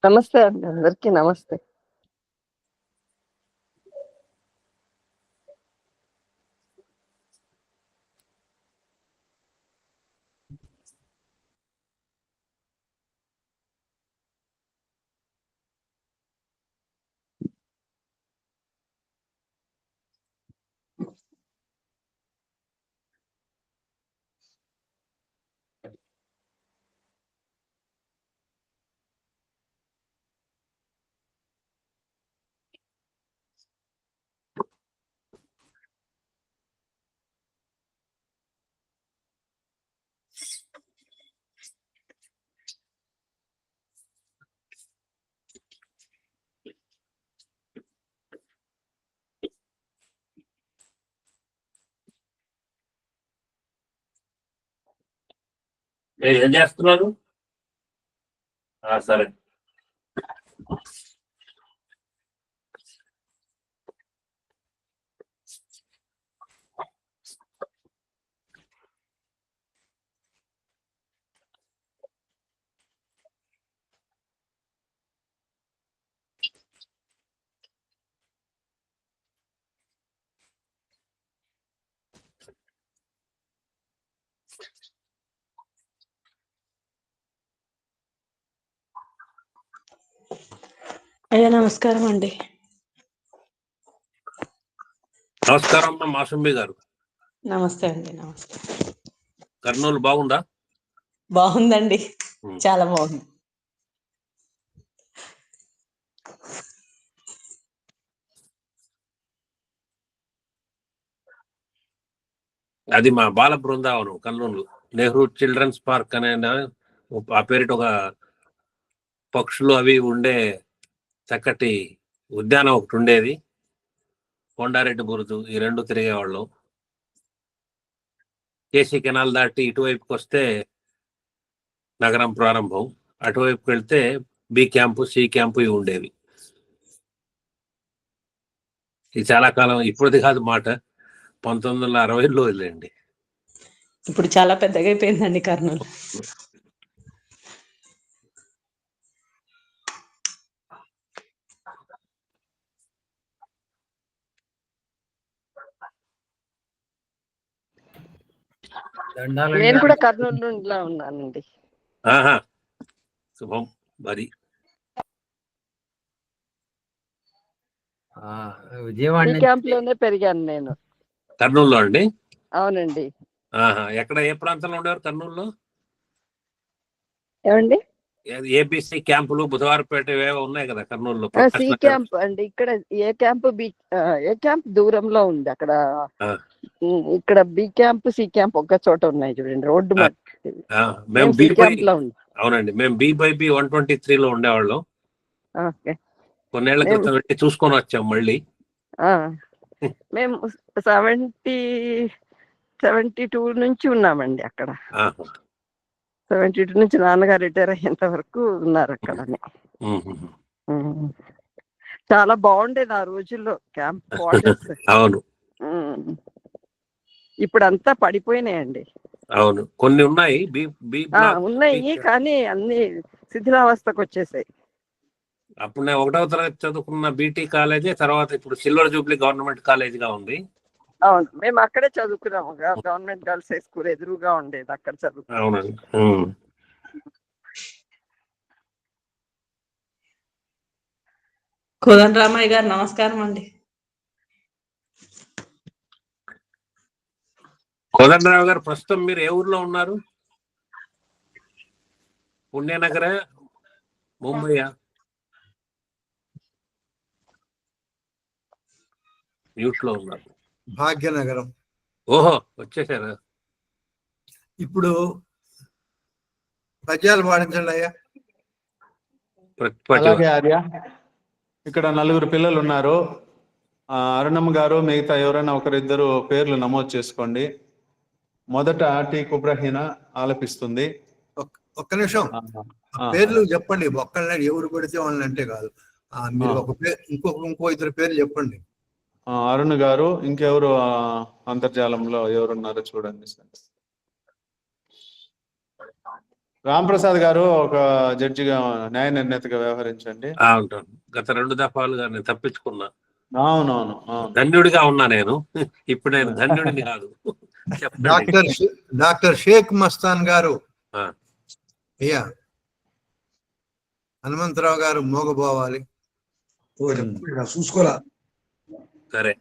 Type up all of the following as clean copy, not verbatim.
నమస్తే అండి, అందరికీ నమస్తే. ఏం చేస్తున్నారు? సరే. అయ్యా నమస్కారం అండి. నమస్కారం అమ్మ మాసుంబి గారు. నమస్తే అండి. నమస్తే. కర్నూలు బాగుందా? బాగుందండి, చాలా బాగుంది. అది మా బాల బృందావనం కర్నూలు నెహ్రూ చిల్డ్రన్స్ పార్క్ అనే ఆ పేరిట ఒక పక్షులు అవి ఉండే చక్కటి ఉద్యానం ఒకటి ఉండేది. కొండారెడ్డి బురుజు ఈ రెండు తిరిగేవాళ్ళం. కేసీ కెనాల్ దాటి ఇటువైపుకి వస్తే నగరం ప్రారంభం, అటువైపుకి వెళ్తే బి క్యాంపు సి క్యాంపు ఇవి ఉండేవి. ఇది చాలా కాలం ఇప్పుడుది కాదు మాట, 1960లో వెళ్ళండి. ఇప్పుడు చాలా పెద్దగా అయిపోయిందండి కర్నూలు. నేను కూడా కర్నూలు నుండిలా ఉన్నానండి. శుభం. మరి విజయవాడ క్యాంప్ లోనే పెరిగాను నేను. కర్నూలులో అండి? అవునండి. ఎక్కడ ఏ ప్రాంతంలో ఉండేవారు కర్నూలులో? ఏమండి? ఏబిసి క్యాంపులు బుధవారపేట ఏవో ఉన్నాయి కదా కర్నూలులో. సి క్యాంప్ అండి. ఇక్కడ ఏ క్యాంప్ దూరంలో ఉంది. అక్కడ ఇక్కడ బి క్యాంప్ సి క్యాంప్ ఒక చోట ఉన్నాయి చూడండి, రోడ్డు అవునండి. మేము బి 123లో ఉండేవాళ్ళం. కొన్నేళ్ల క్రితం వెళ్ళి చూసుకొని వచ్చాం మళ్ళీ. మేము 72 నుంచి ఉన్నామండి అక్కడ. 72 నుంచి నాన్నగారు రిటైర్ అయ్యేంత వరకు ఉన్నారు అక్కడ. చాలా బాగుండేది ఆ రోజుల్లో క్యాంప్ క్వార్టర్స్. అవును. ఇప్పుడు అంతా పడిపోయినాయండి. అవును, కొన్ని ఉన్నాయి ఉన్నాయి కానీ అన్ని శిథిలావస్థకు వచ్చేసాయి. అప్పుడు నేను 1వ తరగతి చదువుకున్న బీటీ కాలేజీ తర్వాత ఇప్పుడు సిల్వర్ జూబ్లీ గవర్నమెంట్ కాలేజ్ గా ఉంది. అవును, మేము అక్కడే చదువుకున్నాము. గవర్నమెంట్ గర్ల్స్ హై స్కూల్ ఎదురుగా ఉండేది, అక్కడ చదువుకున్నాం. అవునండి. కోదండరామయ్య గారు నమస్కారం అండి. కోదండరావు గారు, ప్రస్తుతం మీరు ఏ ఊర్లో ఉన్నారు? పుణ్యనగర, ముంబై? మ్యూట్ లో ఉన్నారు. భాగ్యనగరం. ఓహో, వచ్చేసారా? ఇప్పుడు పద్యాలు పాడించండి అయ్యా. అలాగే ఆర్య. ఇక్కడ 4 పిల్లలు ఉన్నారు. అరుణమ్మ గారు, మిగతా ఎవరైనా ఒకరిద్దరు పేర్లు నమోదు చేసుకోండి. మొదట టి కుబ్రహీన ఆలపిస్తుంది. ఒక్క నిమిషం, పేర్లు చెప్పండి. ఒక్కళ్ళ ఎవరు పడితే వాళ్ళని అంటే కాదు, మీరు ఒక పేరు ఇంకో ఇద్దరు పేర్లు చెప్పండి. అరుణ్ గారు, ఇంకెవరు అంతర్జాలంలో ఎవరున్నారో చూడండి సార్. రాంప్రసాద్ గారు ఒక జడ్జిగా న్యాయ నిర్ణేతగా వ్యవహరించండి. ఉంటాను. గత 2 దఫాలుగా నేను తప్పించుకున్నా. అవునవును. ధన్యుడిగా ఉన్నా నేను. ఇప్పుడు నేను ధన్యుడిని కాదు. చెప్పండి. డాక్టర్ షేక్ మస్తాన్ గారు. అయ్యా హనుమంతరావు గారు మోగబోవాలి. చూసుకోరా. సరే.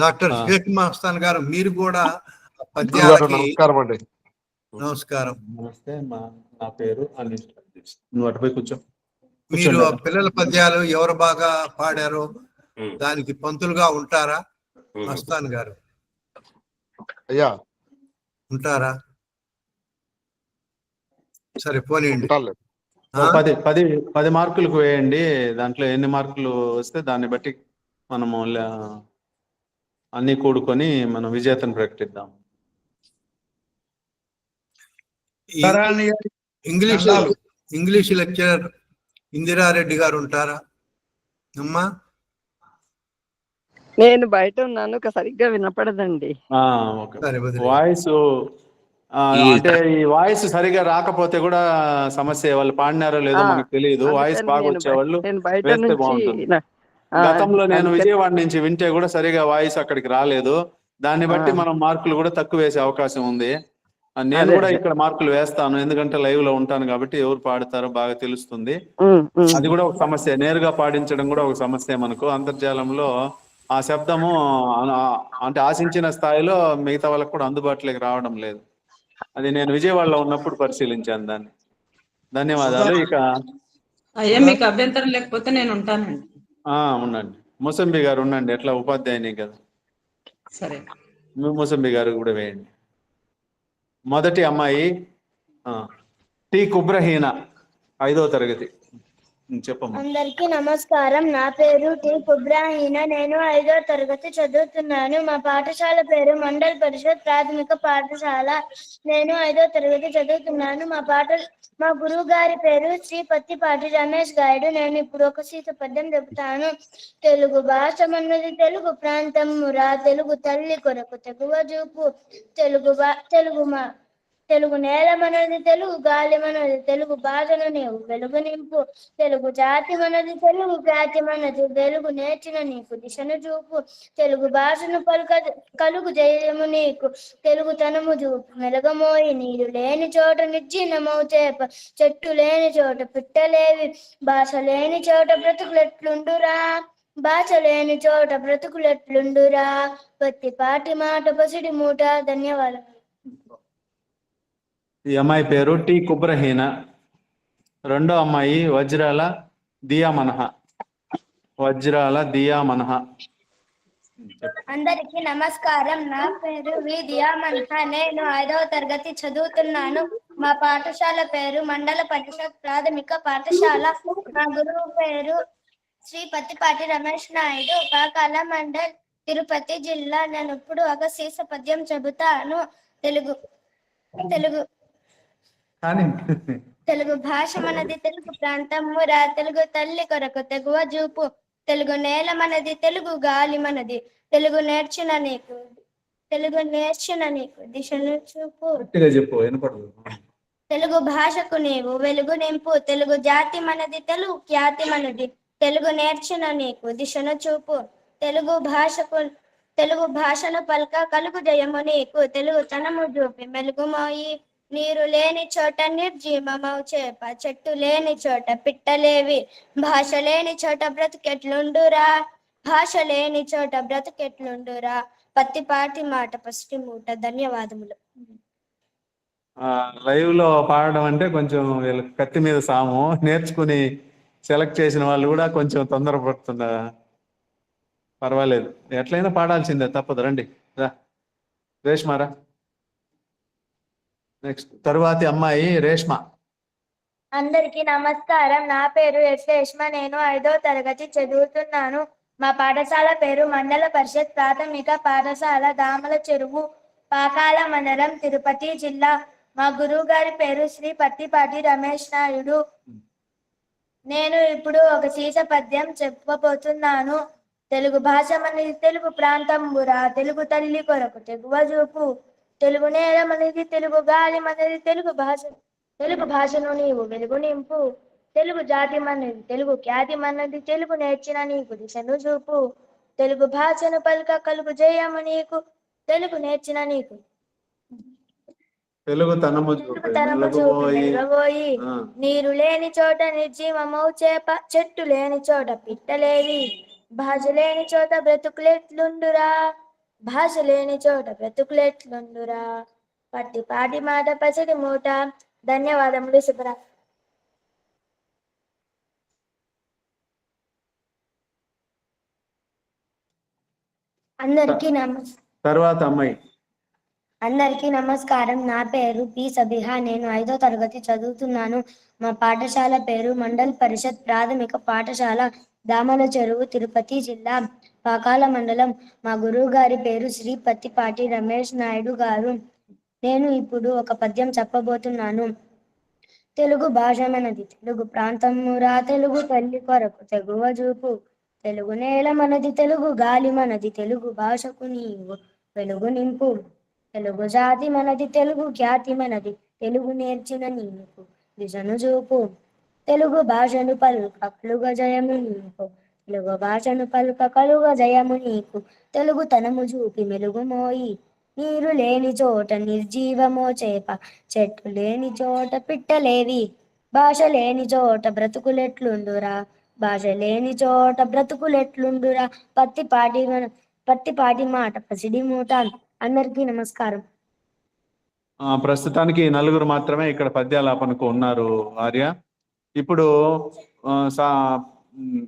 డాక్టర్ షేక్ మస్తాన్ గారు మీరు కూడా పద్యాలకి. నమస్కారం అండి. నమస్కారం. నమస్తే. నా పేరు అనిల్. నువ్వు అటుపై కూర్చో. మీరు పిల్లల పద్యాలు ఎవరు బాగా పాడారో దానికి పంతులుగా ఉంటారా మస్తాన్ గారు? అయ్యా ఉంటారా? సరే పోనీయండి. 10 మార్కులకు వేయండి. దాంట్లో ఎన్ని మార్కులు వస్తే దాన్ని బట్టి మనము అన్ని కూడుకొని మనం విజేతను ప్రకటిద్దాం. ఇంగ్లీష్ లెక్చరర్ ఇందిరారెడ్డి గారు ఉంటారా అమ్మా? నేను బయట ఉన్నాను, సరిగ్గా వినపడదండి. వాయిస్ అంటే ఈ వాయిస్ సరిగా రాకపోతే కూడా సమస్య. వాళ్ళు పాడినారో లేదో మనకు తెలియదు. వాయిస్ బాగా వచ్చేవాళ్ళు వేస్తే బాగుంటుంది. గతంలో నేను విజయవాడ నుంచి వింటే కూడా సరిగా వాయిస్ అక్కడికి రాలేదు. దాన్ని బట్టి మనం మార్కులు కూడా తక్కువ వేసే అవకాశం ఉంది. నేను కూడా ఇక్కడ మార్కులు వేస్తాను, ఎందుకంటే లైవ్ లో ఉంటాను కాబట్టి ఎవరు పాడతారో బాగా తెలుస్తుంది. అది కూడా ఒక సమస్య. నేరుగా పాడించడం కూడా ఒక సమస్య. మనకు అంతర్జాలంలో ఆ శబ్దము అంటే ఆశించిన స్థాయిలో మిగతా వాళ్ళకి కూడా అందుబాటులోకి రావడం లేదు. అది నేను విజయవాడలో ఉన్నప్పుడు పరిశీలించాను దాన్ని. ధన్యవాదాలు. ఇక అయ్యా మీకు అభ్యంతరం లేకపోతే నేను ఉంటానండి. ఉండండి. ముసంబి గారు ఉండండి, ఎట్లా ఉపాధ్యాయుని కదా. సరే, ముసంబి గారు కూడా వేయండి. మొదటి అమ్మాయి టి కుబ్రహీన, 5వ తరగతి. చెప్పమ్మా. అందరికీ నమస్కారం. నా పేరు టి కుబ్రహీన. నేను 5వ తరగతి చదువుతున్నాను. మా పాఠశాల పేరు మండల్ పరిషత్ ప్రాథమిక పాఠశాల. నేను 5వ తరగతి చదువుతున్నాను. మా గురువు గారి పేరు శ్రీ పత్తిపాటి రమేష్ గారు. నేను ఇప్పుడు ఒక సీత పద్యం చెబుతాను. తెలుగు భాష మనది తెలుగు ప్రాంతమురా, తెలుగు తల్లి కొరకు తెగువ చూపు. తెలుగు నేల మనది, తెలుగు గాలి మనది, తెలుగు భాషను నీవు వెలుగు నింపు. తెలుగు జాతి మనది, తెలుగు ఖ్యాతి మనది, తెలుగు నేర్చిన నీకు దిశను చూపు. తెలుగు భాషను కలుగు జయము నీకు, తెలుగు తనము చూపు మెలగమోయి. నీరు లేని చోట నిర్జీనమౌ చేప, చెట్టు లేని చోట పిట్టలేవి, భాష లేని చోట బ్రతుకులెట్లుండురా, భాష లేని చోట బ్రతుకులెట్లుండురా. పత్తిపాటి మాట పసిడి మూట. ధన్యవాదాలు. ఈ అమ్మాయి పేరు టి కుబ్రహీన. రెండో అమ్మాయి వజ్రాల దియా మనహ. అందరికీ నమస్కారం. నా పేరు వి దియా మనహ. నేను 5వ తరగతి చదువుతున్నాను. మా పాఠశాల పేరు మండల పరిషత్ ప్రాథమిక పాఠశాల. మా గురువు పేరు శ్రీ పత్తిపాటి రమేష్ నాయుడు, పాకాల మండల్, తిరుపతి జిల్లా. నేను ఇప్పుడు ఒక సీస పద్యం చెబుతాను. తెలుగు భాష మనది, తెలుగు ప్రాంతమురా, తెలుగు తల్లి కొరకు తెగువ చూపు. తెలుగు నేల మనది, తెలుగు గాలి మనది, తెలుగు నేర్చిన నీకు దిశను చూపు. తెలుగు భాషకు నీవు వెలుగు నింపు. తెలుగు జాతి మనది, తెలుగు ఖ్యాతి మనది, తెలుగు నేర్చిన నీకు దిశను చూపు. తెలుగు భాషను పల్క కలుగు జయము నీకు, తెలుగు తనము చూపి మెలుగుమోయి. నీరు లేని చోట నిర్జీవమౌ చేప, చెట్టు లేని చోట పిట్టలేవి, భాష లేని చోట బ్రతుకెట్లుండురా, పత్తిపాటి మాట పసిటి మూట. ధన్యవాదములు. లైవ్ లో పాడడం అంటే కొంచెం వీళ్ళకి కత్తి మీద సాము. నేర్చుకుని సెలెక్ట్ చేసిన వాళ్ళు కూడా కొంచెం తొందరపడుతున్నారు. పర్వాలేదు, ఎట్లయినా పాడాల్సిందే, తప్పదు. రండి రేష్మారా. నెక్స్ట్ తరువాతి అమ్మాయి రేష్మ. అందరికీ నమస్కారం. నా పేరు ఎస్ రేష్మ. నేను 5వ తరగతి చదువుతున్నాను. మా పాఠశాల పేరు మండల పరిషత్ ప్రాథమిక పాఠశాల, దామల చెరువు, పాకాల మండలం, తిరుపతి జిల్లా. మా గురువు గారి పేరు శ్రీ పత్తిపాటి రమేష్ నాయుడు. నేను ఇప్పుడు ఒక సీస పద్యం చెప్పబోతున్నాను. తెలుగు భాష మనది, తెలుగు ప్రాంతమురా, తెలుగు తల్లి కొరకు తెగువ చూపు. తెలుగు నేల మనది, తెలుగు గాలి మనది, తెలుగు భాష తెలుగు భాషను నీవు వెలుగు నింపు, తెలుగు జాతి మనది తెలుగు ఖ్యాతి మనది, తెలుగు నేర్చిన నీకు దిశను చూపు, తెలుగు భాషను పలుక కలుగు జయము నీకు, తెలుగు నేర్చిన నీకు తెలుగు తనము తెలుగు తనము చూపి వెలుగబోయి, నీరు లేని చోట నిర్జీవమౌ చేప, చెట్టు లేని చోట పిట్టలేవి, భాష లేని చోట బ్రతుకులెట్లుండురా, భాష లేని చోట బ్రతుకులెట్లుండురా. పట్టి పాటి మాట పసిడి మూట. ధన్యవాదములు. శుభరా. తర్వాత అమ్మాయి. అందరికీ నమస్కారం. నా పేరు పి సబిహా. నేను 5వ తరగతి చదువుతున్నాను. మా పాఠశాల పేరు మండల్ పరిషత్ ప్రాథమిక పాఠశాల, దామల చెరువు, తిరుపతి జిల్లా, పాకాల మండలం. మా గురువు గారి పేరు శ్రీ పత్తిపాటి రమేష్ నాయుడు గారు. నేను ఇప్పుడు ఒక పద్యం చెప్పబోతున్నాను. తెలుగు భాష మనది తెలుగు ప్రాంతమురా, తెలుగు తల్లి కొరకు తెగువ చూపు, తెలుగు నేల మనది తెలుగు గాలి మనది, తెలుగు భాషకు నీవు వెలుగు నింపు, తెలుగు జాతి మనది తెలుగు ఖ్యాతి మనది, తెలుగు నేర్చిన నీకు దిశను చూపు, తెలుగు భాషను పలుక కలుగ జయము నీకు, తెలుగు భాషను పలుక కలుగ జయము నీకు, తెలుగు తనము చూపి మెలుగు మోయి, నీరు లేని చోట నిర్జీవమో చేప, చెట్టు లేని చోట పిట్టలేవి, భాష లేని చోట బ్రతుకులెట్లుండురా, భాష లేని చోట బ్రతుకులెట్లుండురా. పత్తిపాటి మాట పసిడి మూట. అందరికీ నమస్కారం. ప్రస్తుతానికి 4 మాత్రమే ఇక్కడ పద్యాలాపనకు ఉన్నారు ఆర్య. ఇప్పుడు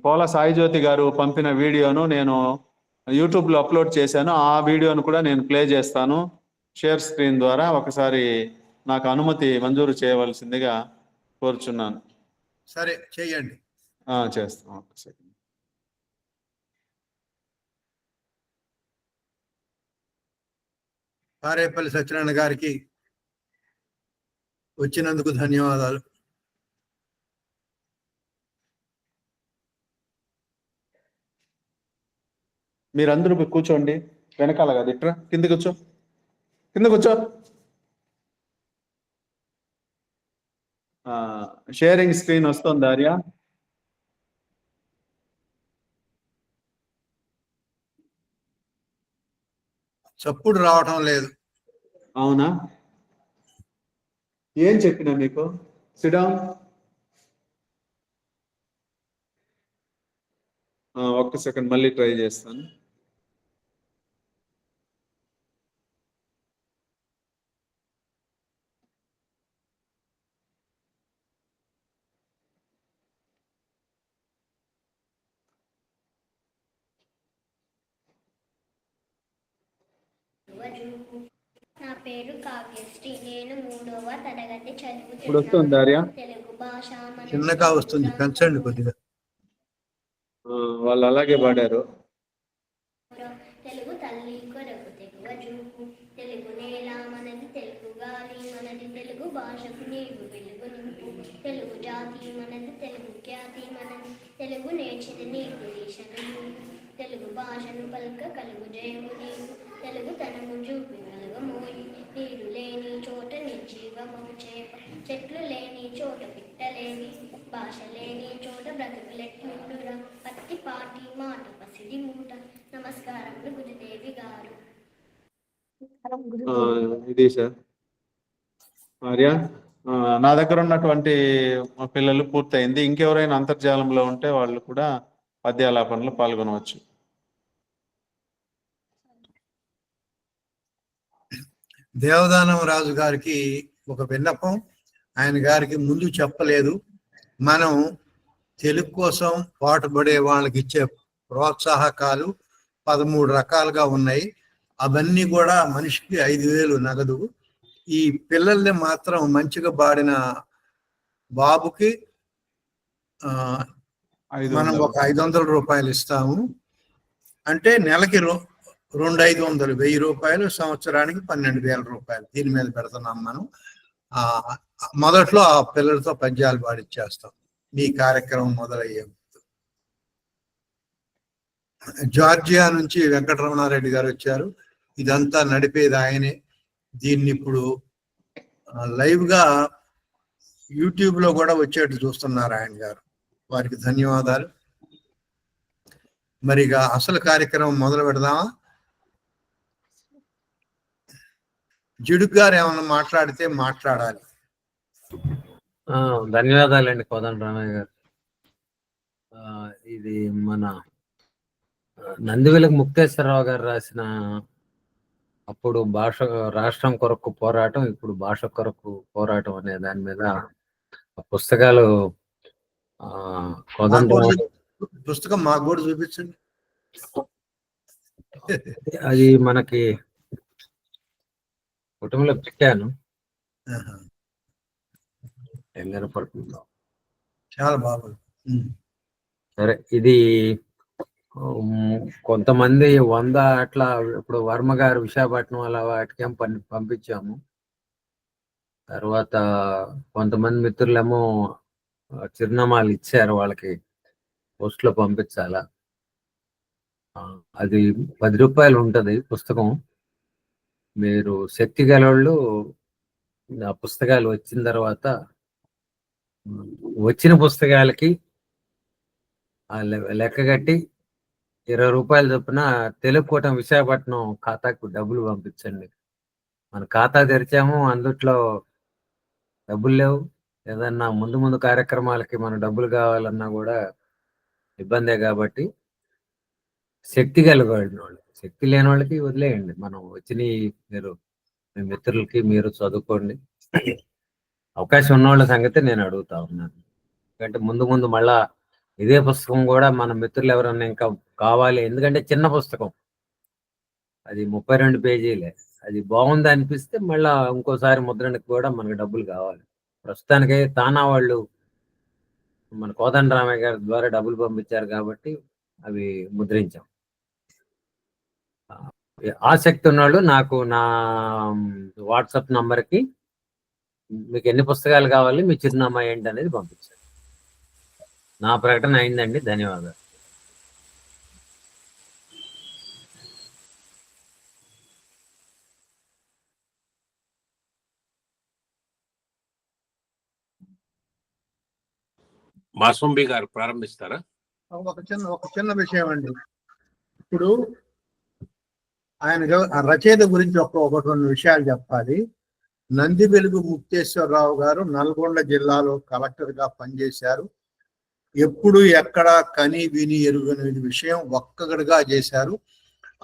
పోల సాయిజ్యోతి గారు పంపిన వీడియోను నేను యూట్యూబ్లో అప్లోడ్ చేశాను. ఆ వీడియోను కూడా నేను ప్లే చేస్తాను షేర్ స్క్రీన్ ద్వారా. ఒకసారి నాకు అనుమతి మంజూరు చేయవలసిందిగా కోరుచున్నాను. సరే, చేయండి. చేస్తాం. ఒకసారి పారేపల్లి సత్యనారాయణ గారికి వచ్చినందుకు ధన్యవాదాలు. మీరందరూ కూర్చోండి. వెనకాల కాదు, ఇట్రా కింద కూర్చో, కింద కూర్చో. షేరింగ్ స్క్రీన్ వస్తుంది ఆర్య. చప్పుడు రావటం లేదు. అవునా? ఏం చెప్పినా మీకు? SIT down. ఒక్క సెకండ్ మళ్ళీ ట్రై చేస్తాను. నా పేరు కావ్యశ్రీ. నేను 3వ తరగతి ఇప్పుడు వస్తుంది ఆర్య. తెలుగు భాష చిన్నగా వస్తుంది, పెంచండి కొద్దిగా. వాళ్ళు అలాగే పాడారు. తెలుగు తల్లి కొరకు తెగువ చూపు, తెలుగు నేల మనది తెలుగు గాలి మనది, తెలుగు భాషకు నీవు వెలుగు నింపు, తెలుగు జాతి మనది తెలుగు ఖ్యాతి మనది, తెలుగు నేర్చిన నీకు దిశను, తెలుగు భాషను పలుక కలుగు జయము నీకు, తెలుగు తనము చూపి వెలుగమోయి, నీరు లేని చోట నిర్జీవమౌ చేప, చెట్లు లేని చోట పిట్టలేవి, భాష లేని చోట బ్రతుకులెట్లుండురా. పత్తిపాటి మాట పసిడి మూట. నమస్కారములు గురుదేవి గారు. ఇది సార్ ఆర్య. నా దగ్గర ఉన్నటువంటి పిల్లలు పూర్తయింది. ఇంకెవరైనా అంతర్జాలంలో ఉంటే వాళ్ళు కూడా పద్యాలాపనలో పాల్గొనవచ్చు. దేవదానం రాజు గారికి ఒక విన్నపం. ఆయన గారికి ముందు చెప్పలేదు. మనం తెలుగు కోసం పాటుపడే వాళ్ళకి ఇచ్చే ప్రోత్సాహకాలు 13 రకాలుగా ఉన్నాయి. అవన్నీ కూడా మనిషికి 5,000 నగదు. ఈ పిల్లల్ని మాత్రం మంచిగా పాడిన బాబుకి మనం ఒక 500 రూపాయలు ఇస్తాము. అంటే నెలకి 2,500, 1,000 రూపాయలు, సంవత్సరానికి 12,000 రూపాయలు. దీని మీద పెడుతున్నాం మనం. మొదట్లో ఆ పిల్లలతో పద్యాలు పాడిచ్చేస్తాం ఈ కార్యక్రమం మొదలయ్యే. జార్జియా నుంచి వెంకటరమణారెడ్డి గారు వచ్చారు. ఇదంతా నడిపేది ఆయనే. దీన్ని ఇప్పుడు లైవ్ గా యూట్యూబ్ లో కూడా వచ్చేట్టు చూస్తున్నారు ఆయన గారు. వారికి ధన్యవాదాలు. మరి ఇక అసలు కార్యక్రమం మొదలు పెడదామా? జిడుగు గారు ఏమన్నా మాట్లాడితే మాట్లాడాలి. ధన్యవాదాలండి కోదండ రామయ్య గారు. ఇది మన నందివెలుగు ముక్తేశ్వరరావు గారు రాసిన అప్పుడు రాష్ట్రం కొరకు పోరాటం, ఇప్పుడు భాష కొరకు పోరాటం అనే దాని మీద పుస్తకాలు పుస్తకం మాకు కూడా చూపించండి. అది మనకి కుటుంబంలో పెట్టాను. చాలా బాగుంది. సరే, ఇది కొంతమంది 100 అట్లా ఇప్పుడు వర్మ గారు విశాఖపట్నం అలా వాటికేం పంపించాము. తర్వాత కొంతమంది మిత్రులేమో చిరునామాలు ఇచ్చారు, వాళ్ళకి పోస్ట్ లో పంపించాలా. అది 10 రూపాయలు ఉంటది పుస్తకం. మీరు శక్తి గలవాళ్ళు ఆ పుస్తకాలు వచ్చిన తర్వాత వచ్చిన పుస్తకాలకి లెక్క కట్టి 20 రూపాయలు చొప్పున తెలుగు కూటమి విశాఖపట్నం ఖాతాకు డబ్బులు పంపించండి. మన ఖాతా తెరిచాము, అందుట్లో డబ్బులు లేవు. ఏదన్నా ముందు కార్యక్రమాలకి మన డబ్బులు కావాలన్నా కూడా ఇబ్బందే. కాబట్టి శక్తి కలిగిన వాళ్ళు, శక్తి లేని వాళ్ళకి వదిలేయండి. మనం వచ్చిన మీరు మీ మిత్రులకి మీరు చదువుకోండి. అవకాశం ఉన్న వాళ్ళ సంగతి నేను అడుగుతా ఉన్నాను. ఎందుకంటే ముందు మళ్ళా ఇదే పుస్తకం కూడా మన మిత్రులు ఎవరన్నా ఇంకా కావాలి, ఎందుకంటే చిన్న పుస్తకం, అది 32 పేజీలే. అది బాగుంది అనిపిస్తే మళ్ళా ఇంకోసారి ముద్రణకి కూడా మనకు డబ్బులు కావాలి. ప్రస్తుతానికి తానా వాళ్ళు మన కోదండ రామయ్య గారి ద్వారా డబ్బులు పంపించారు కాబట్టి అవి ముద్రించాం. ఆసక్తి ఉన్నవాళ్ళు నాకు నా వాట్సాప్ నంబర్కి మీకు ఎన్ని పుస్తకాలు కావాలి, మీ చిరునామా ఏంటి అనేది పంపించారు. నా ప్రకటన అయిందండి. ధన్యవాదాలు. మాసంబి గారు ప్రారంభిస్తారా? ఒక చిన్న విషయం అండి. ఇప్పుడు ఆయన రచయిత గురించి ఒకటి 2 విషయాలు చెప్పాలి. నందివెలుగు ముక్తేశ్వరరావు గారు నల్గొండ జిల్లాలో కలెక్టర్గా పనిచేశారు. ఎప్పుడు ఎక్కడ కని విని ఎరుగని విషయం ఒక్కగడిగా చేశారు.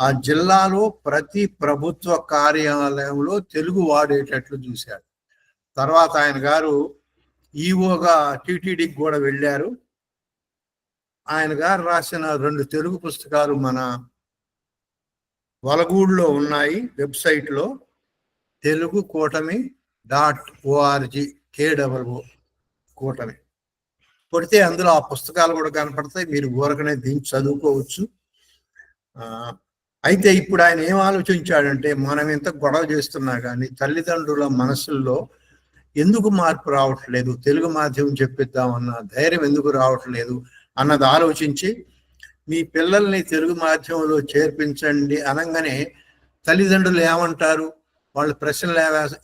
ఆ జిల్లాలో ప్రతి ప్రభుత్వ కార్యాలయంలో తెలుగు వాడేటట్లు చూశారు. తర్వాత ఆయన గారు ఈఓగా టీటీడీకి కూడా వెళ్ళారు. ఆయన గారు రాసిన 2 తెలుగు పుస్తకాలు మన వలగూడులో ఉన్నాయి, వెబ్సైట్లో తెలుగు కూటమి .org KOO కూటమి కొడితే అందులో ఆ పుస్తకాలు కూడా కనపడతాయి. మీరు ఊరకనే దీన్ని చదువుకోవచ్చు. అయితే ఇప్పుడు ఆయన ఏం ఆలోచించాడంటే, మనం ఎంత గొడవ చేస్తున్నా కానీ తల్లిదండ్రుల మనసుల్లో ఎందుకు మార్పు రావట్లేదు, తెలుగు మాధ్యమం చెప్పిద్దామన్న ధైర్యం ఎందుకు రావట్లేదు అన్నది ఆలోచించి, మీ పిల్లల్ని తెలుగు మాధ్యమంలో చేర్పించండి అనగానే తల్లిదండ్రులు ఏమంటారు, వాళ్ళ ప్రశ్నలు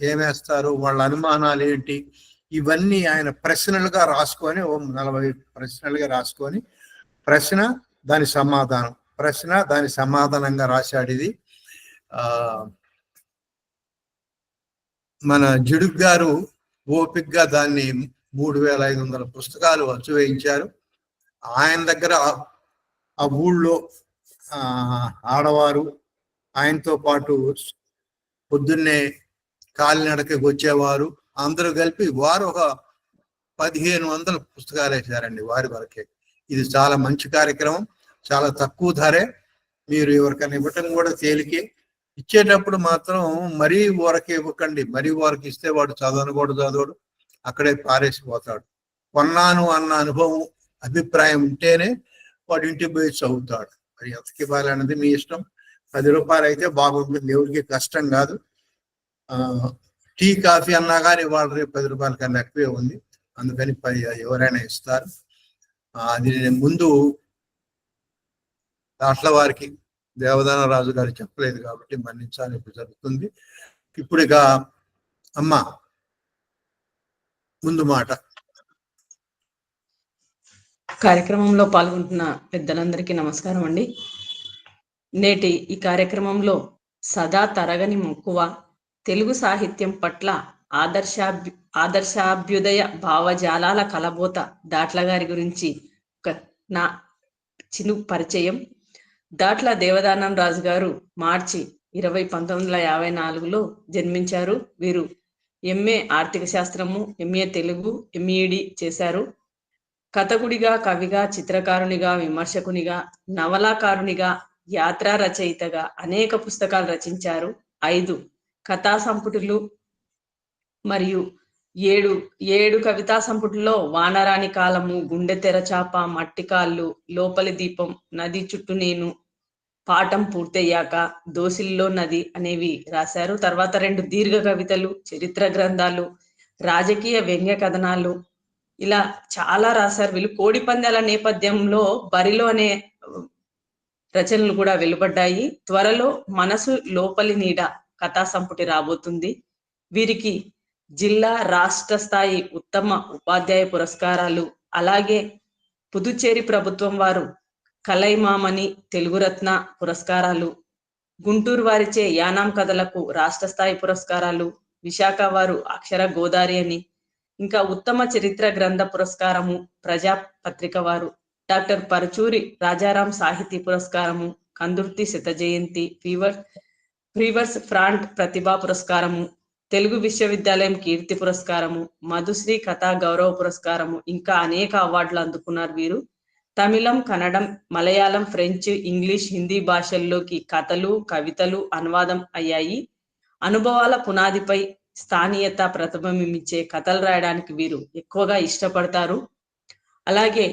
ఏమేస్తారు, వాళ్ళ అనుమానాలు ఏంటి, ఇవన్నీ ఆయన ప్రశ్నలుగా రాసుకొని 40 ప్రశ్నలుగా రాసుకొని ప్రశ్న దాని సమాధానం, ప్రశ్న దాని సమాధానంగా రాశాడు. ఇది మన జిడుగు గారు ఓపికగా దాన్ని 3500 పుస్తకాలు అచ్చు వేయించారు. ఆయన దగ్గర ఆ ఊళ్ళో ఆడవారు ఆయనతో పాటు పొద్దున్నే కాలినడకకి వచ్చేవారు, అందరూ కలిపి వారు ఒక 1500 పుస్తకాలు వేశారండి వారి వరకే. ఇది చాలా మంచి కార్యక్రమం, చాలా తక్కువ ధరే. మీరు ఎవరికైనా ఇవ్వటం కూడా తేలికే. ఇచ్చేటప్పుడు మాత్రం మరీ ఊరకే ఇవ్వకండి. మరీ ఊరకి ఇస్తే వాడు చదవడు, అక్కడే పారేసిపోతాడు. కొన్నాను అన్న అనుభవం అభిప్రాయం ఉంటేనే వాడు ఇంటికి పోయి చదువుతాడు. మరి ఎంతకి ఇవ్వాలన్నది మీ ఇష్టం. 10 రూపాయలు అయితే బాగుంటుంది, ఎవరికి కష్టం కాదు. టీ కాఫీ అన్నా కానీ వాళ్ళు రేపు 10 రూపాయల కన్నా ఎక్కువే ఉంది, అందుకని ఎవరైనా ఇస్తారు. అది నేను ముందు దాంట్లో వారికి దేవదాన రాజు గారు చెప్పలేదు కాబట్టి మన్నించాలి, ఇప్పుడు జరుగుతుంది. ఇప్పుడు ఇక అమ్మ ముందు మాట. కార్యక్రమంలో పాల్గొంటున్న పెద్దలందరికీ నమస్కారం అండి. నేటి ఈ కార్యక్రమంలో సదా తరగని మక్కువ, తెలుగు సాహిత్యం పట్ల ఆదర్శాభ్యుదయ భావజాలాల కలబోత దాట్ల గారి గురించి నా చిన్న పరిచయం. దాట్ల దేవదానం రాజు గారు మార్చి 20, 1954లో జన్మించారు. వీరు ఎంఏ ఆర్థిక శాస్త్రము, ఎంఏ తెలుగు, ఎంఈడి చేశారు. కథకుడిగా, కవిగా, చిత్రకారునిగా, విమర్శకునిగా, నవలాకారునిగా, యాత్రా రచయితగా అనేక పుస్తకాలు రచించారు. 5 కథా సంపుటులు మరియు 7 కవితా సంపుటుల్లో వానరాని కాలము, గుండె తెరచాప, మట్టికాళ్ళు, లోపలి దీపం, నది చుట్టూ నేను, పాఠం పూర్తయ్యాక, దోసిల్లో నది అనేవి రాశారు. తర్వాత 2 దీర్ఘ కవితలు, చరిత్ర గ్రంథాలు, రాజకీయ వ్యంగ్య కథనాలు, ఇలా చాలా రాశారు. వీళ్ళు కోడి పందాల నేపథ్యంలో బరిలో అనే రచనలు కూడా వెలువడ్డాయి. త్వరలో మనసు లోపలి నీడ కథా సంపుటి రాబోతుంది. వీరికి జిల్లా, రాష్ట్ర స్థాయి ఉత్తమ ఉపాధ్యాయ పురస్కారాలు, అలాగే పుదుచ్చేరి ప్రభుత్వం వారు కలైమామణి, తెలుగు రత్న పురస్కారాలు, గుంటూరు వారిచే యానాం కథలకు రాష్ట్ర స్థాయి పురస్కారాలు, విశాఖ వారు అక్షర గోదారి అని, ఇంకా ఉత్తమ చరిత్ర గ్రంథ పురస్కారము ప్రజాపత్రిక వారు, డాక్టర్ పరచూరి రాజారాం సాహితీ పురస్కారము, కందుర్తి శత జయంతి, ఫీవర్స్ ఫ్రాంట్ ప్రతిభా పురస్కారము, తెలుగు విశ్వవిద్యాలయం కీర్తి పురస్కారము, మధుశ్రీ కథా గౌరవ పురస్కారము, ఇంకా అనేక అవార్డులు అందుకున్నారు వీరు. తమిళం, కన్నడం, మలయాళం, ఫ్రెంచ్, ఇంగ్లీష్, హిందీ భాషల్లోకి కథలు, కవితలు అనువాదం అయ్యాయి. అనుభవాల పునాదిపై స్థానీయత ప్రతిబింబించే కథలు రాయడానికి వీరు ఎక్కువగా ఇష్టపడతారు. అలాగే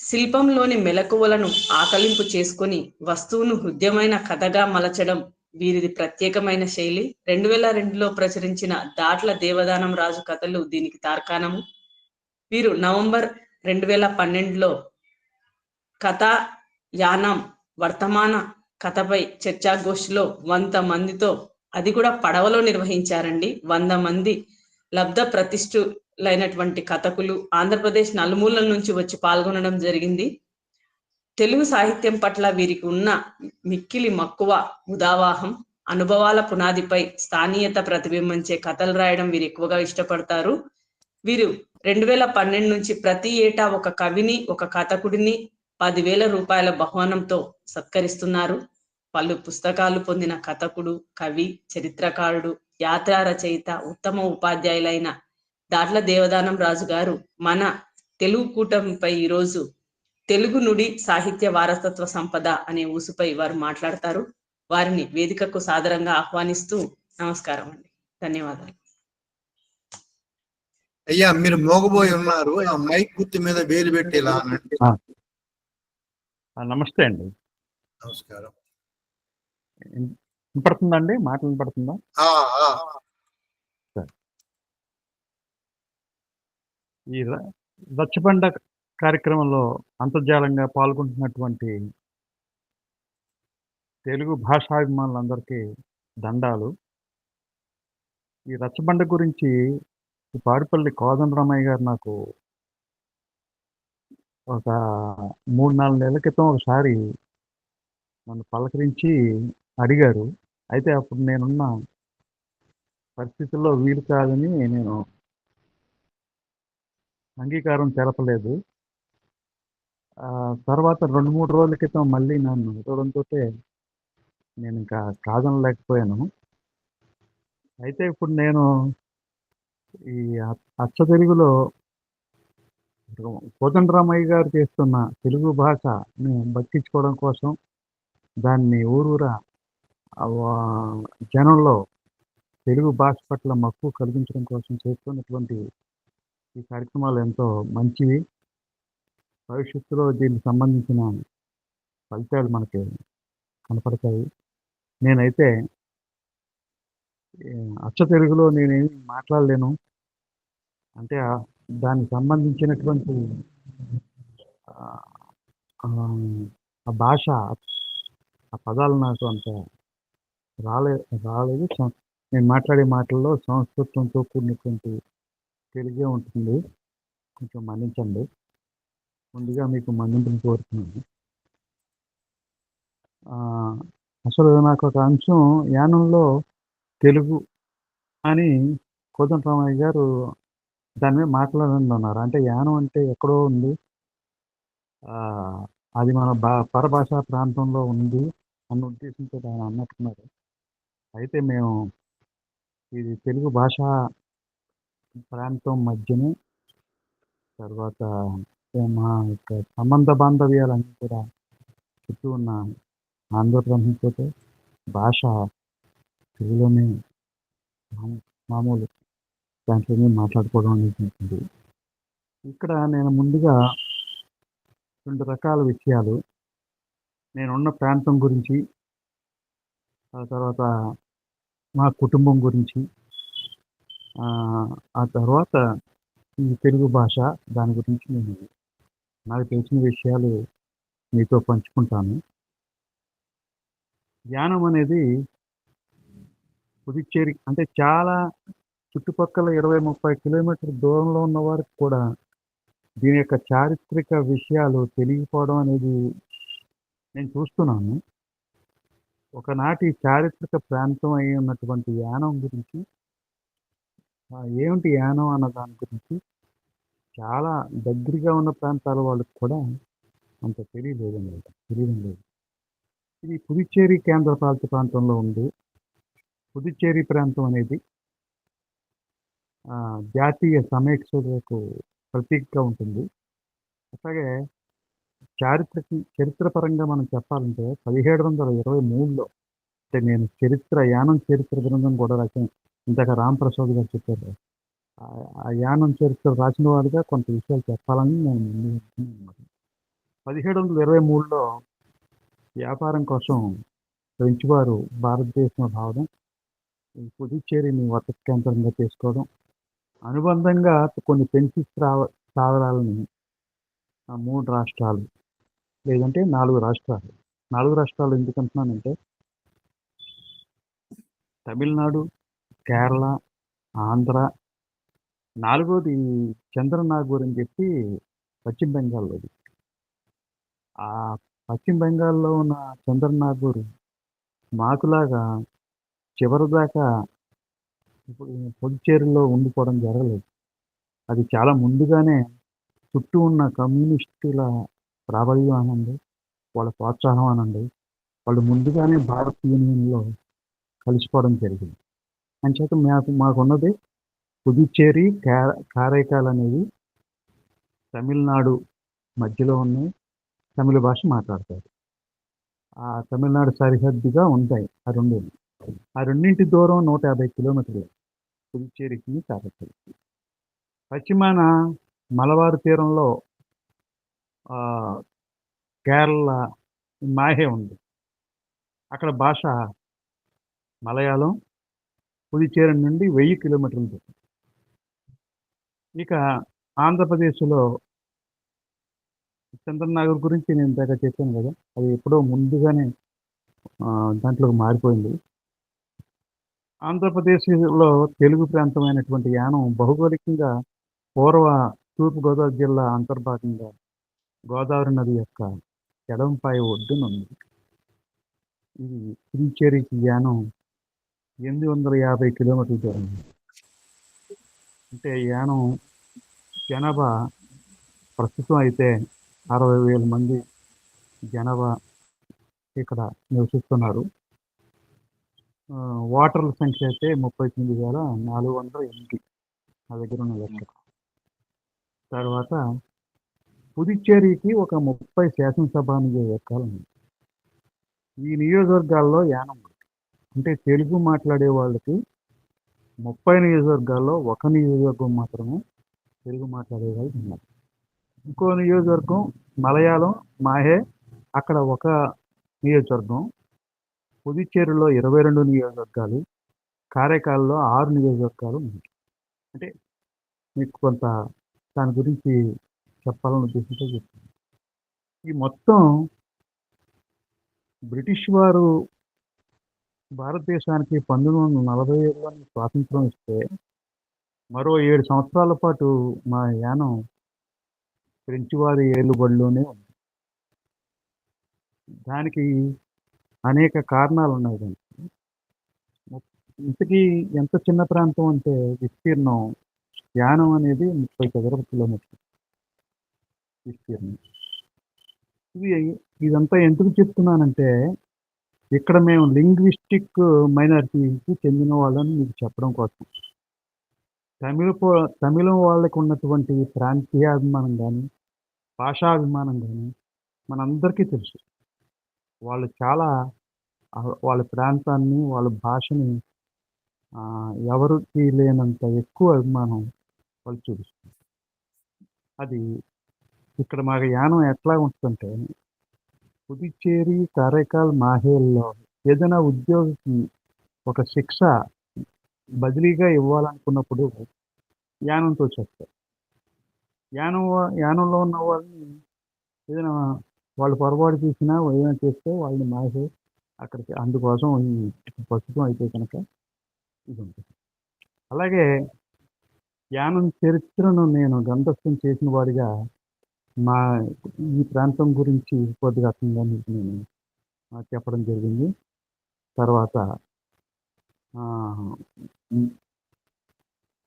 శిల్పంలోని మెలకువలను ఆకలింపు చేసుకొని వస్తువును హృద్యమైన కథగా మలచడం వీరిది ప్రత్యేకమైన శైలి. 2002లో ప్రచురించిన దాట్ల దేవదానం రాజు కథలు దీనికి తార్కాణము. వీరు నవంబర్ 2012లో కథా యానం వర్తమాన కథపై చర్చాగోష్ఠిలో 100 మందితో, అది కూడా పడవలో నిర్వహించారండి. 100 మంది లబ్ధ ప్రతిష్ఠులైనటువంటి కథకులు ఆంధ్రప్రదేశ్ నలుమూలల నుంచి వచ్చి పాల్గొనడం జరిగింది. తెలుగు సాహిత్యం పట్ల వీరికి ఉన్న మిక్కిలి మక్కువ, ఉదావాహం, అనుభవాల పునాదిపై స్థానీయత ప్రతిబింబించే కథలు రాయడం వీరు ఎక్కువగా ఇష్టపడతారు. వీరు 2012 నుంచి ప్రతి ఏటా ఒక కవిని, ఒక కథకుడిని 10,000 రూపాయల బహుమానంతో సత్కరిస్తున్నారు. పలు పుస్తకాలు పొందిన కథకుడు, కవి, చరిత్రకారుడు, యాత్రా రచయిత, ఉత్తమ ఉపాధ్యాయులైన దాట్ల దేవదానం రాజు గారు మన తెలుగు కూటమిపై ఈరోజు తెలుగు నుడి సాహిత్య వారసత్వ సంపద అనే ఊసుపై వారు మాట్లాడతారు. వారిని వేదికకు సాదరంగా ఆహ్వానిస్తూ నమస్కారం అండి. ధన్యవాదాలు. అయ్యా, మీరు మోగబోయి ఉన్నారు. ఆ మైక్ గుర్తు మీద వేలు పెట్టి ఇలా అనండి. నమస్తే అండి. నమస్కారం. వినపడుతుందండి? మాటలు వినపడుతుందా? సరే. ఈ రచ్చబండ కార్యక్రమంలో అంతర్జాలంగా పాల్గొంటున్నటువంటి తెలుగు భాషాభిమానులందరికీ దండాలు. ఈ రచ్చబండ గురించి పాడిపల్లి కోదండరామయ్య గారు నాకు ఒక 3-4 నెలల క్రితం ఒకసారి నన్ను పలకరించి అడిగారు. అయితే అప్పుడు నేనున్న పరిస్థితుల్లో వీలు కాదని నేను అంగీకారం తెలపలేదు. తర్వాత 2-3 రోజుల క్రితం మళ్ళీ నన్ను చూడడంతో నేను ఇంకా కాదనలేకపోయాను. అయితే ఇప్పుడు నేను ఈ అచ్చ తెలుగులో కోదండరామయ్య గారు చేస్తున్న తెలుగు భాషని బతికించుకోవడం కోసం, దాన్ని ఊరూరా జనంలో తెలుగు భాష పట్ల మక్కువ కలిగించడం కోసం చేస్తున్నటువంటి ఈ కార్యక్రమాలు ఎంతో మంచివి. భవిష్యత్తులో దీనికి సంబంధించిన ఫలితాలు మనకి కనపడతాయి. నేనైతే అచ్చ తెలుగులో నేనేమి మాట్లాడలేను. అంటే దానికి సంబంధించినటువంటి ఆ భాష, ఆ పదాలు నాకు అంత రాలేదు. నేను మాట్లాడే మాటల్లో సంస్కృతంతో కూడినటువంటి తెలుగే ఉంటుంది, కొంచెం మన్నించండి. ముందుగా మీకు మన్నింపుని కోరుతున్నాను. అసలు నాకు ఒక అంశం యానంలో తెలుగు అని కోదండరామయ్య గారు దాని మీద మాట్లాడనున్నారు. అంటే యానం అంటే ఎక్కడో ఉంది, అది మన పరభాషా ప్రాంతంలో ఉంది అన్న ఉద్దేశంతో ఆయన అన్నట్టున్నారు. అయితే మేము ఇది తెలుగు భాషా ప్రాంతం మధ్యనే, తర్వాత మా యొక్క సంబంధ బాంధవ్యాలన్నీ కూడా చుట్టూ ఉన్న ఆంధ్రప్రదేశ్తో భాష తెలుగులోనే మామూలు దాంట్లోనే మాట్లాడుకోవడం అనేది ఉంటుంది. ఇక్కడ నేను ముందుగా 2 రకాల విషయాలు, నేనున్న ప్రాంతం గురించి, ఆ తర్వాత మా కుటుంబం గురించి, ఆ తర్వాత ఈ తెలుగు భాష దాని గురించి నేను నాకు తెలిసిన విషయాలు మీతో పంచుకుంటాను. యానం అనేది పుదుచ్చేరి అంటే చాలా చుట్టుపక్కల 20-30 కిలోమీటర్ల దూరంలో ఉన్న వారికి కూడా దీని యొక్క చారిత్రక విషయాలు తెలియకపోవడం అనేది నేను చూస్తున్నాను. ఒకనాటి చారిత్రక ప్రాంతం అయి ఉన్నటువంటి యానం గురించి, ఏమిటి యానం అన్న దాని గురించి చాలా దగ్గరగా ఉన్న ప్రాంతాల వాళ్ళకి కూడా అంత తెలియడం లేదు. ఇది పుదుచ్చేరి కేంద్రపాలిత ప్రాంతంలో ఉంది. పుదుచ్చేరి ప్రాంతం అనేది జాతీయ సమైక్యతకు ప్రతీకగా ఉంటుంది. అట్లాగే చరిత్రపరంగా మనం చెప్పాలంటే 1723లో, అంటే నేను యానం చరిత్ర గ్రంథం కూడా రాశాను. ఇందాక రాంప్రసాద్ గారు చెప్పారు. ఆ యానం చరిత్ర రాసిన వాడిగా కొంత విషయాలు చెప్పాలని నేను 1723లో వ్యాపారం కోసం ఫ్రెంచ్ వారు భారతదేశం రావడం, ఈ పుదుచ్చేరిని వర్తక కేంద్రంగా చేసుకోవడం, అనుబంధంగా కొన్ని పెన్సి స్థావరాలని 3 రాష్ట్రాలు లేదంటే 4 రాష్ట్రాలు, 4 రాష్ట్రాలు ఎందుకంటున్నానంటే తమిళనాడు, కేరళ, ఆంధ్ర, 4వది చంద్రనాగూర్ అని చెప్పి పశ్చిమ బెంగాల్లోది. ఆ పశ్చిమ బెంగాల్లో ఉన్న చంద్రనాగూర్ మాకులాగా చివరిదాకా ఇప్పుడు పుదుచ్చేరిలో ఉండిపోవడం జరగలేదు. అది చాలా ముందుగానే చుట్టూ ఉన్న కమ్యూనిస్టుల ప్రాబల్యం అనండి, వాళ్ళ ప్రోత్సాహం అనండి, వాళ్ళు ముందుగానే భారత్ యూనియన్లో కలిసిపోవడం జరిగింది. అంచేత మాకున్నది పుదుచ్చేరి, కారైకాల్ అనేవి తమిళనాడు మధ్యలో ఉన్నాయి, తమిళ భాష మాట్లాడతారు. ఆ తమిళనాడు సరిహద్దుగా ఉంటాయి ఆ రెండింటి దూరం 150 కిలోమీటర్లు పుదుచ్చేరికి, కారైకాల్కి. పశ్చిమాన మలబారు తీరంలో కేరళ మాహే ఉంది. అక్కడ భాష మలయాళం. పుదుచ్చేరి నుండి 1000 కిలోమీటర్లు దూరం. ఇక ఆంధ్రప్రదేశ్లో చంద్రనాగర్ గురించి నేను ఇందాక చెప్పాను కదా, అది ఎప్పుడో ముందుగానే దాంట్లోకి మారిపోయింది. ఆంధ్రప్రదేశ్లో తెలుగు ప్రాంతమైనటువంటి యానం భౌగోళికంగా పూర్వ తూర్పుగోదావరి జిల్లా అంతర్భాగంగా గోదావరి నది యొక్క ఎడమపై ఒడ్డున ఉంది. ఇది పుదుచ్చేరికి యానం 850 కిలోమీటర్ల దూరం. అంటే యానం జనాభా ప్రస్తుతం అయితే 60,000 మంది జనాభా ఇక్కడ నివసిస్తున్నారు. ఓటర్ల సంఖ్య అయితే 39,408 నా దగ్గర ఉన్న లెక్క. తర్వాత పుదుచ్చేరికి ఒక 30 శాసనసభ నియోజకవర్గాలు ఉన్నాయి. ఈ నియోజకవర్గాల్లో యానం అంటే తెలుగు మాట్లాడే వాళ్ళకి 30 నియోజకవర్గాల్లో ఒక నియోజకవర్గం మాత్రమే తెలుగు మాట్లాడే వాళ్ళు ఉన్నారు. ఇంకో నియోజకవర్గం మలయాళం మాహే, అక్కడ ఒక నియోజకవర్గం. పుదుచ్చేరిలో 22 నియోజకవర్గాలు, కారైకాల్లో 6 నియోజకవర్గాలు ఉన్నాయి. అంటే మీకు కొంత దాని గురించి చెప్పాలని ఉద్దేశంతో చెప్తాను. ఈ మొత్తం బ్రిటిష్ వారు భారతదేశానికి 1947లోని స్వాతంత్రం ఇస్తే మరో 7 సంవత్సరాల పాటు మా యానం ఫ్రెంచి వారి ఏలుబడిలోనే ఉంది. దానికి అనేక కారణాలు ఉన్నాయి దానికి. ఇంతకీ ఎంత చిన్న ప్రాంతం అంటే విస్తీర్ణం యానం అనేది 30 చదరపు కిలోమీటర్లు విస్తీర్ణం. ఇదంతా ఎందుకు చెప్తున్నానంటే ఇక్కడ మేము లింగ్విస్టిక్ మైనారిటీకి చెందిన వాళ్ళని మీకు చెప్పడం కోసం. తమిళం వాళ్ళకు ఉన్నటువంటి ప్రాంతీయాభిమానం కానీ భాషాభిమానం కానీ మనందరికీ తెలుసు. వాళ్ళు చాలా వాళ్ళ ప్రాంతాన్ని వాళ్ళ భాషని ఎవరికి లేనంత ఎక్కువ అభిమానం వాళ్ళు చూపిస్తారు. అది ఇక్కడ మాకు యానం ఎట్లా ఉంటుందంటే పుదుచ్చేరి కారైకాల్ మాహేల్లో ఏదైనా ఉద్యోగికి ఒక శిక్ష బదిలీగా ఇవ్వాలనుకున్నప్పుడు యానంతో చేస్తారు. యానంలో ఉన్న వాళ్ళని ఏదైనా వాళ్ళు పొరపాటు చేసినా ఏదైనా చేస్తే వాళ్ళని మాహే అక్కడికి అందుకోసం ఈ ప్రస్తుతం అయితే కనుక ఇది ఉంటుంది. అలాగే యానం చరిత్రను నేను గ్రంథస్థం చేసిన వాడిగా మా ఈ ప్రాంతం గురించి కొద్దిగా మీకు నేను చెప్పడం జరిగింది. తర్వాత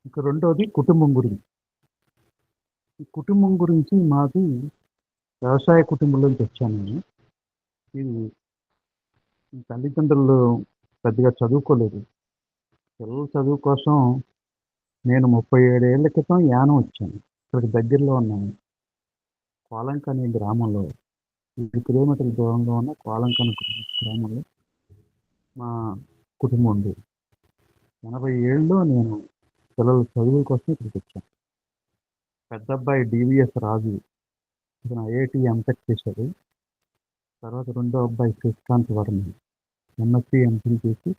ఇంకా రెండవది కుటుంబం గురించి. ఈ కుటుంబం గురించి మాది వ్యవసాయ కుటుంబంలోంచి వచ్చాను నేను. ఇది తల్లిదండ్రులు పెద్దగా చదువుకోలేదు. పిల్లల చదువు కోసం నేను 37 ఏళ్ల క్రితం యానం వచ్చాను. ఇక్కడికి దగ్గరలో ఉన్నాను. కోలంక అనే గ్రామంలో 7 కిలోమీటర్ల దూరంలో ఉన్న కోలంక అనే గ్రామంలో మా కుటుంబం ఉండేది. 80 ఏళ్ళలో నేను పిల్లల చదువుల కోసం ఇక్కడికి వచ్చాను. పెద్ద అబ్బాయి డివిఎస్ రాజు, ఇతను ఐఐటి ఎంటెక్ చేశాడు. తర్వాత రెండో అబ్బాయి శ్రీకాంత్ వర్మ ఎంఎస్సి ఎంఫిల్ చేసి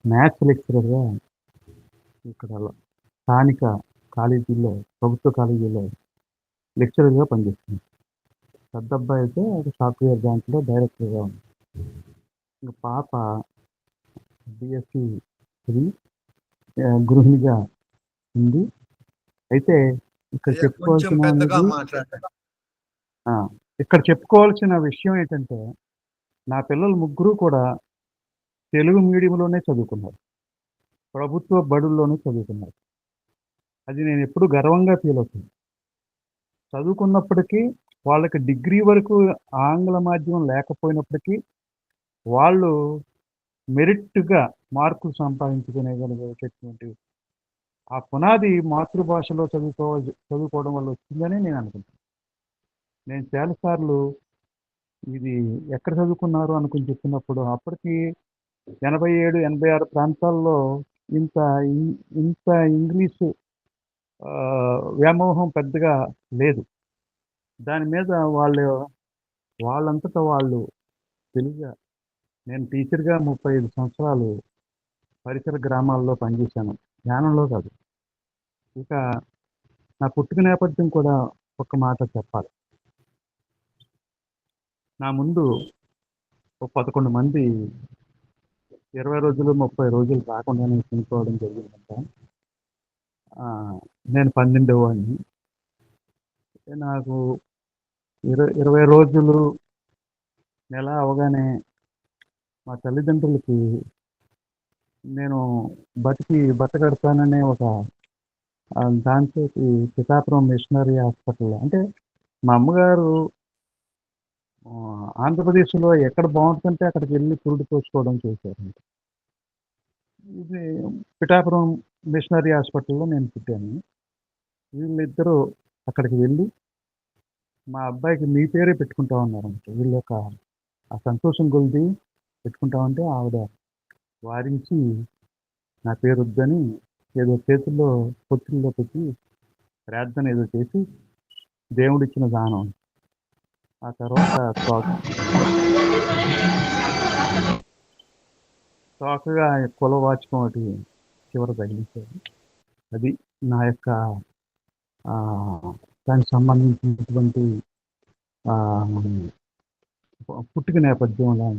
మ్యాథ్స్ లెక్చరర్గా ఇక్కడ స్థానిక కాలేజీలో ప్రభుత్వ కాలేజీలో లెక్చరర్గా పనిచేస్తుంది. పెద్ద అబ్బాయి అయితే సాఫ్ట్వేర్ బ్యాంక్లో డైరెక్టర్గా ఉంది. ఇంకా పాప బిఎస్సి గృహిణిగా ఉంది. అయితే ఇక్కడ చెప్పుకోవాల్సిన విషయం ఏంటంటే నా పిల్లలు ముగ్గురు కూడా తెలుగు మీడియంలోనే చదువుకున్నారు, ప్రభుత్వ బడుల్లోనే చదువుకున్నారు. అది నేను ఎప్పుడు గర్వంగా ఫీల్ అవుతుంది. చదువుకున్నప్పటికీ వాళ్ళకి డిగ్రీ వరకు ఆంగ్ల మాధ్యమం లేకపోయినప్పటికీ వాళ్ళు మెరిట్గా మార్కులు సంపాదించుకునేటువంటి ఆ పునాది మాతృభాషలో చదువుకోవడం వల్ల వచ్చిందని నేను అనుకుంటాను. నేను చాలాసార్లు ఇది ఎక్కడ చదువుకున్నారు అనుకుని చెప్పినప్పుడు అప్పటికి 87, 86 ప్రాంతాల్లో ఇంత ఇంగ్లీషు వ్యామోహం పెద్దగా లేదు. దాని మీద వాళ్ళంతటా వాళ్ళు తెలుగుగా నేను టీచర్గా 35 సంవత్సరాలు పరిసర గ్రామాల్లో పనిచేశాను, జ్ఞానంలో కాదు. ఇక నా పుట్టుక నేపథ్యం కూడా ఒక మాట చెప్పాలి. నా ముందు 11 మంది 20 రోజులు 30 రోజులు రాకుండానే చనిపోవడం జరిగిందంట. నేను 12వ వాడిని. నాకు 20 రోజులు నెల అవగానే మా తల్లిదండ్రులకి నేను బతకడతాననే ఒక దాంతో పిఠాపురం మిషనరీ హాస్పిటల్, అంటే మా అమ్మగారు ఆంధ్రప్రదేశ్లో ఎక్కడ బాగుంటుందంటే అక్కడికి వెళ్ళి పురుడు పోసుకోవడం చేశారు. ఇది పిఠాపురం మిషనరీ హాస్పిటల్లో నేను పుట్టాను. వీళ్ళిద్దరూ అక్కడికి వెళ్ళి మా అబ్బాయికి మీ పేరే పెట్టుకుంటా ఉన్నారంట. వీళ్ళు ఆ సంతోషం కొలిది పెట్టుకుంటామంటే ఆవిడ వారించి నా పేరు వద్దని ఏదో చేతుల్లో పొత్తుల్లో పెట్టి ప్రార్థన ఏదో చేసి దేవుడిచ్చిన దానం. ఆ తర్వాత తోకగా కులవాచకం ఒకటి చివర తగిలించారు. అది నా యొక్క దానికి సంబంధించినటువంటి పుట్టుక నేపథ్యం,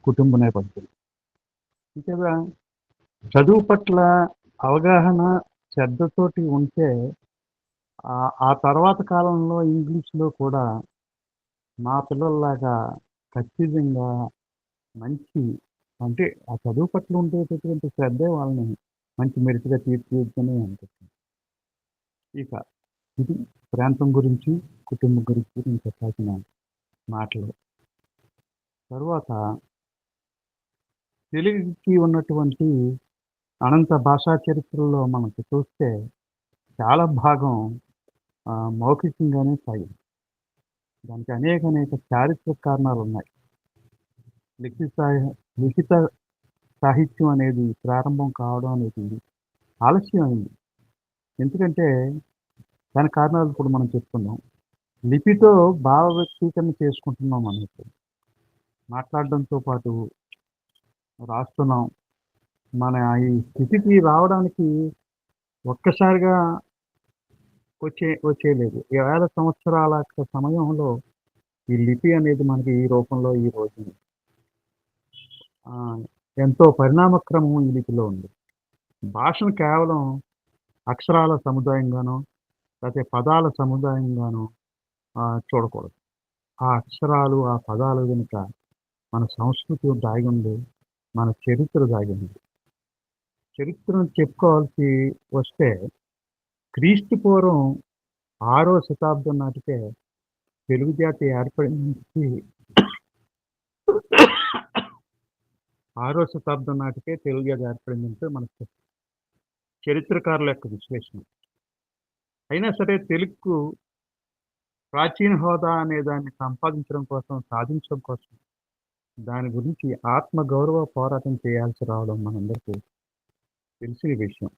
కుటుంబ నేపథ్యం. ఇంకా చదువు పట్ల అవగాహన శ్రద్ధతోటి ఉంటే ఆ తర్వాత కాలంలో ఇంగ్లీష్‌లో కూడా మా పిల్లల్లాగా ఖచ్చితంగా మంచి అంటే ఆ చదువు పట్ల ఉండేటటువంటి శ్రద్ధే వాళ్ళని మంచి మెరిట్‌గా తీర్చిదిద్దని అనిపిస్తుంది. ఇక ఇది ప్రాంతం గురించి, కుటుంబం గురించి నేను చెప్పాల్సిన మాటలు. తరువాత తెలుగుకి ఉన్నటువంటి అనంత భాషా చరిత్రలో మనకు చూస్తే చాలా భాగం మౌఖికంగానే సాగింది. దానికి అనేక చారిత్రక కారణాలున్నాయి. లిఖిత లిఖిత సాహిత్యం అనేది ప్రారంభం కావడం అనేది ఆలస్యం అయింది. ఎందుకంటే దాని కారణాలు ఇప్పుడు మనం చెప్పుకుందాం. లిపితో భావ వ్యక్తీకరణ చేసుకుంటున్నాం మనం ఇప్పుడు. మాట్లాడడంతో పాటు రాస్తున్నాం. మన ఈ స్థితికి రావడానికి ఒక్కసారిగా వచ్చేయలేదు. వేల సంవత్సరాల సమయంలో ఈ లిపి అనేది మనకి ఈ రూపంలో ఈ రోజు ఎంతో పరిణామక్రమం ఈ లిపిలో ఉంది. భాషను కేవలం అక్షరాల సముదాయంగానో లేకపోతే పదాల సముదాయంగానో చూడకూడదు. ఆ అక్షరాలు, ఆ పదాలు వెనుక మన సంస్కృతి దాగి ఉంది, మన చరిత్ర దాగి ఉంది. చరిత్రను చెప్పుకోవాల్సి వస్తే క్రీస్తు పూర్వం 6వ శతాబ్దం నాటికే తెలుగు జాతి ఏర్పడింది. 6వ శతాబ్దం నాటికే తెలుగు జాతి ఏర్పడిందంటే మనకు చరిత్రకారుల యొక్క విశ్లేషణ. అయినా సరే తెలుగుకు ప్రాచీన హోదా అనే దాన్ని సంపాదించడం కోసం, సాధించడం కోసం దాని గురించి ఆత్మగౌరవ పోరాటం చేయాల్సి రావడం మనందరికీ తెలిసిన విషయం.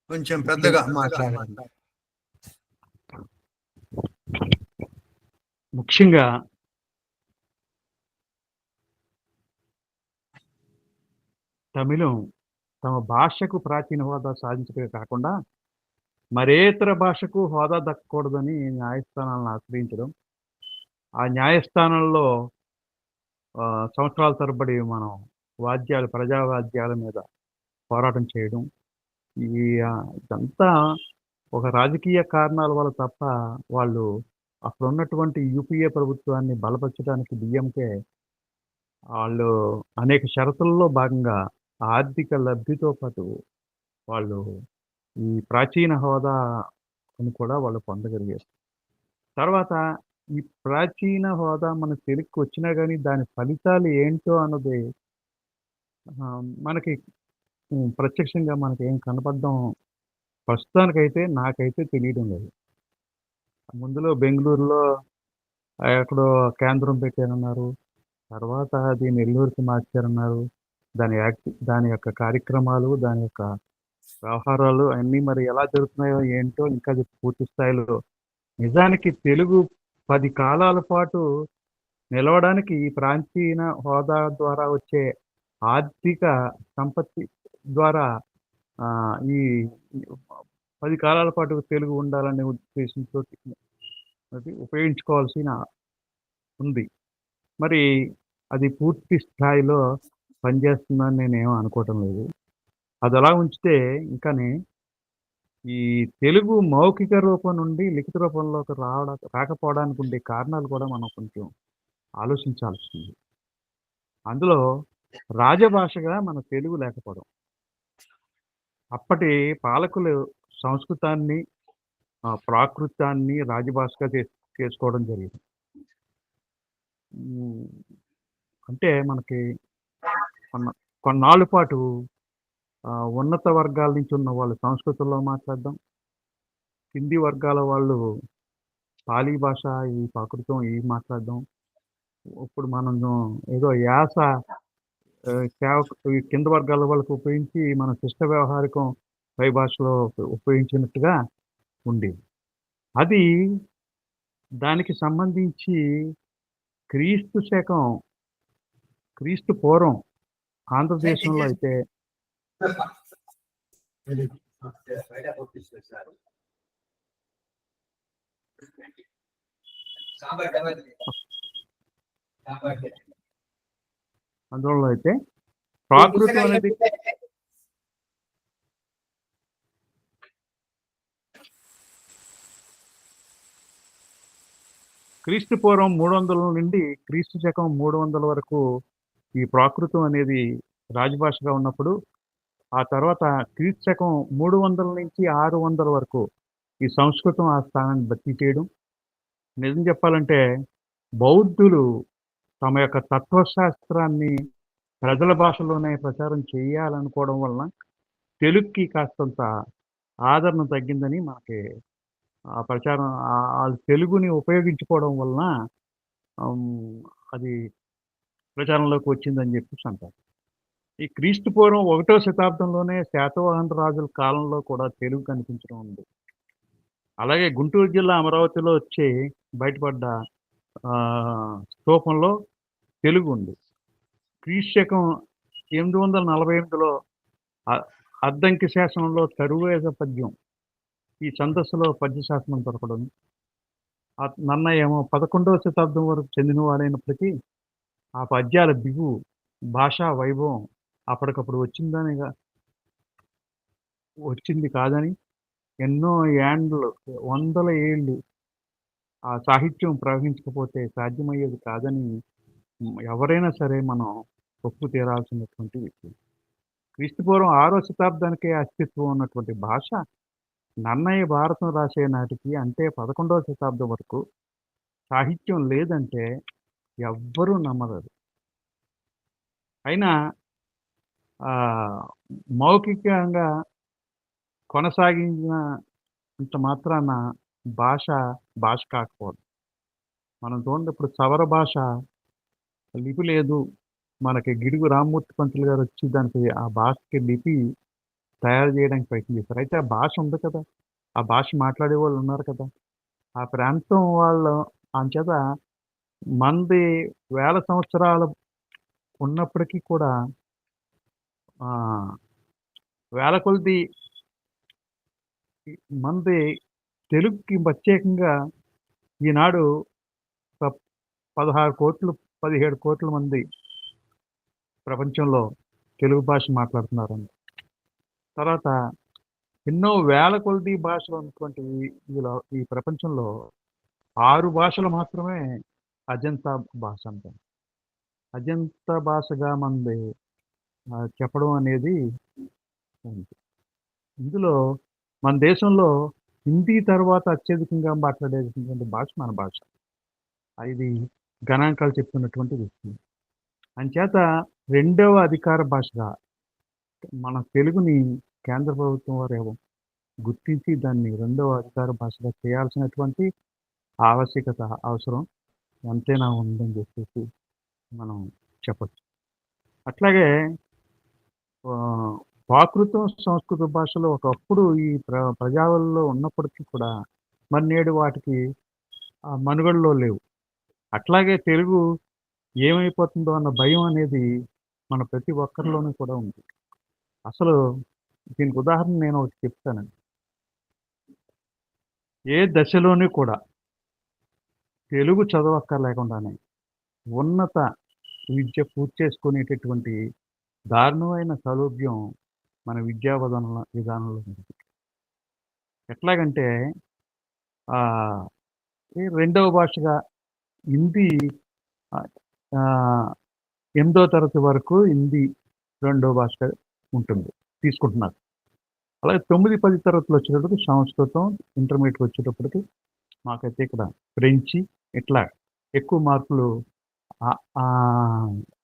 కొంచెం పెద్దగా మాట్లాడండి. ముఖ్యంగా తమిళం తమ భాషకు ప్రాచీన హోదా సాధించడమే కాకుండా మరేతర భాషకు హోదా దక్కకూడదని న్యాయస్థానాలను ఆశ్రయించడం, ఆ న్యాయస్థానంలో సంవత్సరాల తరబడి మనం ప్రజావాద్యాల మీద పోరాటం చేయడం, ఇదంతా ఒక రాజకీయ కారణాల వల్ల తప్ప వాళ్ళు అక్కడ ఉన్నటువంటి యూపీఏ ప్రభుత్వాన్ని బలపరచడానికి డిఎంకే వాళ్ళు అనేక షరతుల్లో భాగంగా ఆర్థిక లబ్ధితో పాటు వాళ్ళు ఈ ప్రాచీన హోదా అని కూడా వాళ్ళు పొందగలిగారు. తర్వాత ఈ ప్రాచీన హోదా మన తెలుగుకి వచ్చినా కానీ దాని ఫలితాలు ఏంటో అన్నది మనకి ప్రత్యక్షంగా మనకి ఏం కనపడడం ప్రస్తుతానికైతే నాకైతే తెలియడం లేదు. ముందులో బెంగళూరులో ఎక్కడో కేంద్రం పెట్టారన్నారు, తర్వాత అది నెల్లూరుకి మార్చారన్నారు. దాని యొక్క కార్యక్రమాలు, దాని యొక్క వ్యవహారాలు అన్నీ మరి ఎలా జరుగుతున్నాయో ఏంటో ఇంకా అది పూర్తి స్థాయిలో నిజానికి తెలుగు 10 కాలాల పాటు నిలవడానికి ఈ ప్రాచీన హోదా ద్వారా వచ్చే ఆర్థిక సంపత్తి ద్వారా ఈ 10 కాలాల పాటు తెలుగు ఉండాలనే ఉద్దేశంతో అది ఉపయోగించుకోవాల్సిన ఉంది. మరి అది పూర్తి స్థాయిలో పనిచేస్తుందని నేనేం అనుకోవటం లేదు. అది అలా ఉంచితే ఇంకానే ఈ తెలుగు మౌఖిక రూపం నుండి లిఖిత రూపంలోకి రాకపోవడానికి ఉండే కారణాలు కూడా మనం కొంచెం ఆలోచించాల్సింది. అందులో రాజభాషగా మన తెలుగు లేకపోవడం, అప్పటి పాలకులు సంస్కృతాన్ని ప్రాకృతాన్ని రాజభాషగా చేసుకోవడం జరిగింది. అంటే మనకి కొన్నాళ్ళ పాటు ఉన్నత వర్గాల నుంచి ఉన్న వాళ్ళు సంస్కృతంలో మాట్లాడడం, కింది వర్గాల వాళ్ళు పాలీ భాష ఈ ప్రాకృతం ఇవి మాట్లాడడం. ఇప్పుడు మనం ఏదో యాస కింద వర్గాల వాళ్ళకు ఉపయోగించి మన శిష్ట వ్యవహారికం పై భాషలో ఉపయోగించినట్టుగా ఉంది. అది దానికి సంబంధించి క్రీస్తు పూర్వం ఆంధ్రదేశంలో అయితే అందులో అయితే ప్రాకృతం అనేది క్రీస్తు పూర్వం 300 నుండి క్రీస్తు శకం 300 వరకు ఈ ప్రాకృతం అనేది రాజభాషగా ఉన్నప్పుడు, ఆ తర్వాత క్రీస్తు శకం 300 నుంచి 600 వరకు ఈ సంస్కృతం ఆ స్థానాన్ని భర్తీ చేయడం. నిజం చెప్పాలంటే బౌద్ధులు తమ యొక్క తత్వశాస్త్రాన్ని ప్రజల భాషలోనే ప్రచారం చేయాలనుకోవడం వలన తెలుగుకి కాస్తంత ఆదరణ తగ్గిందని మనకి ఆ ప్రచారం వాళ్ళు తెలుగుని ఉపయోగించుకోవడం వలన అది ప్రచారంలోకి వచ్చిందని చెప్పేసి అంటారు. ఈ క్రీస్తు పూర్వం 1వ శతాబ్దంలోనే శాతవాహన రాజుల కాలంలో కూడా తెలుగు కనిపించడం ఉంది. అలాగే గుంటూరు జిల్లా అమరావతిలో వచ్చి బయటపడ్డ స్తూపంలో తెలుగు ఉంది. క్రీస్తు శకం 848లో అద్దంకి శాసనంలో తరువేద పద్యం, ఈ ఛందస్సులో పద్యశాసనం దొరకడం. నన్నయ్య ఏమో 11వ శతాబ్దం వరకు చెందినవాడైనప్పటికీ ఆ పద్యాల బిగు భాషా వైభవం అప్పటికప్పుడు వచ్చింది కాదని, ఎన్నో ఏండ్లు 100 ఏళ్ళు ఆ సాహిత్యం ప్రవహించకపోతే సాధ్యమయ్యేది కాదని ఎవరైనా సరే మనం ఒప్పు తీరాల్సినటువంటి విషయం. క్రీస్తుపూర్వం 6వ శతాబ్దానికే అస్తిత్వం ఉన్నటువంటి భాష నన్నయ్య భారతం రాసే నాటికి, అంటే 11వ శతాబ్దం వరకు సాహిత్యం లేదంటే ఎవ్వరూ నమ్మరు. అయినా మౌఖికంగా కొనసాగించినంత మాత్రాన భాష కాకపోదు. మనం చూడండి, ఇప్పుడు సవర భాష లిపి లేదు, మనకి గిడుగు రామ్మూర్తి పంతులు గారు వచ్చి దానికి ఆ భాషకి లిపి తయారు చేయడానికి ప్రయత్నం చేశారు. అయితే ఆ భాష ఉంది కదా, ఆ భాష మాట్లాడే వాళ్ళు ఉన్నారు కదా, ఆ ప్రాంతం వాళ్ళు. అంచేత మంది వేల సంవత్సరాలు ఉన్నప్పటికీ కూడా వేల కొలది మంది తెలుగుకి ప్రత్యేకంగా ఈనాడు 16 కోట్లు 17 కోట్ల మంది ప్రపంచంలో తెలుగు భాష మాట్లాడుతున్నారండి. తర్వాత ఎన్నో వేల కొలది భాషలు ఉన్నటువంటి ఈ ప్రపంచంలో 6 భాషలు మాత్రమే అజంతా భాష అంటాం. అజంతా భాషగా మంది చెప్పడం అనేది ఉంది. ఇందులో మన దేశంలో హిందీ తర్వాత అత్యధికంగా మాట్లాడేటువంటి భాష మన భాష. ఇది గణాంకాలు చెప్తున్నటువంటి విషయం. అంచేత 2వ అధికార భాషగా మన తెలుగుని కేంద్ర ప్రభుత్వం వారు గుర్తించి దాన్ని 2వ అధికార భాషగా చేయాల్సినటువంటి ఆవశ్యకత, అవసరం ఎంతైనా ఉందని చెప్పేసి మనం చెప్పచ్చు. అట్లాగే ప్రాకృతం సంస్కృత భాషలో ఒకప్పుడు ఈ ప్రజావళిలో ఉన్నప్పటికీ కూడా మరి నేడు వాటికి మనుగడలో లేవు. అట్లాగే తెలుగు ఏమైపోతుందో అన్న భయం అనేది మన ప్రతి ఒక్కరిలోనూ కూడా ఉంది. అసలు దీనికి ఉదాహరణ నేను ఒకటి చెప్తానండి. ఏ దశలోనూ కూడా తెలుగు చదవక్కర్లేకుండానే ఉన్నత విద్య పూర్తి చేసుకునేటటువంటి దారుణమైన సౌలభ్యం మన విద్యా విధానంలో ఉంది. ఎట్లాగంటే 2వ భాషగా హిందీ 8వ తరగతి వరకు హిందీ 2వ భాషగా తీసుకుంటున్నారు. అలాగే 9, 10 తరగతులు వచ్చేటప్పటికి సంస్కృతం, ఇంటర్మీడియట్ వచ్చేటప్పటికి మాకైతే ఇక్కడ ఫ్రెంచి, ఇట్లా ఎక్కువ మార్కులు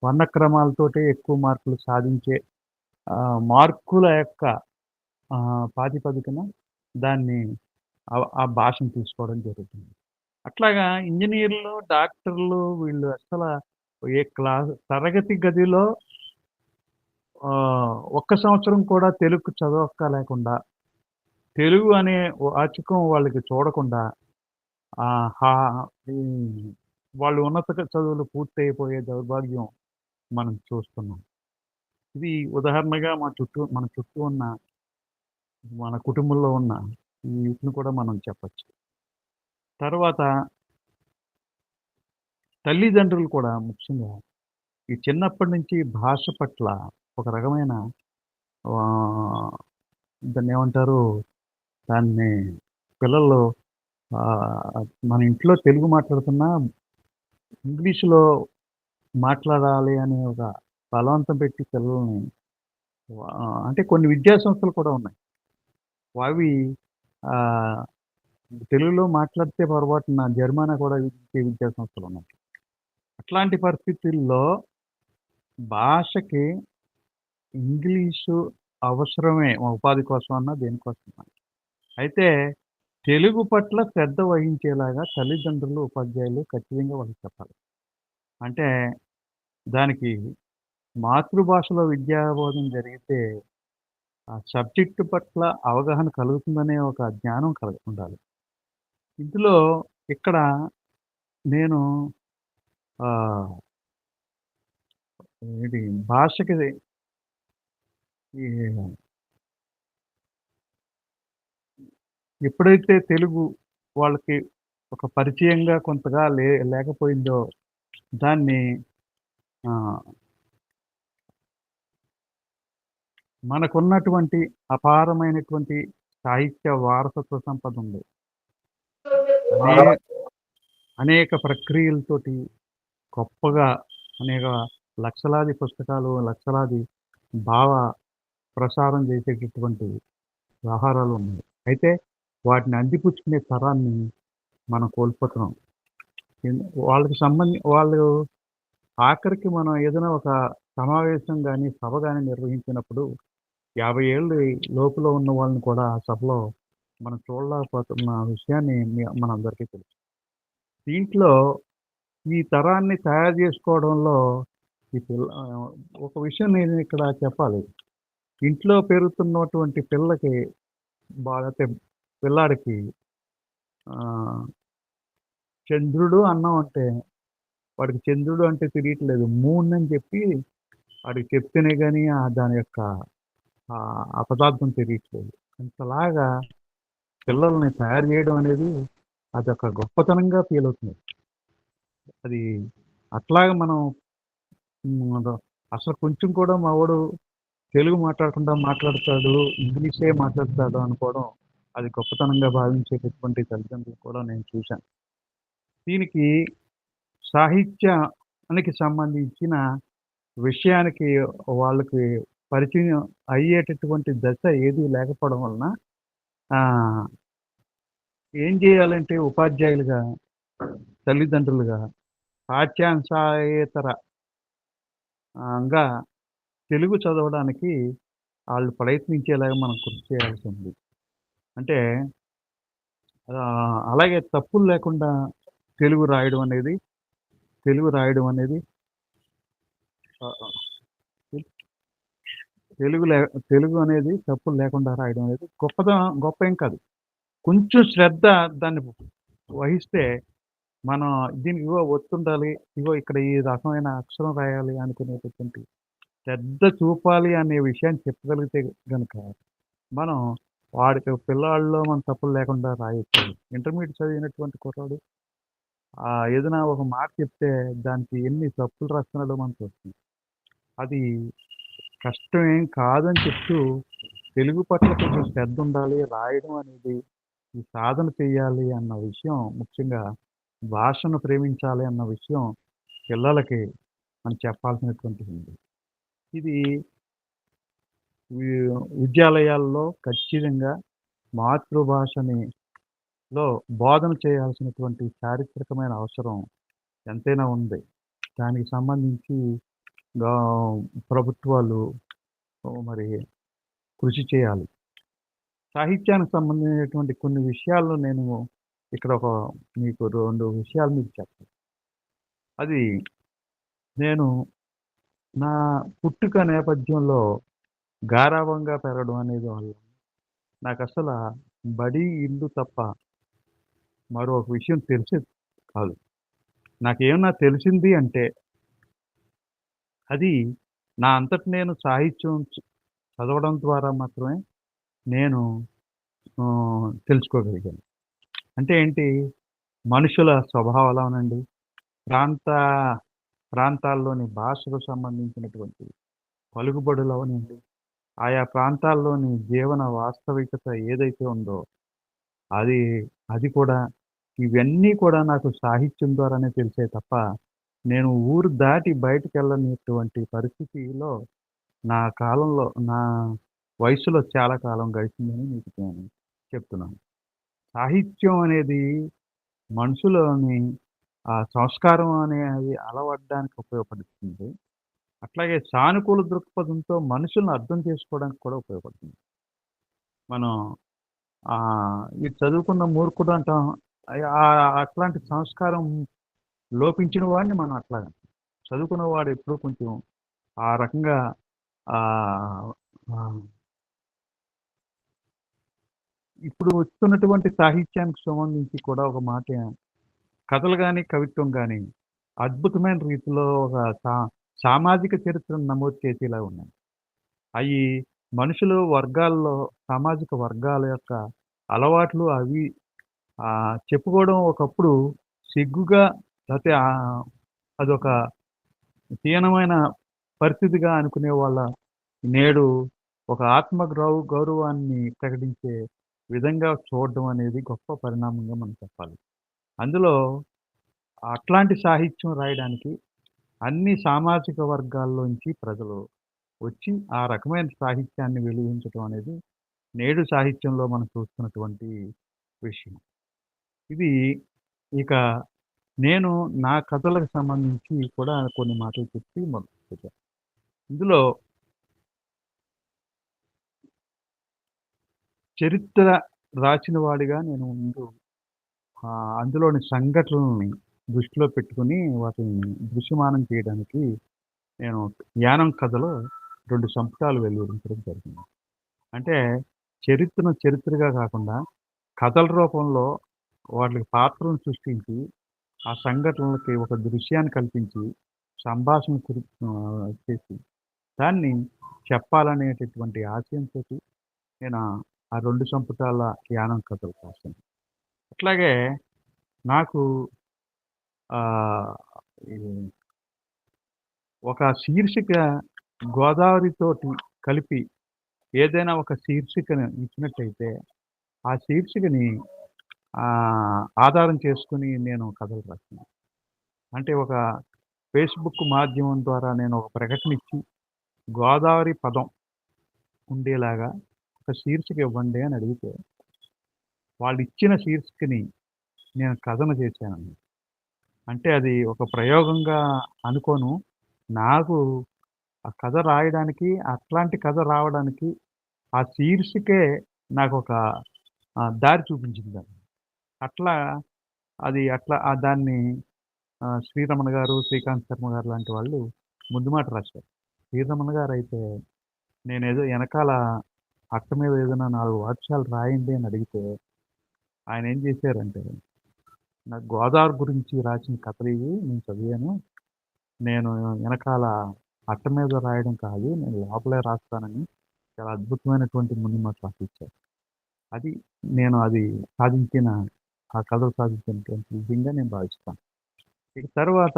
వర్ణక్రమాలతోటే ఎక్కువ మార్కులు సాధించే మార్కుల యొక్క ప్రాతిపదికన దాన్ని ఆ భాషను తీసుకోవడం జరుగుతుంది. అట్లాగా ఇంజనీర్లు, డాక్టర్లు వీళ్ళు అసలు ఏ తరగతి గదిలో 1 సంవత్సరం కూడా తెలుగు చదవక్కలేకుండా, తెలుగు అనే వాచకం వాళ్ళకి చూడకుండా వాళ్ళు ఉన్నత చదువులు పూర్తయిపోయే దౌర్భాగ్యం మనం చూస్తున్నాం. ఇది ఉదాహరణగా మన చుట్టూ ఉన్న మన కుటుంబంలో ఉన్న వీటిని కూడా మనం చెప్పచ్చు. తర్వాత తల్లిదండ్రులు కూడా ముఖ్యంగా ఈ చిన్నప్పటి నుంచి భాష పట్ల ఒక రకమైన దాన్ని ఏమంటారు, దాన్ని పిల్లల్లో మన ఇంట్లో తెలుగు మాట్లాడుతున్నా ఇంగ్లీష్‌లో మాట్లాడాలి అనే ఒక బలవంతం పెట్టి పిల్లల్ని అంటే కొన్ని విద్యా సంస్థలు కూడా ఉన్నాయి. అవి ఆహ్, తెలుగులో మాట్లాడితే పొరపాటున జరిమానా కూడా విధించే విద్యా సంస్థలున్నాయి. అట్లాంటి పరిస్థితుల్లో భాషకి ఇంగ్లీషు అవసరమే ఉపాధి కోసమన్నా, దేనికోసమన్నా. అయితే తెలుగు పట్ల శ్రద్ధ వహించేలాగా తల్లిదండ్రులు, ఉపాధ్యాయులు ఖచ్చితంగా వాళ్ళకి చెప్పాలి. అంటే దానికి మాతృభాషలో విద్యాబోధన జరిగితే ఆ సబ్జెక్ట్ పట్ల అవగాహన కలుగుతుందనే ఒక జ్ఞానం ఉండాలి. ఇందులో ఇక్కడ నేను ఆహ్, ఇది భాషకి ఈ ఎప్పుడైతే తెలుగు వాళ్ళకి ఒక పరిచయంగా కొంతగా లేకపోయిందో దాన్ని ఆహ్, మనకున్నటువంటి అపారమైనటువంటి సాహిత్య వారసత్వ సంపద ఉంది. అనే అనేక ప్రక్రియలతోటి గొప్పగా అనేక లక్షలాది పుస్తకాలు, లక్షలాది భావ ప్రసారం చేసేటటువంటి వ్యవహారాలు ఉన్నాయి. అయితే వాటిని అందిపుచ్చుకునే తరాన్ని మనం కోల్పోతున్నాం. వాళ్ళు ఆఖరికి మనం ఏదైనా ఒక సమావేశం గాని, సభ గాని నిర్వహించినప్పుడు 50 ఏళ్ళు లోపులో ఉన్న వాళ్ళని కూడా ఆ సభలో మనం చూడలేకపోతున్న విషయాన్ని మనందరికీ తెలుసు. దీంట్లో ఈ తరాన్ని తయారు చేసుకోవడంలో ఒక విషయం నేను ఇక్కడ చెప్పాలి. ఇంట్లో పెరుగుతున్నటువంటి పిల్లకి లేతే పిల్లాడికి చంద్రుడు అన్నం అంటే వాడికి చంద్రుడు అంటే తెలియట్లేదు. మూన్ అని చెప్పి వాడికి చెప్తేనే గాని దాని యొక్క అపదార్థం తెలియట్లేదు. అంతలాగా పిల్లల్ని తయారు చేయడం అనేది అదొక గొప్పతనంగా ఫీల్ అవుతుంది. అది అట్లాగా మనం అసలు కొంచెం కూడా మావాడు తెలుగు మాట్లాడకుండా మాట్లాడతాడు, ఇంగ్లీషే మాట్లాడతాడు అనుకోవడం అది గొప్పతనంగా భావించేటటువంటి తల్లిదండ్రులు కూడా నేను చూశాను. దీనికి సాహిత్యానికి సంబంధించిన విషయానికి వాళ్ళకి పరిచయం అయ్యేటటువంటి దశ ఏది లేకపోవడం వలన ఏం చేయాలంటే ఉపాధ్యాయులుగా, తల్లిదండ్రులుగా పాఠ్యాంశాయేతరంగా తెలుగు చదవడానికి వాళ్ళు ప్రయత్నించేలాగా మనం కృషి చేయాల్సి ఉంది. అంటే అలాగే తప్పులు లేకుండా తెలుగు రాయడం అనేది తెలుగు అనేది తప్పులు లేకుండా రాయడం అనేది గొప్ప ఏం కాదు. కొంచెం శ్రద్ధ దాన్ని వహిస్తే మనం దీనికి ఒత్తుండాలి, ఇక్కడ ఈ రకమైన అక్షరం రాయాలి అనుకునేటటువంటి శ్రద్ధ చూపాలి అనే విషయాన్ని చెప్పగలిగితే గనుక మనం వాడికి పిల్లాళ్ళలో మన తప్పులు లేకుండా రాయొచ్చు. ఇంటర్మీడియట్ చదివినటువంటి కుర్రాడు ఏదైనా ఒక మాట చెప్తే దానికి ఎన్ని తప్పులు రాస్తున్నాడో మనం చూస్తుంది. అది కష్టం ఏం కాదని చెప్తూ తెలుగు పట్ల కొంచెం శ్రద్ధ ఉండాలి, రాయడం అనేది ఈ సాధన చేయాలి అన్న విషయం, ముఖ్యంగా భాషను ప్రేమించాలి అన్న విషయం పిల్లలకి మనం చెప్పాల్సినటువంటిది ఉంది. ఇది విద్యాలయాల్లో ఖచ్చితంగా మాతృభాషలో బోధన చేయాల్సినటువంటి చారిత్రకమైన అవసరం ఎంతైనా ఉంది. దానికి సంబంధించి ప్రభుత్వాలు మరి కృషి చేయాలి. సాహిత్యానికి సంబంధించినటువంటి కొన్ని విషయాల్లో నేను ఇక్కడ మీకు 2 విషయాలు మీకు చెప్తాను. అది నేను నా పుట్టుక నేపథ్యంలో గారాబంగా పెరగడం అనేది వల్ల నాకు అసలు బడి, ఇల్లు తప్ప మరొక విషయం తెలిసేది కాదు. నాకేమన్నా తెలిసింది అంటే అది నా అంతటి నేను సాహిత్యం చదవడం ద్వారా మాత్రమే నేను తెలుసుకోగలిగాను. అంటే ఏంటి, మనుషుల స్వభావాలు అవనండి, ప్రాంతాల్లోని భాషకు సంబంధించినటువంటి పలుకుబడులు అవనండి, ఆయా ప్రాంతాల్లోని జీవన వాస్తవికత ఏదైతే ఉందో అది కూడా ఇవన్నీ కూడా నాకు సాహిత్యం ద్వారానే తెలిసే తప్ప నేను ఊరు దాటి బయటికి వెళ్ళనటువంటి పరిస్థితిలో నా కాలంలో నా వయసులో చాలా కాలం గడిచిందని మీకు నేను చెప్తున్నాను. సాహిత్యం అనేది మనుషులోని ఆ సంస్కారం అనేది అలవడడానికి ఉపయోగపడుతుంది. అట్లాగే సానుకూల దృక్పథంతో మనుషులను అర్థం చేసుకోవడానికి కూడా ఉపయోగపడుతుంది. మనం ఇది చదువుకున్న మూర్ఖుడు అంటాం. అట్లాంటి సంస్కారం లోపించిన వాడిని మనం అట్లాగా చదువుకున్న వాడు ఎప్పుడూ కొంచెం ఆ రకంగా ఆ ఆ, ఇప్పుడు వస్తున్నటువంటి సాహిత్యానికి సంబంధించి కూడా ఒక మాట, కథలు కానీ కవిత్వం కానీ అద్భుతమైన రీతిలో ఒక సామాజిక చరిత్రను నమోదు చేసేలా ఉన్నాయి. అవి మనుషులు వర్గాల్లో సామాజిక వర్గాల యొక్క అలవాట్లు అవి చెప్పుకోవడం ఒకప్పుడు సిగ్గుగా, లేకపోతే అదొక హీనమైన పరిస్థితిగా అనుకునే వాళ్ళ నేడు ఒక గౌరవాన్ని ప్రకటించే విధంగా చూడడం అనేది గొప్ప పరిణామంగా మనం చెప్పాలి. అందులో అట్లాంటి సాహిత్యం రాయడానికి అన్ని సామాజిక వర్గాల్లోంచి ప్రజలు వచ్చి ఆ రకమైన సాహిత్యాన్ని వెలువరించడం అనేది నేడు సాహిత్యంలో మనం చూస్తున్నటువంటి విషయం. ఇది ఇక నేను నా కథలకు సంబంధించి కూడా కొన్ని మాటలు చెప్పి మొదలుపెట్టాను. ఇందులో చరిత్ర రాసిన వాడిగా నేను ముందు అందులోని సంఘటనల్ని దృష్టిలో పెట్టుకుని వాటిని దృశ్యమానం చేయడానికి నేను యానం కథలో 2 సంపుటాలు వెలువరించడం జరిగింది. అంటే చరిత్రను చరిత్రగా కాకుండా కథల రూపంలో వాటికి పాత్రలను సృష్టించి ఆ సంఘటనలకి ఒక దృశ్యాన్ని కల్పించి సంభాషణ చేసి దాన్ని చెప్పాలనేటటువంటి ఆశయంతో నేను ఆ 2 సంపుటాల యానం కథలు రాశాను. అట్లాగే నాకు ఒక శీర్షిక గోదావరితోటి కలిపి ఏదైనా ఒక శీర్షికను ఇచ్చినట్టయితే ఆ శీర్షికని ఆధారం చేసుకుని నేను కథలు రాశాను. అంటే ఒక ఫేస్బుక్ మాధ్యమం ద్వారా నేను ఒక ప్రకటన ఇచ్చి గోదావరి పదం ఉండేలాగా ఒక శీర్షిక ఇవ్వండి అని అడిగితే వాళ్ళు ఇచ్చిన శీర్షికని నేను కథన చేశాను. అంటే అది ఒక ప్రయోగంగా అనుకోను. నాకు ఆ కథ రాయడానికి, అట్లాంటి కథ రావడానికి ఆ శీర్షికే నాకు ఒక దారి చూపించింది. అట్లా దాన్ని శ్రీరమణ గారు, శ్రీకాంత్ శర్మ గారు లాంటి వాళ్ళు ముందు మాట రాశారు. శ్రీరమణ గారు అయితే నేనేదో వెనకాల అట్ట మీద ఏదైనా 4 వాక్యాలు రాయండి అని అడిగితే ఆయన ఏం చేశారంటే, నాకు గోదావరి గురించి రాసిన కథలు ఇవి నేను చదివాను, నేను వెనకాల అట్ట మీద రాయడం కాదు, నేను లోపలే రాస్తానని చాలా అద్భుతమైనటువంటి ముందు మాట రాసిచ్చారు. అది నేను సాధించిన ఆ కథలు సాధించినటువంటి విధంగా నేను భావిస్తాను. ఇక తర్వాత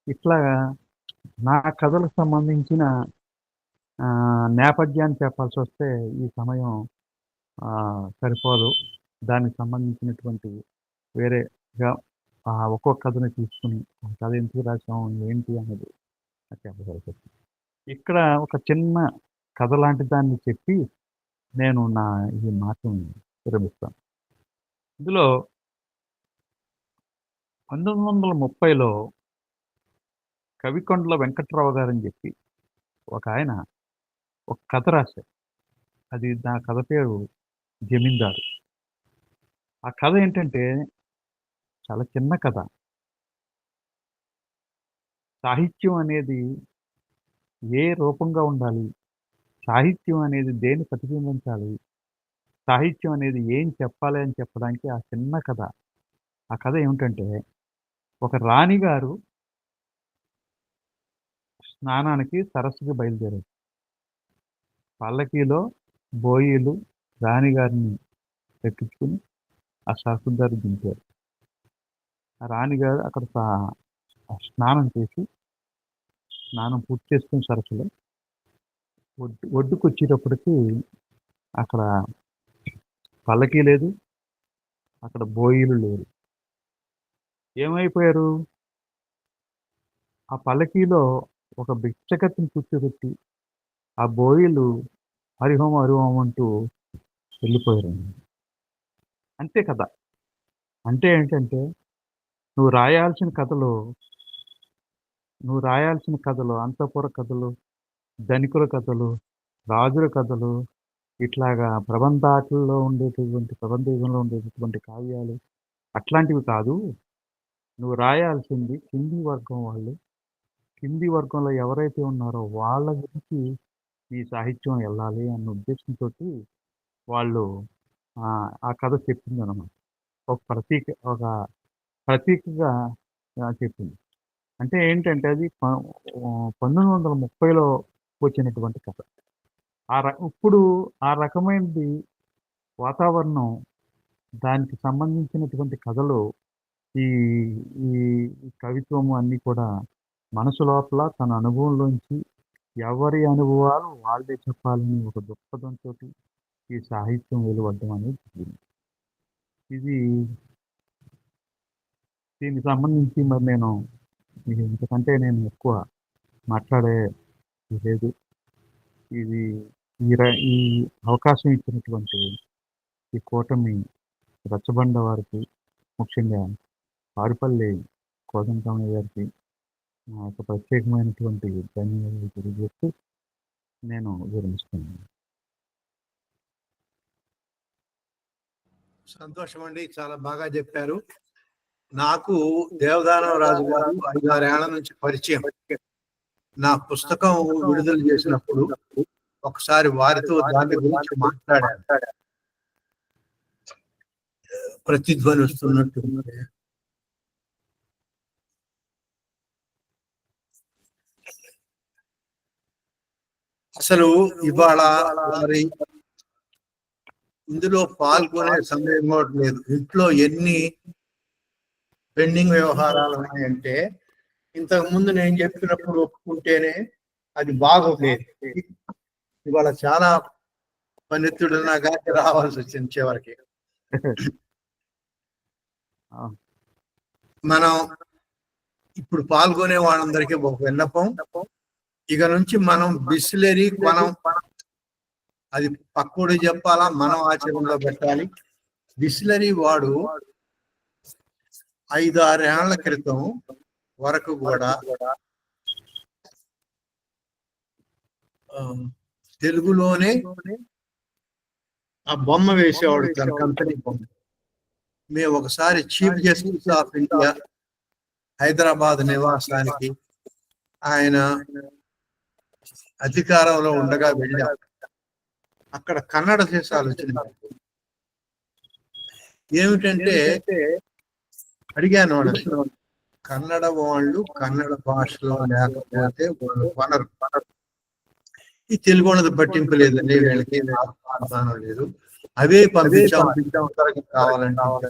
ఇట్లాగా నా కథలకు సంబంధించిన నేపథ్యాన్ని చెప్పాల్సి వస్తే ఈ సమయం సరిపోదు. దానికి సంబంధించినటువంటి వేరేగా ఒక్కొక్క కథని తీసుకుని ఆ కథ ఎందుకు రాసాం ఏంటి అనేది చెప్పగలుగుతాను. ఇక్కడ ఒక చిన్న కథ లాంటి దాన్ని చెప్పి నేను ఈ మాటను విరమిస్తాను. ఇందులో 1930లో కవికొండల వెంకట్రావు గారని చెప్పి ఒక ఆయన ఒక కథ రాశారు. అది నా కథ పేరు జమీందారు. ఆ కథ ఏంటంటే చాలా చిన్న కథ. సాహిత్యం అనేది ఏ రూపంగా ఉండాలి, సాహిత్యం అనేది దేన్ని ప్రతిబింబించాలి, సాహిత్యం అనేది ఏం చెప్పాలి అని చెప్పడానికి ఆ చిన్న కథ. ఆ కథ ఏమిటంటే, ఒక రాణిగారు స్నానానికి సరస్సుకి బయలుదేరారు. పల్లకీలో బోయిలు రాణిగారిని ఎక్కించుకుని ఆ సరస్సు దగ్గర దింపారు. ఆ రాణిగారు అక్కడ స్నానం చేసి స్నానం పూర్తి చేసుకుని సరస్సులో ఒడ్డుకు వచ్చేటప్పటికి అక్కడ పల్లకీ లేదు, అక్కడ బోయిలు లేరు. ఏమైపోయారు? ఆ పల్లకీలో ఒక భిక్షకత్తిని కూర్చోబెట్టి ఆ బోయిలు హరిహోమ హరిహోమ అంటూ వెళ్ళిపోయారు. అంతే కదా. అంటే ఏంటంటే నువ్వు రాయాల్సిన కథలు అంతఃపుర కథలు, ధనికుల కథలు, రాజుల కథలు, ఇట్లాగా ప్రబంధ యుగంలో ఉండేటటువంటి కావ్యాలు అట్లాంటివి కాదు. నువ్వు రాయాల్సింది కింది వర్గంలో ఎవరైతే ఉన్నారో వాళ్ళ గురించి ఈ సాహిత్యం వెళ్ళాలి అన్న ఉద్దేశంతో వాళ్ళు ఆ కథ చెప్పింది అనమాట. ఒక ప్రతీకగా చెప్పింది. అంటే ఏంటంటే అది 1930లో వచ్చినటువంటి కథ. ఇప్పుడు ఆ రకమైనది వాతావరణం, దానికి సంబంధించినటువంటి కథలు, ఈ ఈ కవిత్వము అన్నీ కూడా మనసు లోపల తన అనుభవంలోంచి ఎవరి అనుభవాలు వాళ్ళే చెప్పాలని ఒక దృక్పథంతో ఈ సాహిత్యం వెలువడ్డం అనేది జరిగింది. దీనికి సంబంధించి మరి నేను ఇంతకంటే నేను ఎక్కువ మాట్లాడే లేదు. ఇది ఈ అవకాశం ఇచ్చినటువంటి ఈ కూటమి రచ్చబండ వారికి, ముఖ్యంగా పారుపల్లి కోదండరామయ్య గారికి నా యొక్క ప్రత్యేకమైనటువంటి ధన్యవాదాలు తెలియజేస్తూ నేను విరమిస్తున్నాను. సంతోషం అండి, చాలా బాగా చెప్పారు. నాకు దేవదానం రాజు గారు 5-6 ఏళ్ల నుంచి పరిచయం. నా పుస్తకం విడుదల చేసినప్పుడు ఒకసారి వారితో దాని గురించి మాట్లాడాను. ప్రతిధ్వని వస్తున్నట్టు. అసలు ఇవాళ వారి ఇందులో పాల్గొనే సమయం కూడా లేదు. ఇంట్లో ఎన్ని పెండింగ్ వ్యవహారాలు ఉన్నాయంటే, ఇంతకు ముందు నేను చెప్పినప్పుడు ఒప్పుకుంటేనే అది బాగుండేది. ఇవాళ చాలా పనిత్తుడున్నా కానీ రావాల్సి వచ్చింది చివరికి. మనం ఇప్పుడు పాల్గొనే వాళ్ళందరికీ ఒక విన్నపం, ఇక నుంచి మనం బిస్లరీ మనం అది పక్కోడు చెప్పాలా, మనం ఆచరణలో పెట్టాలి. బిస్లరీ వాడు 5-6 ఏళ్ల క్రితం వరకు కూడా తెలుగులోనే ఆ బొమ్మ వేసేవాడు, తన కంపెనీ బొమ్మ. మేము ఒకసారి chief justice of India Hyderabad నివాసానికి ఆయన అధికారంలో ఉండగా వెళ్ళాం. అక్కడ కన్నడ దేశాలు వచ్చినాయి. ఏమిటంటే అడిగాను వాళ్ళని, కన్నడ వాళ్ళు కన్నడ భాషలో లేకపోతే వాళ్ళు కొనరు. ఈ తెలుగు వాళ్ళది పట్టింపు లేదండి, వీళ్ళకి ఆధారం లేదు, అవే పంపించాం కావాలంటే.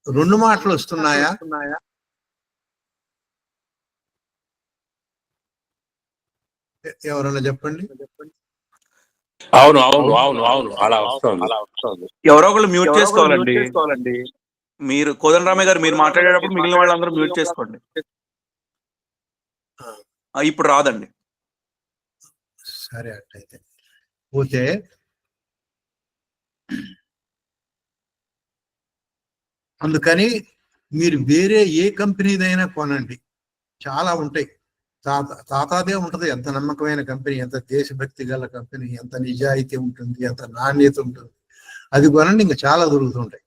2 మాటలు వస్తున్నాయా? ఎవరన్నా చెప్పండి. అవును అవును అవును అవును అలా వస్తుంది. ఎవరో ఒకళ్ళు మ్యూట్ చేసుకోవాలండి. మీరు కోదండరామయ్య గారు మీరు మాట్లాడేటప్పుడు మిగిలిన వాళ్ళందరూ మ్యూట్ చేసుకోండి. ఇప్పుడు రాదండి. సరే, అట్లయితే పోతే అందుకని మీరు వేరే ఏ కంపెనీదైనా కొనండి, చాలా ఉంటాయి. తాతాదే ఉంటది. ఎంత నమ్మకమైన కంపెనీ, ఎంత దేశభక్తి గల కంపెనీ, ఎంత నిజాయితీ ఉంటుంది, ఎంత నాణ్యత ఉంటుంది, అది కొనండి. ఇంకా చాలా దొరుకుతుంటాయి.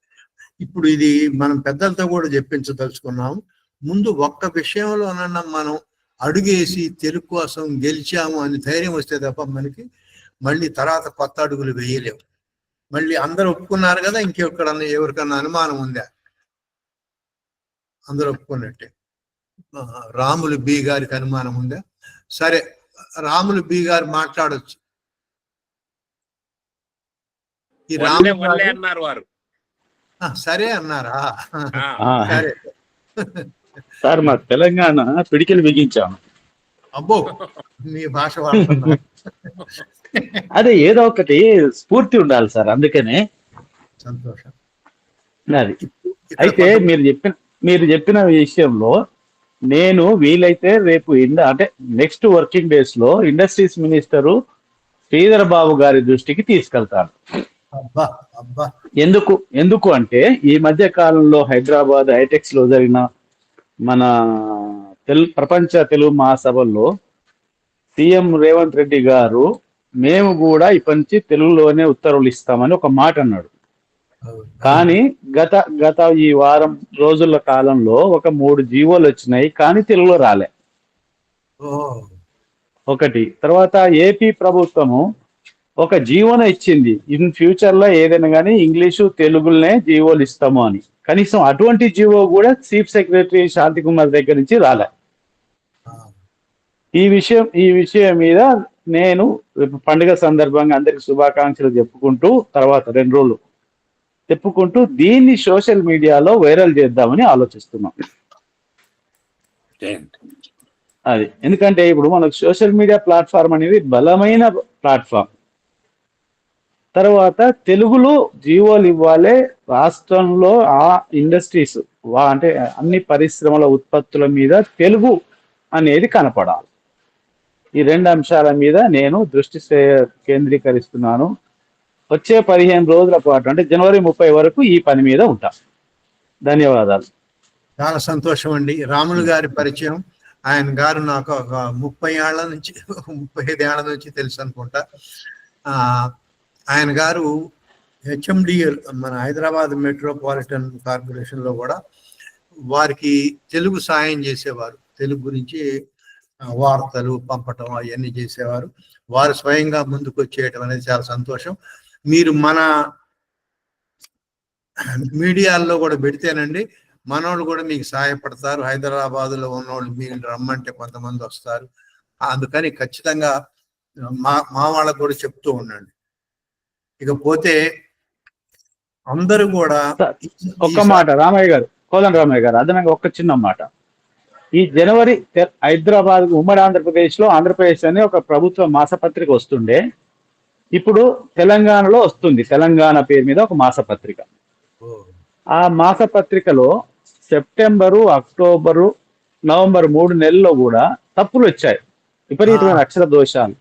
ఇప్పుడు ఇది మనం పెద్దలతో కూడా చెప్పించదలుచుకున్నాము. ముందు ఒక్క విషయంలోనన్నా మనం అడుగేసి తెలుగు కోసం గెలిచాము అని ధైర్యం వస్తే తప్ప మనకి మళ్ళీ తర్వాత కొత్త అడుగులు వేయలేము. మళ్ళీ అందరూ ఒప్పుకున్నారు కదా, ఇంకెక్కడన్నా ఎవరికన్నా అనుమానం ఉందా? అందరూ ఒప్పుకున్నట్టే. రాములు బి గారికి అనుమానం ఉందా? సరే, రాములు బి గారు మాట్లాడొచ్చు. ఈ రాములు అన్నారు వారు. సరే అన్నారా? సరే సార్, మా తెలంగాణ పిడికిలు బిగించాము. అబ్బో, మీ భాష వాడుతున్నా. అదే ఏదో ఒకటి స్ఫూర్తి ఉండాలి సార్, అందుకనే. సంతోషం. అది అయితే మీరు చెప్పిన విషయంలో నేను వీలైతే రేపు అంటే నెక్స్ట్ వర్కింగ్ డేస్ లో ఇండస్ట్రీస్ మినిస్టరు శ్రీధర్ బాబు గారి దృష్టికి తీసుకెళ్తాను. ఎందుకు అంటే ఈ మధ్య కాలంలో హైదరాబాద్ హైటెక్స్ లో జరిగిన మన ప్రపంచ తెలుగు మహాసభల్లో సీఎం రేవంత్ రెడ్డి గారు మేము కూడా ఇప్పటి నుంచి తెలుగులోనే ఉత్తర్వులు ఇస్తామని ఒక మాట అన్నాడు. కానీ గత ఈ వారం రోజుల కాలంలో ఒక 3 జీవోలు వచ్చినాయి, కానీ తెలుగులో రాలే. ఒకటి తర్వాత ఏపీ ప్రభుత్వము ఒక జీవోను ఇచ్చింది, ఇన్ ఫ్యూచర్ లో ఏదైనా కానీ ఇంగ్లీషు తెలుగులోనే జీవోలు ఇస్తాము అని. కనీసం అటువంటి జీవో కూడా చీఫ్ సెక్రటరీ శాంతి కుమార్ దగ్గర నుంచి రాలే. ఈ విషయం మీద నేను పండుగ సందర్భంగా అందరికి శుభాకాంక్షలు చెప్పుకుంటూ తర్వాత 2 రోజులు చెప్పుకుంటూ దీన్ని సోషల్ మీడియాలో వైరల్ చేద్దామని ఆలోచిస్తున్నాం. అది ఎందుకంటే ఇప్పుడు మనకు సోషల్ మీడియా ప్లాట్ఫామ్ అనేది బలమైన ప్లాట్ఫామ్. తర్వాత తెలుగులో జీవోలు ఇవ్వాలి, రాష్ట్రంలో ఆ ఇండస్ట్రీస్ అంటే అన్ని పరిశ్రమల ఉత్పత్తుల మీద తెలుగు అనేది కనపడాలి. ఈ 2 అంశాల మీద నేను దృష్టి కేంద్రీకరిస్తున్నాను. వచ్చే 15 రోజుల పాటు అంటే జనవరి 30 వరకు ఈ పని మీద ఉంటా. ధన్యవాదాలు. చాలా సంతోషం అండి. రాములు గారి పరిచయం, ఆయన గారు నాకు ఒక 35 ఏళ్ల నుంచి తెలుసు అనుకుంటా. ఆయన గారు హెచ్ఎండిఎల్ మన హైదరాబాద్ మెట్రోపాలిటన్ కార్పొరేషన్ లో కూడా వారికి తెలుగు సాయం చేసేవారు. తెలుగు గురించి వార్తలు పంపటం అవన్నీ చేసేవారు. వారు స్వయంగా ముందుకు వచ్చేయటం అనేది చాలా సంతోషం. మీరు మన మీడియాల్లో కూడా పెడితేనండి మనోళ్ళు కూడా మీకు సహాయపడతారు. హైదరాబాద్ లో ఉన్నోళ్ళు మీరు రమ్మంటే కొంతమంది వస్తారు. అందుకని ఖచ్చితంగా మా వాళ్ళకు కూడా చెప్తూ ఉండండి. ఇకపోతే అందరూ కూడా ఒక్క మాట కోదండ రామయ్య గారు అదనంగా ఒక చిన్న మాట. ఈ జనవరి హైదరాబాద్ ఉమ్మడి ఆంధ్రప్రదేశ్ లో ఆంధ్రప్రదేశ్ అనే ఒక ప్రభుత్వ మాసపత్రిక వస్తుండే, ఇప్పుడు తెలంగాణలో వస్తుంది. తెలంగాణ పేరు మీద ఒక మాసపత్రిక. ఆ మాసపత్రికలో సెప్టెంబరు, అక్టోబరు, నవంబర్ 3 నెలల్లో కూడా తప్పులు వచ్చాయి, విపరీతమైన అక్షర దోషాలు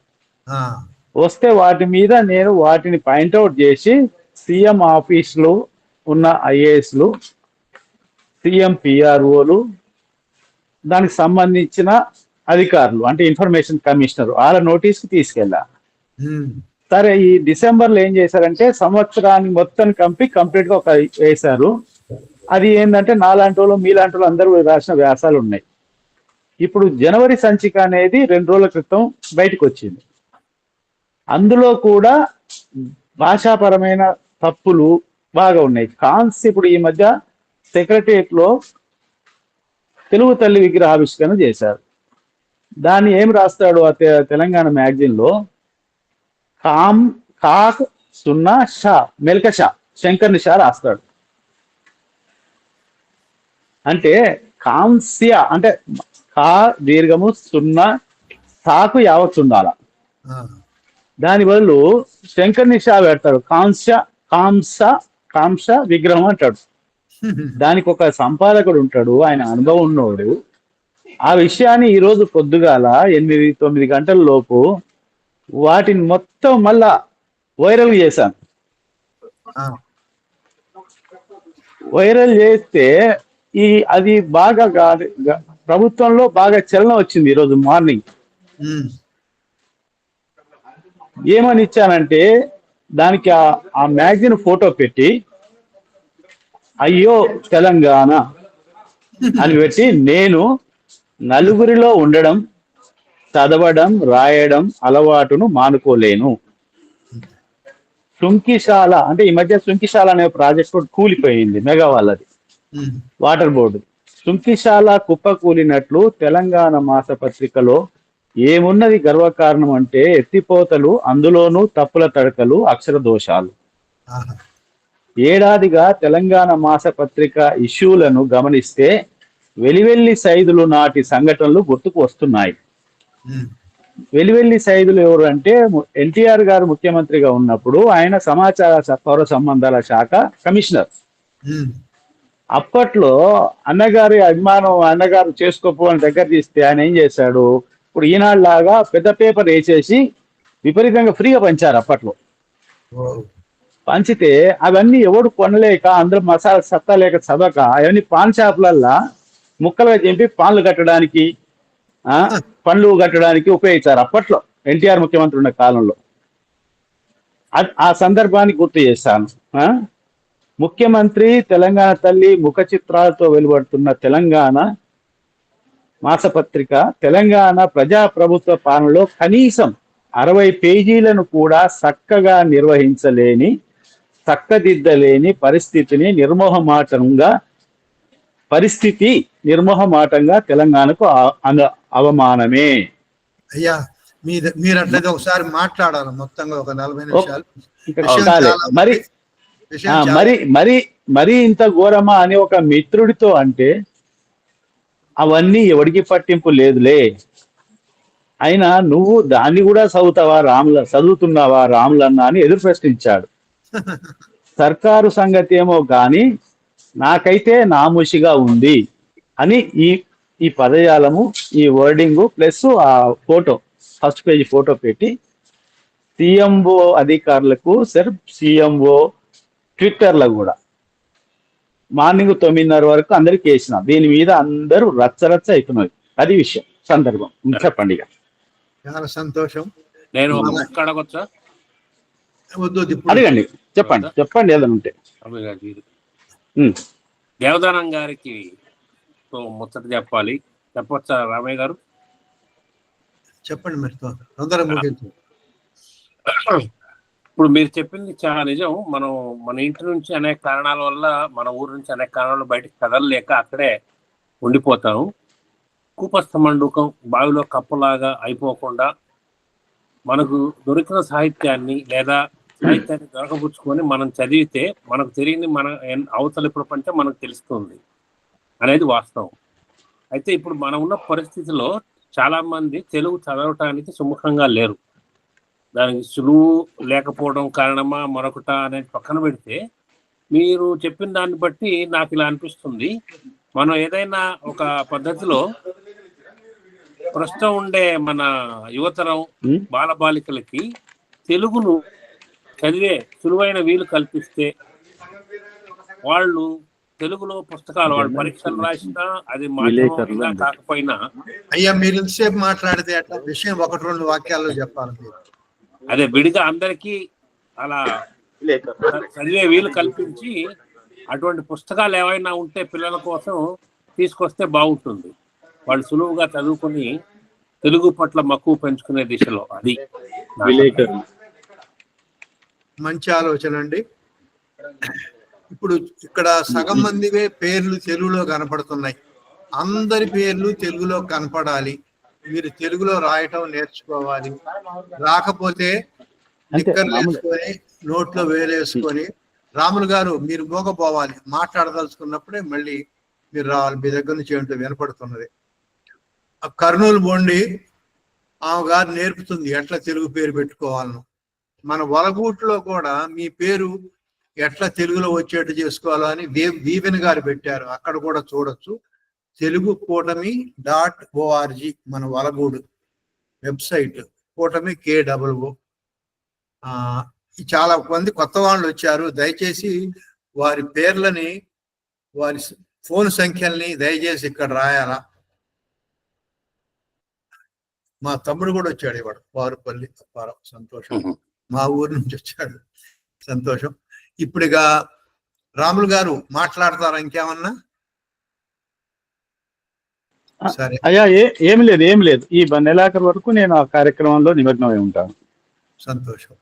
వస్తే వాటి మీద నేను వాటిని పాయింట్అవుట్ చేసి సీఎం ఆఫీసులో ఉన్న ఐఏఎస్లు, సీఎం పిఆర్ఓలు, దానికి సంబంధించిన అధికారులు అంటే ఇన్ఫర్మేషన్ కమిషనర్ వాళ్ళ నోటీస్కి తీసుకెళ్ళా. సరే, ఈ డిసెంబర్లో ఏం చేశారంటే సంవత్సరాన్ని మొత్తం కంప్లీట్ గా ఒక వేశారు. అది ఏంటంటే నాలాంటి వాళ్ళు మీలాంటి వాళ్ళు అందరూ రాసిన వ్యాసాలు ఉన్నాయి. ఇప్పుడు జనవరి సంచిక అనేది 2 రోజుల క్రితం బయటకు వచ్చింది. అందులో కూడా భాషాపరమైన తప్పులు బాగా ఉన్నాయి. ఇప్పుడు ఈ మధ్య సెక్రటరియట్ లో తెలుగు తల్లి విగ్రహావిష్కరణ చేశారు. దాన్ని ఏం రాస్తాడు ఆ తెలంగాణ మ్యాగజైన్ లో, కాక్ సున్నా షా మెల్క షా శంకర్ని షా రాస్తాడు. అంటే కాంస్య అంటే కా దీర్ఘము సున్నా సాకు యావత్ ఉండాల. దాని బదులు శంకర్ని షా పెడతాడు, కాంస విగ్రహం అంటాడు. దానికి ఒక సంపాదకుడు ఉంటాడు, ఆయన అనుభవం ఉన్నవాడు. ఆ విషయాన్ని ఈరోజు పొద్దుగాల 8-9 గంటల లోపు వాటిని మొత్తం మళ్ళా వైరల్ చేశాను. వైరల్ చేస్తే అది బాగా ప్రభుత్వంలో బాగా చలనం వచ్చింది. ఈరోజు మార్నింగ్ ఏమని ఇచ్చానంటే దానికి ఆ మ్యాగజైన్ ఫోటో పెట్టి అయ్యో తెలంగాణ అని పెట్టి, నేను నలుగురిలో ఉండడం, చదవడం, రాయడం అలవాటును మానుకోలేను. సుంకిశాల అంటే ఈ మధ్య సుంకిశాల అనే ప్రాజెక్ట్ కూడా కూలిపోయింది, మెగా వాళ్ళది వాటర్ బోర్డు. సుంకిశాల కుప్ప కూలినట్లు తెలంగాణ మాసపత్రికలో ఏమున్నది గర్వకారణం అంటే ఎత్తిపోతలు, అందులోనూ తప్పుల తడకలు, అక్షర దోషాలు. ఏడాదిగా తెలంగాణ మాసపత్రిక ఇష్యూలను గమనిస్తే వెలివెల్లి సైదులు నాటి సంఘటనలు గుర్తుకు వస్తున్నాయి. వెలివెల్లి సైదులు ఎవరు అంటే ఎన్టీఆర్ గారు ముఖ్యమంత్రిగా ఉన్నప్పుడు ఆయన సమాచార పౌర సంబంధాల శాఖ కమిషనర్. అప్పట్లో అన్నగారి అభిమానం అన్నగారు చేసుకోపోని దగ్గర తీస్తే ఆయన ఏం చేశాడు, ఇప్పుడు ఈనాడు లాగా పెద్ద పేపర్ వేసేసి విపరీతంగా ఫ్రీగా పంచారు అప్పట్లో. పంచితే అవన్నీ ఎవడు కొనలేక అందులో మసాలా సత్తా లేక చదవక అవన్నీ పాన్ షాపులల్లా ముక్కలుగా చెప్పి పాన్లు కట్టడానికి పండ్లు కట్టడానికి ఉపయోగించారు అప్పట్లో ఎన్టీఆర్ ముఖ్యమంత్రి ఉన్న కాలంలో. ఆ సందర్భాన్ని గుర్తు చేశాను. ముఖ్యమంత్రి తెలంగాణ తల్లి ముఖ చిత్రాలతో వెలువడుతున్న తెలంగాణ మాసపత్రిక తెలంగాణ ప్రజాప్రభుత్వ పాలనలో కనీసం 60 పేజీలను కూడా చక్కగా నిర్వహించలేని, చక్కదిద్దలేని పరిస్థితి నిర్మోహమాటంగా తెలంగాణకు అవమానమే. అయ్యా మీరు అట్లయితే ఒకసారి మాట్లాడాలి మొత్తంగా ఒక 40 నిమిషాలు. మరి ఇంత ఘోరమా అని ఒక మిత్రుడితో అంటే అవన్నీ ఎవడికి పట్టింపు లేదులే. అయినా నువ్వు దాన్ని కూడా చదువుతున్నావా రాములన్న అని ఎదురు ప్రశ్నించాడు. సర్కారు సంగతి ఏమో గాని నాకైతే నామూషిగా ఉంది అని ఈ పదజాలము, ఈ వర్డింగు ప్లస్ ఆ ఫోటో, ఫస్ట్ పేజీ ఫోటో పెట్టి సిఎంఓ అధికారులకు సిఎంఓ ట్విట్టర్లో కూడా మార్నింగ్ 9:30 వరకు అందరికి వేసిన. దీని మీద అందరూ రచ్చరచ్చ అవుతున్నారు. అది విషయం సందర్భం. చెప్పండి. చాలా సంతోషం. నేను అడగండి, చెప్పండి ఏదైనా ఉంటే. దేవదానం గారికి ముచ్చట చెప్పొచ్చా రామయ్య గారు? చెప్పండి మరి తొందరగా ముగించండి. ఇప్పుడు మీరు చెప్పింది చాలా నిజం. మన ఇంటి నుంచి అనేక కారణాల వల్ల, మన ఊరు నుంచి అనేక కారణాలు బయటకు కదలలేక అక్కడే ఉండిపోతాం. కూపస్థ మండూకం బావిలో కప్పలాగా అయిపోకుండా మనకు దొరికిన సాహిత్యాన్ని లేదా సాహిత్యాన్ని దొరకపుచ్చుకొని మనం చదివితే మనకు తెలియని మన అవతల ప్రపంచం మనకు తెలుస్తుంది అనేది వాస్తవం. అయితే ఇప్పుడు మనం ఉన్న పరిస్థితిలో చాలా మంది తెలుగు చదవటానికి సుముఖంగా లేరు. దానికి సులువు లేకపోవడం కారణమా మరొకట అనేది పక్కన పెడితే, మీరు చెప్పిన దాన్ని బట్టి నాకు ఇలా అనిపిస్తుంది, మనం ఏదైనా ఒక పద్ధతిలో ప్రస్తుతం ఉండే మన యువతరం బాలబాలికలకి తెలుగును చదివే సులువైన వీలు కల్పిస్తే వాళ్ళు తెలుగులో పుస్తకాలు వాళ్ళు పరీక్షలు రాసినా అది మాధ్యమంగా కాకపోయినా. అయ్యా మీరు ఇంతసేపు మాట్లాడితే అట్లా విషయం 1-2 వాక్యాల్లో చెప్పాలి. అదే విడిగా అందరికీ అలా చదివే వీలు కల్పించి అటువంటి పుస్తకాలు ఏవైనా ఉంటే పిల్లల కోసం తీసుకొస్తే బాగుంటుంది. వాళ్ళు సులువుగా చదువుకొని తెలుగు పట్ల మక్కువ పెంచుకునే దిశలో. అది మంచి ఆలోచన అండి. ఇప్పుడు ఇక్కడ సగం మందివే పేర్లు తెలుగులో కనపడుతున్నాయి. అందరి పేర్లు తెలుగులో కనపడాలి. మీరు తెలుగులో రాయటం నేర్చుకోవాలి. రాకపోతే నిక్కర్లు వేసుకొని నోట్లో వేలేసుకొని, రాములు గారు మీరు మోగపోవాలి, మాట్లాడదలుచుకున్నప్పుడే మళ్ళీ మీరు రావాలి. మీ దగ్గర నుంచి ఏంటో వినపడుతున్నది. కర్నూలు బొండి ఆమె గారు నేర్పుతుంది ఎట్లా తెలుగు పేరు పెట్టుకోవాలను. మన వలగూట్లో కూడా మీ పేరు ఎట్లా తెలుగులో వచ్చేట్టు చేసుకోవాలో అని వీవెన్ గారు పెట్టారు. అక్కడ కూడా చూడొచ్చు. తెలుగు కూటమి .org మన వలగూడు వెబ్సైట్. కూటమి KOO. చాలా మంది కొత్త వాళ్ళు వచ్చారు. దయచేసి వారి పేర్లని, వారి ఫోన్ సంఖ్యల్ని దయచేసి ఇక్కడ రాయాలా. మా తమ్ముడు కూడా వచ్చాడు ఇవాడు, వారుపల్లి అప్పారావు. సంతోషం. మా ఊరు నుంచి వచ్చాడు. సంతోషం. ఇప్పుడుగా రాములు గారు మాట్లాడతారా ఇంకేమన్నా? సరే అయ్యా, ఏమి లేదు. ఈ నెలాఖరు వరకు నేను ఆ కార్యక్రమంలో నిమగ్నమై ఉంటాను. సంతోషం.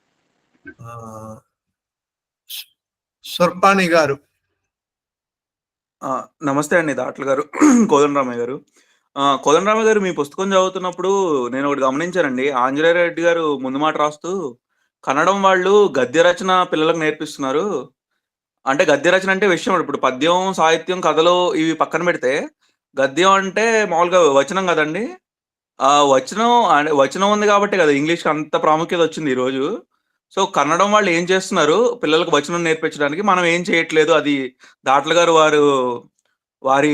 సుర్పాణి గారు. నమస్తే అండి దాట్ల గారు, కోదండరామయ్య గారు. కోదండరామయ్య గారు, మీ పుస్తకం చదువుతున్నప్పుడు నేను ఒకటి గమనించానండి. ఆంజనేయ రెడ్డి గారు ముందు మాట రాస్తూ కన్నడం వాళ్ళు గద్య రచన పిల్లలకు నేర్పిస్తున్నారు. అంటే గద్య రచన అంటే విషయం, ఇప్పుడు పద్యం, సాహిత్యం, కథలు ఇవి పక్కన పెడితే గద్యం అంటే మామూలుగా వచనం కదండి. వచనం ఉంది కాబట్టి కదా ఇంగ్లీష్కి అంత ప్రాముఖ్యత వచ్చింది ఈరోజు. సో కన్నడం వాళ్ళు ఏం చేస్తున్నారు పిల్లలకు వచనం నేర్పించడానికి, మనం ఏం చేయట్లేదు. అది దాట్ల గారు వారి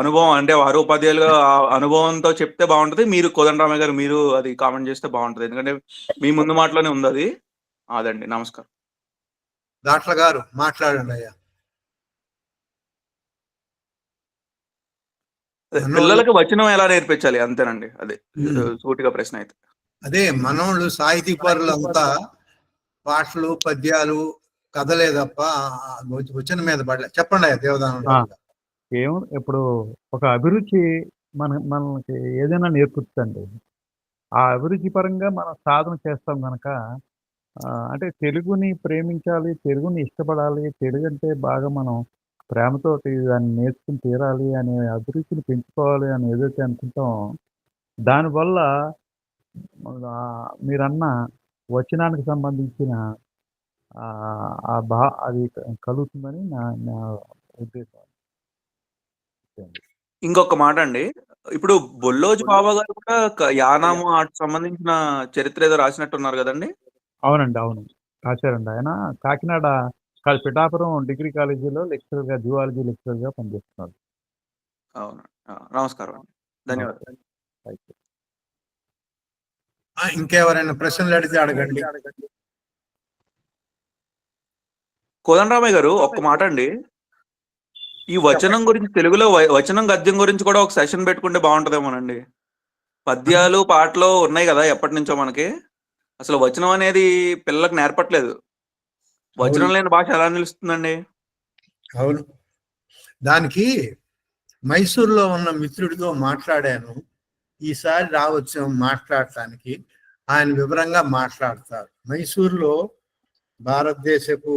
అనుభవం, అంటే వారు ఉపాధ్యాయులుగా అనుభవంతో చెప్తే బాగుంటది. మీరు కోదండరామయ్య గారు మీరు అది కామెంట్ చేస్తే బాగుంటది. ఎందుకంటే మీ ముందు మాటలోనే ఉంది అది. అదండి. నమస్కారం. దాట్ల గారు మాట్లాడండి అయ్యా. పిల్లలకి వచనం ఎలా నేర్పించాలి అంతేనండి. అదే సూటిగా ప్రశ్న అయితే. అదే మనోళ్ళు సాహితీ పరులు అంతా పాటలు పద్యాలు కథలే తప్ప వచ్చిన మీద పడలే. చెప్పండి అయ్యా దేవదానం. ఇప్పుడు ఒక అభిరుచి మనకి ఏదైనా నేర్పుతుందండి. ఆ అభిరుచి పరంగా మనం సాధన చేస్తాం కనుక అంటే తెలుగుని ప్రేమించాలి, తెలుగుని ఇష్టపడాలి, తెలుగు అంటే బాగా మనం ప్రేమతోటి దాన్ని నేర్చుకుని తీరాలి అనే అభిరుచిని పెంచుకోవాలి అని ఏదైతే అనుకుంటామో దానివల్ల మీరన్న వచనానికి సంబంధించిన అది కలుగుతుందని నా ఉద్దేశం. ఇంకొక మాట అండి, ఇప్పుడు బొల్లోజు బాబా గారు కూడా యానాము ఆటకు సంబంధించిన చరిత్ర ఏదో రాసినట్టున్నారు కదండి? అవునండి, అవును రాశారండి. ఆయన కాకినాడ పిఠాపురం డిగ్రీ కాలేజీలో లెక్చరర్గా, జువాలజీ లెక్చరర్గా పనిచేస్తున్నారు. అవును. నమస్కారం అండి. ధన్యవాదాలు. ఇంకెవరైనా ప్రశ్నలు అడిగితే అడగండి. కోదండరామయ్య గారు ఒక్క మాట అండి, ఈ వచనం గురించి తెలుగులో వచనం గద్యం గురించి కూడా ఒక సెషన్ పెట్టుకుంటే బాగుంటదేమోనండి. పద్యాలు పాటలు ఉన్నాయి కదా ఎప్పటి నుంచో మనకి, అసలు వచనం అనేది పిల్లలకు నేర్పట్లేదు. వచనం లేని భాష ఎలా నిలుస్తుందండి? అవును, దానికి మైసూర్లో ఉన్న మిత్రుడితో మాట్లాడాను. ఈసారి రావచ్చు మాట్లాడటానికి. ఆయన వివరంగా మాట్లాడతారు. మైసూర్లో భారతదేశపు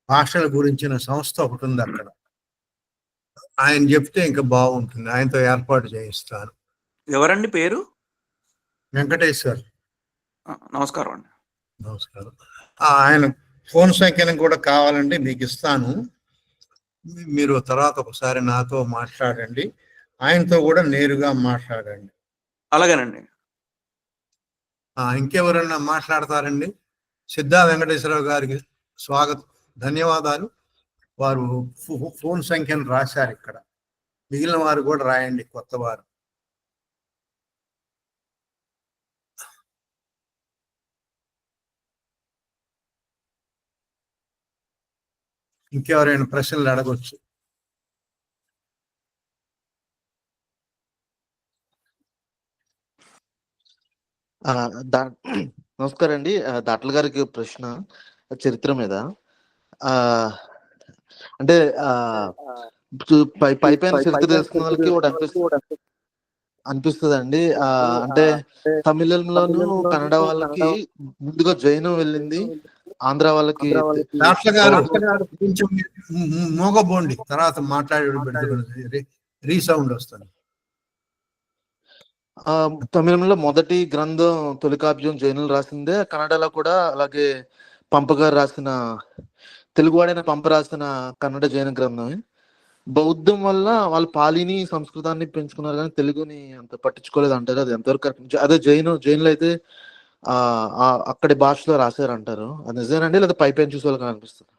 భాషల గురించిన సంస్థ ఒకటి ఉంది అక్కడ. ఆయన చెప్తే ఇంకా బాగుంటుంది. ఆయనతో ఏర్పాటు చేయిస్తాను. ఎవరండి పేరు? వెంకటేశ్వర్. నమస్కారం అండి. నమస్కారం. ఆయన ఫోన్ సంఖ్యను కూడా కావాలంటే మీకు ఇస్తాను. మీరు తర్వాత ఒకసారి నాతో మాట్లాడండి, ఆయనతో కూడా నేరుగా మాట్లాడండి. అలాగేనండి. ఇంకెవరన్నా మాట్లాడతారండి? సిద్ధా వెంకటేశ్వరరావు గారికి స్వాగతం, ధన్యవాదాలు. వారు ఫోన్ సంఖ్యను రాశారు ఇక్కడ. మిగిలిన వారు కూడా రాయండి, కొత్త వారు. ఇంకెవరైనా ప్రశ్నలు అడగొచ్చు. నమస్కారం అండి. దాట్ల గారికి ప్రశ్న చరిత్ర మీద. అంటే పై పైన చరిత్ర తెలుసుకున్న వాళ్ళకి ఒకటి అనిపిస్తుంది అండి. అంటే తమిళంలోను కన్నడ వాళ్ళకి ముందుగా జైనం వెళ్ళింది, ఆంధ్ర వాళ్ళకి కొంచెం మోగబోండి, తర్వాత మాట్లాడే రీసౌండ్ వస్తుంది. తమిళంలో మొదటి గ్రంథం తొలికావ్యం జైనులు రాసిందే. కన్నడలో కూడా అలాగే పంప గారు రాసిన, తెలుగువాడైన పంప రాసిన కన్నడ జైన గ్రంథం. బౌద్ధం వల్ల వాళ్ళు పాలిని సంస్కృతాన్ని పెంచుకున్నారు కానీ తెలుగుని అంత పట్టించుకోలేదు అంటారు. అది ఎంతవరకు కరెక్ట్? అదే జైనులు అయితే అక్కడి భాషలో రాశారు అంటారు. అది నిజమేనండి లేదా పై పైన చూసే వాళ్ళకి అనిపిస్తుంది?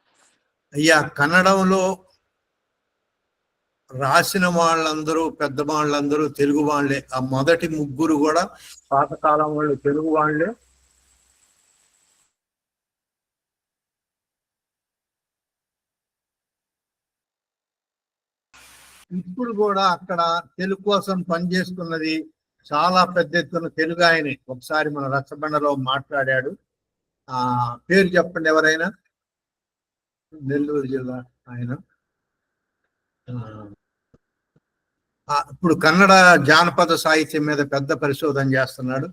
అయ్యా, కన్నడంలో రాసిన వాళ్ళందరూ పెద్ద వాళ్ళందరూ తెలుగు వాళ్ళే. ఆ మొదటి ముగ్గురు కూడా పాతకాలం వాళ్ళు తెలుగు వాళ్ళే. ఇప్పుడు కూడా అక్కడ తెలుగు కోసం పనిచేస్తున్నది చాలా పెద్ద ఎత్తున తెలుగు ఆయనే. ఒకసారి మన రచ్చబండలో మాట్లాడాడు. పేరు చెప్పండి ఎవరైనా. నెల్లూరు జిల్లా ఆయన. ఇప్పుడు కన్నడ జానపద సాహిత్యం మీద పెద్ద పరిశోధన చేస్తున్నాడు.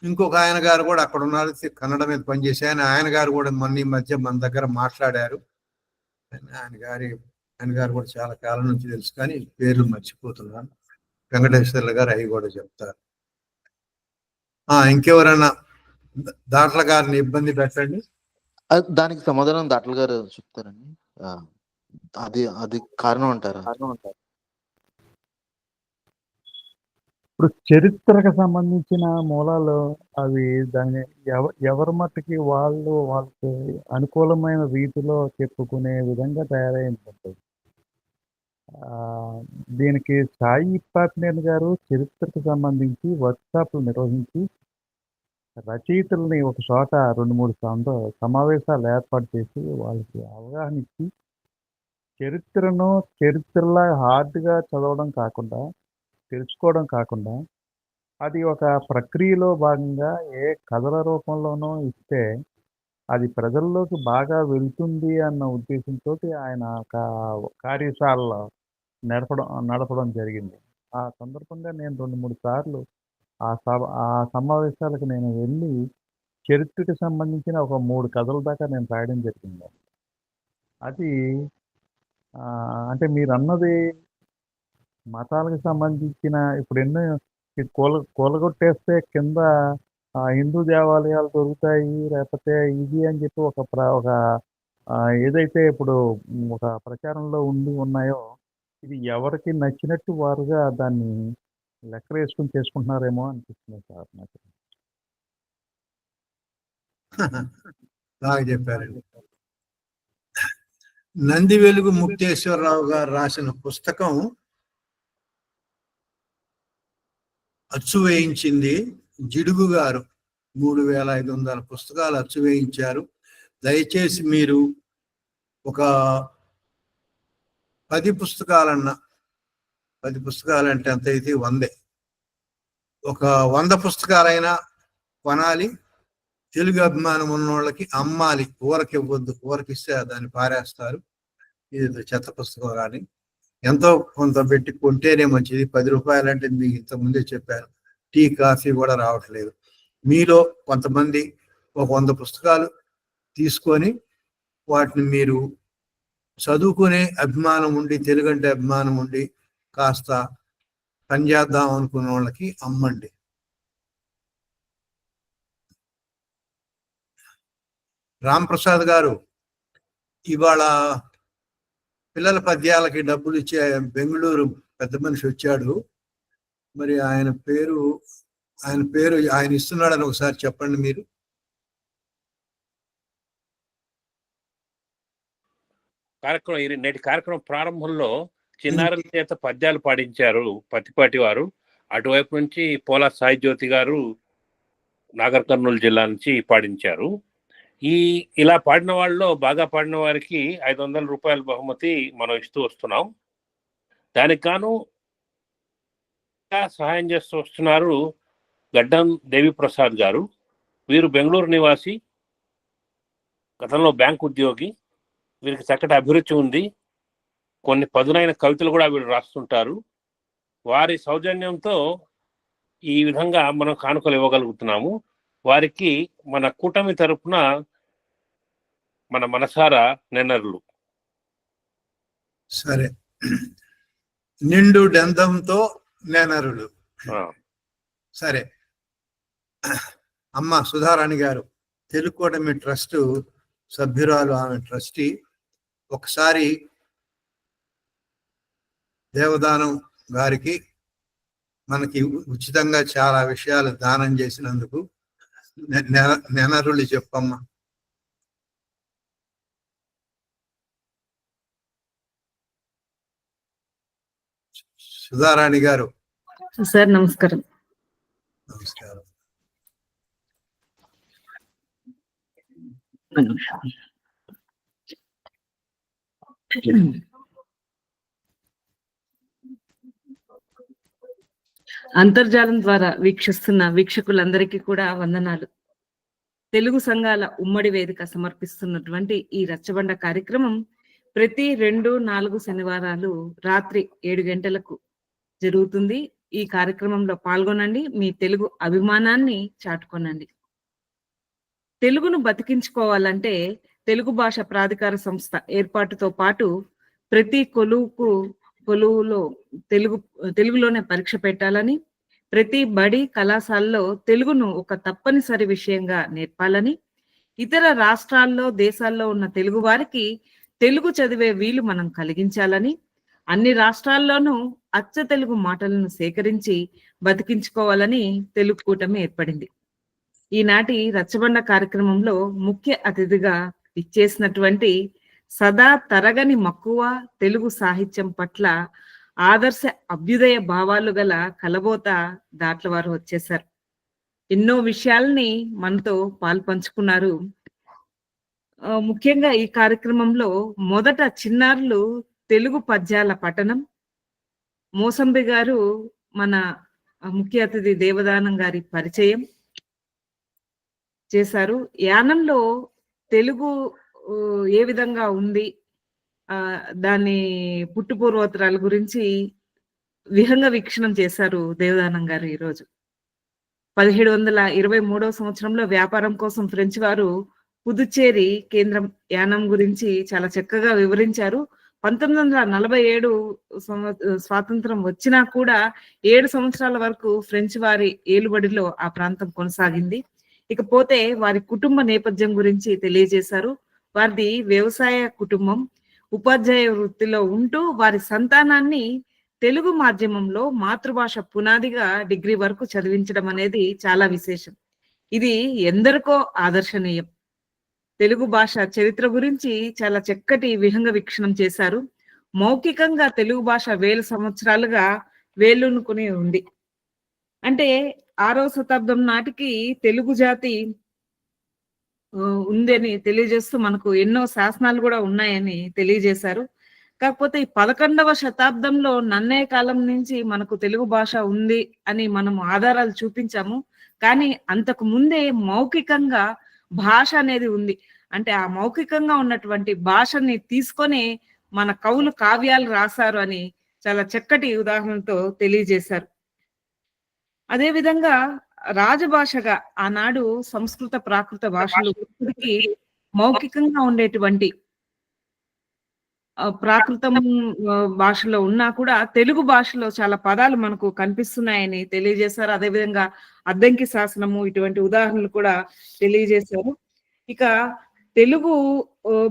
ఇంకొక ఆయన గారు కూడా అక్కడ ఉన్నారు, కన్నడ మీద పనిచేసే ఆయన గారు కూడా ఈ మధ్య మన దగ్గర మాట్లాడారు. ఆయన గారు కూడా చాలా కాలం నుంచి తెలుసు కానీ పేర్లు మర్చిపోతున్నాను. వెంకటేశ్వర్ల గారు అవి కూడా చెప్తారు. ఇంకెవరైనా దాట్ల గారిని ఇబ్బంది పెట్టండి. దానికి సమాధానం దాట్ల గారు చెప్తారండి. అది కారణం అంటారా? ఇప్పుడు చరిత్రకు సంబంధించిన మూలాలు అవి దాన్ని ఎవరి మట్టుకి వాళ్ళకి అనుకూలమైన రీతిలో చెప్పుకునే విధంగా తయారైంది. దీనికి సాయి పాపినేని గారు చరిత్రకు సంబంధించి వర్క్షాప్లు నిర్వహించి రచయితల్ని ఒక చోట 2-3 సమావేశాలు ఏర్పాటు చేసి వాళ్ళకి అవగాహన ఇచ్చి చరిత్రలా హార్డ్గా చదవడం కాకుండా, తెలుసుకోవడం కాకుండా, అది ఒక ప్రక్రియలో భాగంగా ఏ కథల రూపంలోనో ఇస్తే అది ప్రజల్లోకి బాగా వెళ్తుంది అన్న ఉద్దేశంతో ఆయన ఒక కార్యశాలలో నడపడం జరిగింది. ఆ సందర్భంగా నేను 2-3 సార్లు ఆ సమావేశాలకు నేను వెళ్ళి చరిత్రకు సంబంధించిన ఒక 3 కథల దాకా నేను రాయడం జరిగింది. అది అంటే మీరన్నది మతాలకు సంబంధించిన ఇప్పుడు ఎన్నో కూలగొట్టేస్తే కింద హిందూ దేవాలయాలు దొరుకుతాయి, లేకపోతే ఇది అని చెప్పి ఒక ఏదైతే ఇప్పుడు ఒక ప్రచారంలో ఉన్నాయో, ఇది ఎవరికి నచ్చినట్టు వారుగా దాన్ని లెక్కలేసుకుని చేసుకుంటున్నారేమో అనిపిస్తుంది సార్ నాకు. బాగా చెప్పారండి. నంది వెలుగు ముక్తేశ్వరరావు గారు రాసిన పుస్తకం అచ్చు వేయించింది జిడుగు గారు. 3500 పుస్తకాలు అచ్చు వేయించారు. దయచేసి మీరు ఒక 10 పుస్తకాలన్నా, 10 పుస్తకాలంటే అంత అయితే 100, ఒక 100 పుస్తకాలైనా కొనాలి. తెలుగు అభిమానం ఉన్న వాళ్ళకి అమ్మాలి. ఊరకి ఇవ్వద్దు, ఊరకిస్తే దాన్ని పారేస్తారు. ఇది చెత్త పుస్తకం కానీ ఎంతో కొంత పెట్టి కొంటేనే మంచిది. 10 రూపాయలు అంటే మీకు ఇంతకుముందే చెప్పాను, టీ కాఫీ కూడా రావట్లేదు. మీలో కొంతమంది ఒక 100 పుస్తకాలు తీసుకొని వాటిని మీరు చదువుకునే అభిమానం ఉండి, తెలుగు అంటే అభిమానం ఉండి కాస్త పనిచేద్దాం అనుకున్న వాళ్ళకి అమ్మండి. రాంప్రసాద్ గారు ఇవాళ పిల్లల పద్యాలకి డబ్బులు ఇచ్చే బెంగళూరు పెద్ద మనిషి వచ్చాడు. మరి ఆయన పేరు ఆయన ఇస్తున్నాడని ఒకసారి చెప్పండి మీరు. నేటి కార్యక్రమం ప్రారంభంలో చిన్నారుల చేత పద్యాలు పాడించారు పత్తిపాటి వారు. అటువైపు నుంచి పోలా సాయి జ్యోతి గారు నాగర్ కర్నూలు జిల్లా నుంచి పాడించారు. ఇలా పాడిన వాళ్ళలో బాగా పాడిన వారికి 500 రూపాయల బహుమతి మనం ఇస్తూ వస్తున్నాం. దానికి గాను సహాయం చేస్తూ వస్తున్నారు గడ్డం దేవి ప్రసాద్ గారు. వీరు బెంగళూరు నివాసి, గతంలో బ్యాంక్ ఉద్యోగి. వీరికి చక్కటి అభిరుచి ఉంది. కొన్ని పదునైన కవితలు కూడా వీరు రాస్తుంటారు. వారి సౌజన్యంతో ఈ విధంగా మనం కానుకలు ఇవ్వగలుగుతున్నాము. వారికి మన కూటమి తరపున మన మనసారా నెన్నరులు. సరే, నిండు డందంతో నెనరులు. సరే, అమ్మ సుధారాణి గారు తెలుగు కూటమి ట్రస్ట్ సభ్యురాలు, ఆమె ట్రస్టీ. ఒకసారి దేవదానం గారికి మనకి ఉచితంగా చాలా విషయాలు దానం చేసినందుకు నెనరులు చెప్పమ్మా. సుధారాణి గారు. సార్ నమస్కారం. నమస్కారం. అంతర్జాలం ద్వారా వీక్షిస్తున్న వీక్షకులందరికీ కూడా వందనాలు. తెలుగు సంఘాల ఉమ్మడి వేదిక సమర్పిస్తున్నటువంటి ఈ రచ్చబండ కార్యక్రమం ప్రతి 2-4 శనివారాలు రాత్రి 7 గంటలకు జరుగుతుంది. ఈ కార్యక్రమంలో పాల్గొనండి. మీ తెలుగు అభిమానాన్ని చాటుకోనండి. తెలుగును బతికించుకోవాలంటే తెలుగు భాష ప్రాధికార సంస్థ ఏర్పాటుతో పాటు ప్రతి కొలువులో తెలుగులోనే పరీక్ష పెట్టాలని, ప్రతి బడి కళాశాలలో తెలుగును ఒక తప్పనిసరి విషయంగా నేర్పాలని, ఇతర రాష్ట్రాల్లో దేశాల్లో ఉన్న తెలుగు వారికి తెలుగు చదివే వీలు మనం కలిగించాలని, అన్ని రాష్ట్రాల్లోనూ అచ్చ తెలుగు మాటలను సేకరించి బతికించుకోవాలని తెలుగు కూటమి ఏర్పడింది. ఈనాటి రచ్చబండ కార్యక్రమంలో ముఖ్య అతిథిగా ఇచ్చేసినటువంటి సదా తరగని మక్కువ తెలుగు సాహిత్యం పట్ల ఆదర్శ అభ్యుదయ భావాలు గల కలబోత దాట్ల వారు వచ్చేశారు. ఎన్నో విషయాల్ని మనతో పాల్పంచుకున్నారు. ముఖ్యంగా ఈ కార్యక్రమంలో మొదట చిన్నారులు తెలుగు పద్యాల పఠనం, మోసంబి గారు మన ముఖ్య అతిథి దేవదానం గారి పరిచయం చేశారు. యానంలో తెలుగు ఏ విధంగా ఉంది, దాని పుట్టుపూర్వోత్తరాల గురించి విహంగ వీక్షణం చేశారు దేవదానం గారు. ఈరోజు 1723 సంవత్సరంలో వ్యాపారం కోసం ఫ్రెంచ్ వారు పుదుచ్చేరి కేంద్రం యానం గురించి చాలా చక్కగా వివరించారు. 1947 స్వాతంత్రం వచ్చినా కూడా 7 సంవత్సరాల వరకు ఫ్రెంచ్ వారి ఏలుబడిలో ఆ ప్రాంతం కొనసాగింది. ఇకపోతే వారి కుటుంబ నేపథ్యం గురించి తెలియజేశారు. వారిది వ్యవసాయ కుటుంబం. ఉపాధ్యాయ వృత్తిలో ఉంటూ వారి సంతానాన్ని తెలుగు మాధ్యమంలో మాతృభాష పునాదిగా డిగ్రీ వరకు చదివించడం అనేది చాలా విశేషం. ఇది ఎందరికో ఆదర్శనీయం. తెలుగు భాష చరిత్ర గురించి చాలా చక్కటి విహంగ వీక్షణం చేశారు. మౌఖికంగా తెలుగు భాష 1000 సంవత్సరాలుగా వేళ్ళూనుకుని ఉంది. అంటే 6వ శతాబ్దం నాటికి తెలుగు జాతి ఉందని తెలియజేస్తూ మనకు ఎన్నో శాసనాలు కూడా ఉన్నాయని తెలియజేశారు. కాకపోతే ఈ 11వ శతాబ్దంలో నన్నయ్య కాలం నుంచి మనకు తెలుగు భాష ఉంది అని మనం ఆధారాలు చూపించాము. కానీ అంతకు ముందే మౌఖికంగా భాష అనేది ఉంది. అంటే ఆ మౌఖికంగా ఉన్నటువంటి భాషని తీసుకొని మన కవులు కావ్యాలు రాశారు అని చాలా చక్కటి ఉదాహరణతో తెలియజేశారు. అదే విధంగా రాజభాషగా ఆనాడు సంస్కృత ప్రాకృత భాషలు మౌఖికంగా ఉండేటువంటి ప్రాకృతం భాషలో ఉన్నా కూడా తెలుగు భాషలో చాలా పదాలు మనకు కనిపిస్తున్నాయని తెలియజేశారు. అదేవిధంగా అద్దంకి శాసనము ఇటువంటి ఉదాహరణలు కూడా తెలియజేశారు. ఇక తెలుగు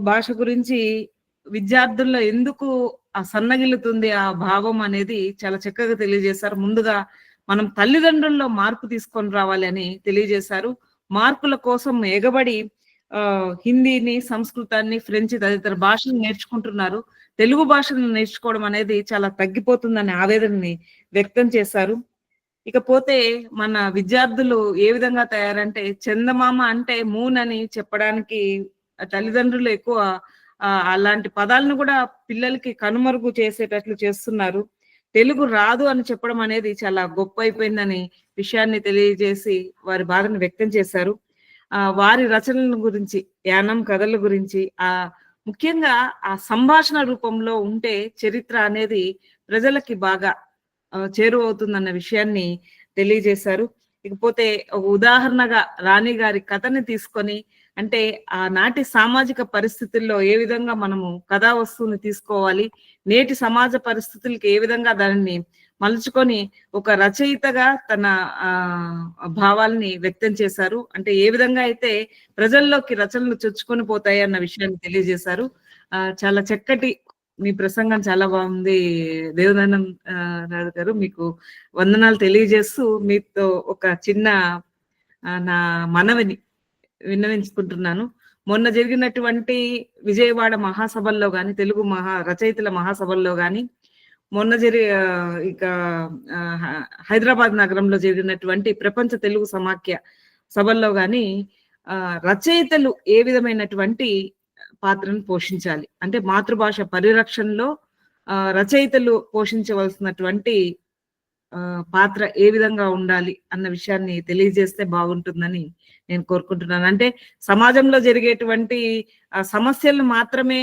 భాష గురించి విద్యార్థుల్లో ఎందుకు ఆ సన్నగిల్లుతుంది ఆ భావం అనేది చాలా చక్కగా తెలియజేశారు. ముందుగా మనం తల్లిదండ్రుల్లో మార్పు తీసుకొని రావాలి అని తెలియజేశారు. మార్పుల కోసం ఎగబడి హిందీని, సంస్కృతాన్ని, ఫ్రెంచ్ తదితర భాషలు నేర్చుకుంటున్నారు. తెలుగు భాషను నేర్చుకోవడం అనేది చాలా తగ్గిపోతుందనే ఆవేదనని వ్యక్తం చేశారు. ఇకపోతే మన విద్యార్థులు ఏ విధంగా తయారంటే చందమామ అంటే మూన్ అని చెప్పడానికి తల్లిదండ్రులు ఎక్కువ అలాంటి పదాలను కూడా పిల్లలకి కనుమరుగు చేసేటట్లు చేస్తున్నారు. తెలుగు రాదు అని చెప్పడం అనేది చాలా గొప్ప అయిపోయిందని విషయాన్ని తెలియజేసి వారి బాధను వ్యక్తం చేశారు. వారి రచనల గురించి, యానం కథల గురించి ముఖ్యంగా ఆ సంభాషణ రూపంలో ఉంటే చరిత్ర అనేది ప్రజలకి బాగా చేరువవుతుందన్న విషయాన్ని తెలియజేశారు. ఇకపోతే ఒక ఉదాహరణగా రాణి గారి కథని తీసుకొని, అంటే ఆనాటి సామాజిక పరిస్థితుల్లో ఏ విధంగా మనము కథా వస్తువుని తీసుకోవాలి, నేటి సమాజ పరిస్థితులకి ఏ విధంగా దానిని మలుచుకొని ఒక రచయితగా తన భావాల్ని వ్యక్తం చేశారు. అంటే ఏ విధంగా అయితే ప్రజల్లోకి రచనలు చొచ్చుకొని పోతాయి అన్న విషయాన్ని తెలియజేశారు. చాలా చక్కటి మీ ప్రసంగం చాలా బాగుంది దేవదానం రాజు గారు. మీకు వందనాలు తెలియజేస్తూ మీతో ఒక చిన్న నా మనవిని విన్నవించుకుంటున్నాను. మొన్న జరిగినటువంటి విజయవాడ మహాసభల్లో గాని, తెలుగు రచయితల మహాసభల్లో గాని, మొన్న ఇక హైదరాబాద్ నగరంలో జరిగినటువంటి ప్రపంచ తెలుగు సమాఖ్య సభల్లో గాని రచయితలు ఏ విధమైనటువంటి పాత్రను పోషించాలి, అంటే మాతృభాష పరిరక్షణలో రచయితలు పోషించవలసినటువంటి పాత్ర ఏ విధంగా ఉండాలి అన్న విషయాన్ని తెలియజేస్తే బాగుంటుందని నేను కోరుకుంటున్నాను. అంటే సమాజంలో జరిగేటువంటి సమస్యలను మాత్రమే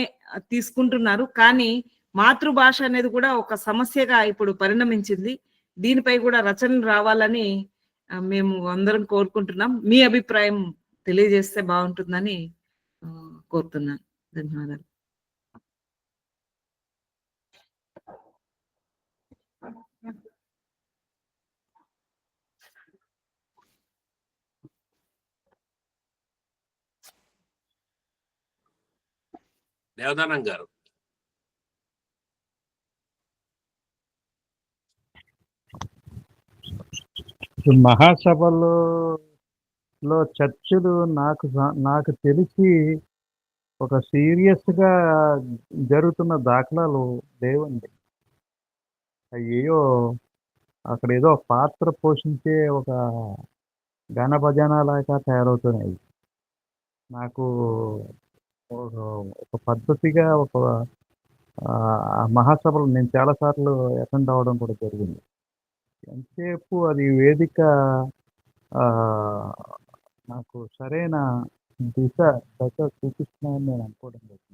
తీసుకుంటున్నారు, కానీ మాతృభాష అనేది కూడా ఒక సమస్యగా ఇప్పుడు పరిణమించింది. దీనిపై కూడా రచనలు రావాలని మేము అందరం కోరుకుంటున్నాం. మీ అభిప్రాయం తెలియజేస్తే బాగుంటుందని కోరుతున్నాను. ధన్యవాదాలు. దేవదానం గారు. ఇప్పుడు మహాసభలో చర్చలు నాకు తెలిసి ఒక సీరియస్గా జరుగుతున్న దాఖలాలు లేవండి. అయ్యో అక్కడ ఏదో పాత్ర పోషించే ఒక ఘన భజనలాగా తయారవుతున్నాయి. నాకు ఒక పద్ధతిగా ఒక మహాసభలు నేను చాలాసార్లు అటెండ్ అవ్వడం కూడా జరిగింది. ఎంతసేపు అది వేదిక నాకు సరైన దశ చూపిస్తున్నాయని నేను అనుకోవడం లేదు.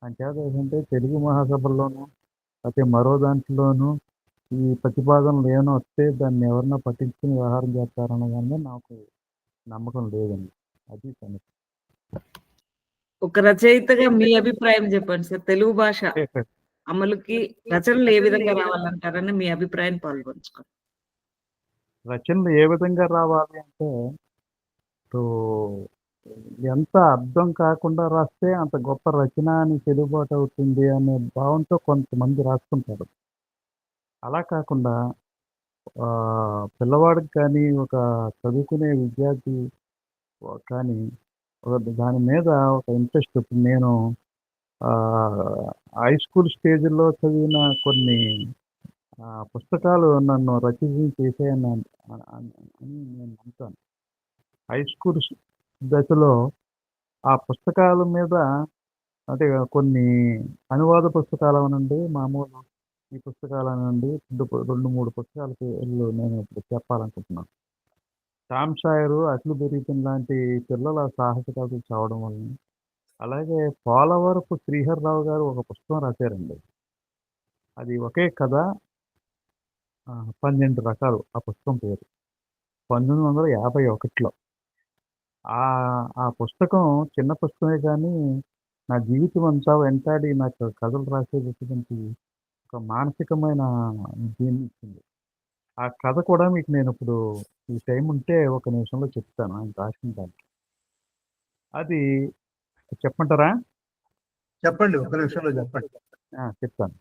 అంచేత ఏంటంటే తెలుగు మహాసభల్లోనూ అయితే మరో దాంట్లోనూ ఈ ప్రతిపాదనలు ఏమైనా వస్తే దాన్ని ఎవరన్నా పట్టించుకుని వ్యవహారం చేస్తారన్న దాన్ని నాకు నమ్మకం లేదండి. అది సమస్య. ఒక రచయితగా మీ అభిప్రాయం చెప్పండి సార్. తెలుగు భాష అమలుకి రచనలు ఏ విధంగా రావాలంటారని మీ అభిప్రాయం పాల్గొంచుకోండి. రచనలు ఏ విధంగా రావాలి అంటే ఎంత అర్థం కాకుండా రాస్తే అంత గొప్ప రచన అని చెల్లుబాటు అవుతుంది అనే భావంతో కొంతమంది రాసుకుంటారు. అలా కాకుండా పిల్లవాడికి కానీ ఒక చదువుకునే విద్యార్థి కానీ దాని మీద ఒక ఇంట్రెస్ట్. ఇప్పుడు నేను హై స్కూల్ స్టేజ్లో చదివిన కొన్ని పుస్తకాలు నన్ను రచన చేసాయని నేను నమ్ముతాను. హై స్కూల్ దశలో ఆ పుస్తకాల మీద అంటే కొన్ని అనువాద పుస్తకాలు అనండి, మామూలు ఈ పుస్తకాలు అనండి, 2-3 పుస్తకాల పేర్లు నేను ఇప్పుడు చెప్పాలనుకుంటున్నాను. టామ్ సాయరు, అఖిలబెరీతన్ లాంటి పిల్లల సాహస కథలు చదవడం వల్ల, అలాగే పోలవరపు శ్రీహర్రావు గారు ఒక పుస్తకం రాశారండి. అది ఒకే కథ 12 రకాలు. ఆ పుస్తకం పేరు 1951లో. ఆ పుస్తకం చిన్న పుస్తకమే కానీ నా జీవితం అంతా వెంటాడి నాకు కథలు రాసేటటువంటి ఒక మానసికమైన దీన్ని ఇచ్చింది. ఆ కథ కూడా మీకు నేను ఇప్పుడు ఈ టైం ఉంటే ఒక నిమిషంలో చెప్తాను. ఆయన రాసిన దానికి అది చెప్పమంటారా? చెప్పండి, ఒక నిమిషంలో చెప్పండి. చెప్తాను.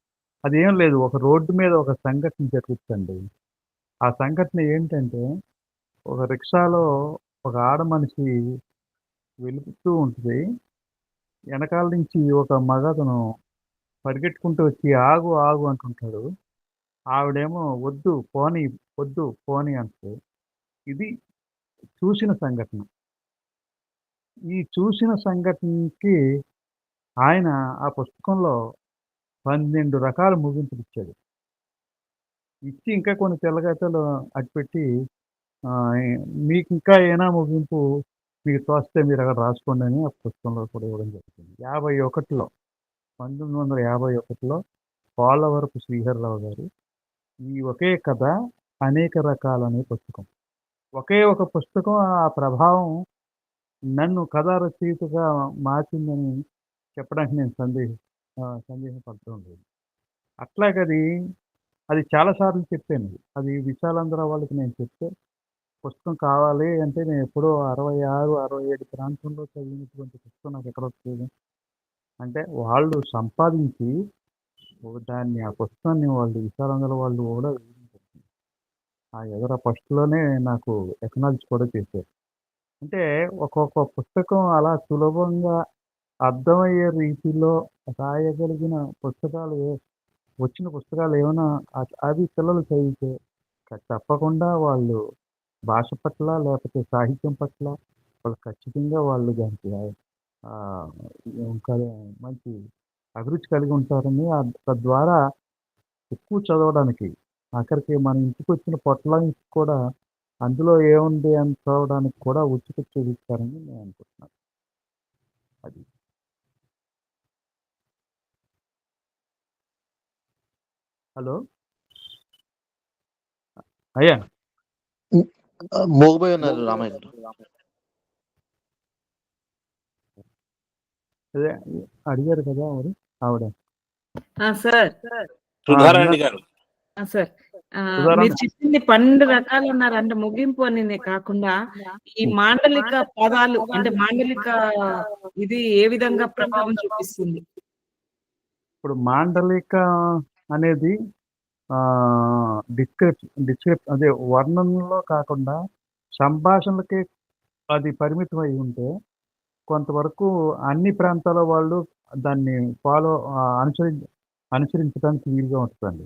అది ఏం లేదు, ఒక రోడ్డు మీద ఒక సంఘటన జరుగుతుందండి. ఆ సంఘటన ఏంటంటే ఒక రిక్షాలో ఒక ఆడ మనిషి వెళుతూ ఉంటుంది. వెనకాల నుంచి ఒక మగతను పరిగెట్టుకుంటూ వచ్చి ఆగు ఆగు అంటుంటాడు. ఆవిడేమో వద్దు పోనీ అంటే ఇది చూసిన సంఘటన. ఈ చూసిన సంఘటనకి ఆయన ఆ పుస్తకంలో 12 రకాల ముగింపులు ఇచ్చాడు. ఇచ్చి ఇంకా కొన్ని తెల్లగతలు అటుపెట్టి మీకు ఇంకా ఏనా ముగింపు మీకు తోస్తే మీరు అక్కడ రాసుకోండి అని ఆ పుస్తకంలో కూడా ఇవ్వడం జరుగుతుంది. 1951లో పోలవరపు శ్రీహర్రావు గారు ఈ ఒకే కథ అనేక రకాలనే పుస్తకం. ఒకే ఒక పుస్తకం ఆ ప్రభావం నన్ను కథా రచయితగా మార్చిందని చెప్పడానికి నేను సందేహపడటం లేదు. అట్లాగది అది చాలాసార్లు చెప్పాను. అది విశాలాంధ్ర వాళ్ళకి నేను చెప్తే పుస్తకం కావాలి అంటే నేను ఎప్పుడో 66, 67 ప్రాంతంలో చదివినటువంటి పుస్తకం నాకు ఎక్కడ వస్తుంది అంటే వాళ్ళు సంపాదించి దాన్ని ఆ పుస్తకాన్ని వాళ్ళు విశాలాంధ్ర వాళ్ళు కూడా ఫస్ట్లోనే నాకు ఎకనాలజీ కూడా చేశారు. అంటే ఒక్కొక్క పుస్తకం అలా సులభంగా అర్థమయ్యే రీతిలో రాయగలిగిన పుస్తకాలు వచ్చిన పుస్తకాలు ఏమైనా అది పిల్లలు చదివితే తప్పకుండా వాళ్ళు భాష పట్ల లేకపోతే సాహిత్యం పట్ల వాళ్ళు ఖచ్చితంగా వాళ్ళు దానికి మంచి అభిరుచి కలిగి ఉంటారని తద్వారా ఎక్కువ చదవడానికి ఆఖరికి మన ఇంటికి వచ్చిన పొట్లానికి కూడా అందులో ఏముంది అని చదవడానికి కూడా ఉచిత చూపిస్తారని నేను అనుకుంటున్నాను. అది హలో అయ్యా మోగబోయి ఉన్నారు రామయ్య గారు. అదే అడిగారు కదా ఆవిడ. సార్ సుధారాణి గారు. సార్ మీరు చెప్పింది 12 రకాలు అన్నారు. అంటే ముగింపు అని కాకుండా ఈ మాండలిక పదాలు అంటే మాండలిక ఇది ఏ విధంగా ప్రభావం చూపిస్తుంది? ఇప్పుడు మాండలిక అనేది అదే వర్ణనలో కాకుండా సంభాషణలకే అది పరిమితం అయి ఉంటే కొంతవరకు అన్ని ప్రాంతాల వాళ్ళు దాన్ని అనుసరించడానికి వీలుగా ఉంటుందండి.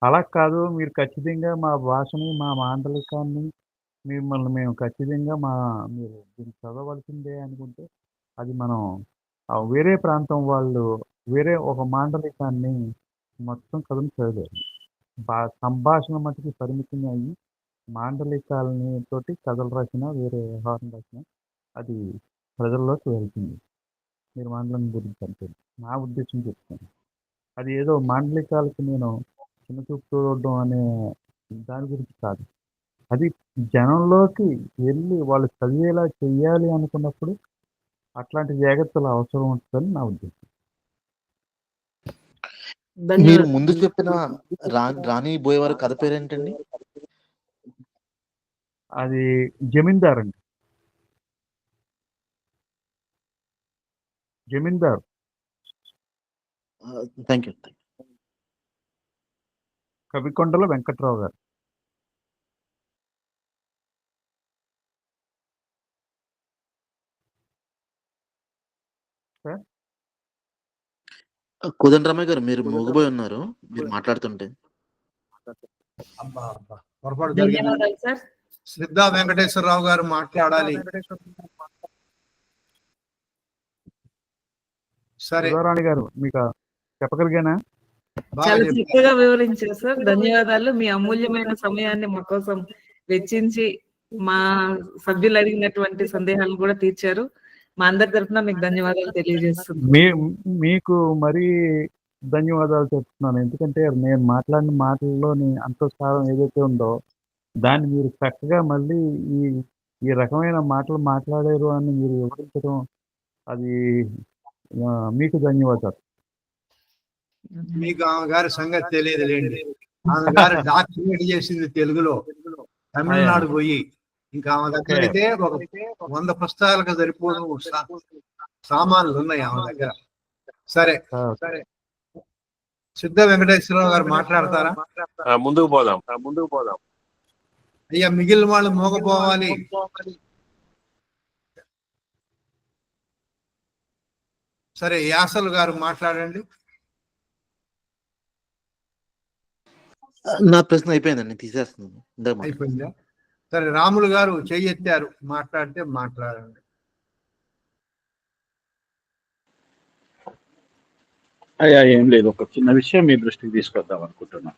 అలా కాదు, మీరు ఖచ్చితంగా మా భాషని, మా మాండలికాన్ని, మిమ్మల్ని మేము ఖచ్చితంగా మీరు దీన్ని చదవవలసిందే అనుకుంటే అది మనం వేరే ప్రాంతం వాళ్ళు వేరే ఒక మాండలికాన్ని మొత్తం కథను చదివారు. సంభాషణ మటుకు పరిమితంగా అయ్యి మాండలికాలని తోటి కథలు రాసిన వేరే వ్యవహారం రాసిన అది ప్రజల్లోకి వెళ్తుంది. మీరు మాండలికం గురించి అంటే నా ఉద్దేశం చెప్తాను. అది ఏదో మాండలికాలకి నేను చిన్న చూపు చూడడం అనే దాని గురించి కాదు. అది జనంలోకి వెళ్ళి వాళ్ళు చదివేలా చెయ్యాలి అనుకున్నప్పుడు అట్లాంటి జాగ్రత్తలు అవసరం ఉంటుందని నా ఉద్దేశం. మీరు ముందు చెప్పిన రాణి బోయేవారి కథ పేరేంటండి? అది జమీందార్ అండి. జమీందార్. Thank you. కవికొండల వెంకట్రావు గారు. సార్ కోదండరామయ్య గారు, మీరు మూగబోయి ఉన్నారు మీరు మాట్లాడుతుంటే. అబ్బా అబ్బా, పొరపాటు జరిగింది. శ్రద్ధా వెంకటేశ్వరరావు గారు మాట్లాడాలి. సరే రాణి గారు, మీకు చెప్పగలిగానా? చాలా చక్కగా వివరించారు సార్, ధన్యవాదాలు. మీ అమూల్యమైన సమయాన్ని మా కోసం వెచ్చించి మా సభ్యులు అడిగినటువంటి సందేహాలను కూడా తీర్చారు. మా అందరి తరఫున మీకు ధన్యవాదాలు తెలియజేస్తున్నాను. మీకు మరీ ధన్యవాదాలు చెప్తున్నాను. ఎందుకంటే నేను మాట్లాడిన మాటల్లోని అంతఃసారం ఏదైతే ఉందో దాన్ని మీరు చక్కగా మళ్ళీ ఈ రకమైన మాటలు మాట్లాడారు అని మీరు వివరించడం, అది మీకు ధన్యవాదాలు. మీకు ఆమె గారి సంగతి తెలియదు లేండి. ఆమె గారు డాక్యుమెంట్ చేసింది తెలుగులో, తమిళనాడు పోయి. ఇంకా ఆమె దగ్గర అయితే ఒక 100 పుస్తకాలకు సరిపోను సామాన్లు ఉన్నాయి ఆమె దగ్గర. సరే సరే, సిద్ధ వెంకటేశ్వరరావు గారు మాట్లాడతారా? ముందుకు పోదాం. అయ్యా, మిగిలిన వాళ్ళు మోగపోవాలి. సరే, యాసలు గారు మాట్లాడండి. నా ప్రశ్న అయిపోయిందండి, తీసేస్తున్నాను. అయిపోయిందా? సరే, రాములు గారు చెయ్యెత్తారు, మాట్లాడితే మాట్లాడండి. అయ్యా, ఏం లేదు, ఒక చిన్న విషయం మీ దృష్టికి తీసుకొద్దాం అనుకుంటున్నా.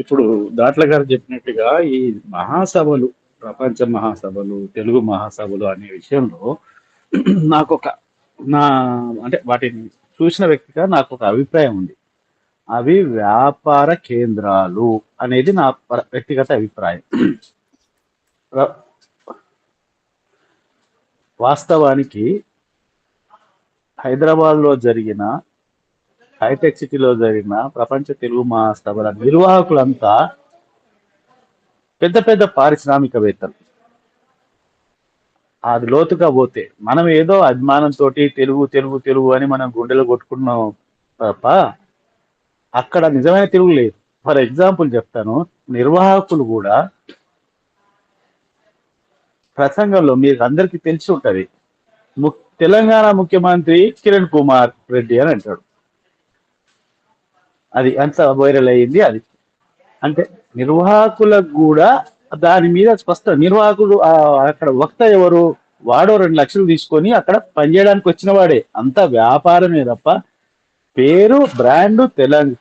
ఇప్పుడు దాట్ల గారు చెప్పినట్టుగా ఈ మహాసభలు, ప్రపంచ మహాసభలు, తెలుగు మహాసభలు అనే విషయంలో అంటే వాటిని చూసిన వ్యక్తిగా నాకు ఒక అభిప్రాయం ఉంది. అవి వ్యాపార కేంద్రాలు అనేది నా వ్యక్తిగత అభిప్రాయం. వాస్తవానికి హైదరాబాద్లో జరిగిన, హైటెక్ సిటీలో జరిగిన ప్రపంచ తెలుగు మహాసభల నిర్వాహకులంతా పెద్ద పెద్ద పారిశ్రామికవేత్తలు. అది లోతుగా పోతే మనం ఏదో అభిమానంతో తెలుగు తెలుగు తెలుగు అని మనం గుండెలు కొట్టుకున్నాం తప్ప అక్కడ నిజమైన తెలుగు లేదు. ఫర్ ఎగ్జాంపుల్ చెప్తాను, నిర్వాహకులు కూడా ప్రసంగంలో మీకు అందరికీ తెలిసి ఉంటది, తెలంగాణ ముఖ్యమంత్రి కిరణ్ కుమార్ రెడ్డి అని అంటాడు. అది అంత వైరల్ అయ్యింది. అది అంటే నిర్వాహకులకు కూడా దాని మీద స్పష్టం. నిర్వాహకుడు అక్కడ వక్త ఎవరు, వాడో 2 లక్షలు తీసుకొని అక్కడ పనిచేయడానికి వచ్చిన వాడే. అంత వ్యాపారమే తప్ప పేరు, బ్రాండ్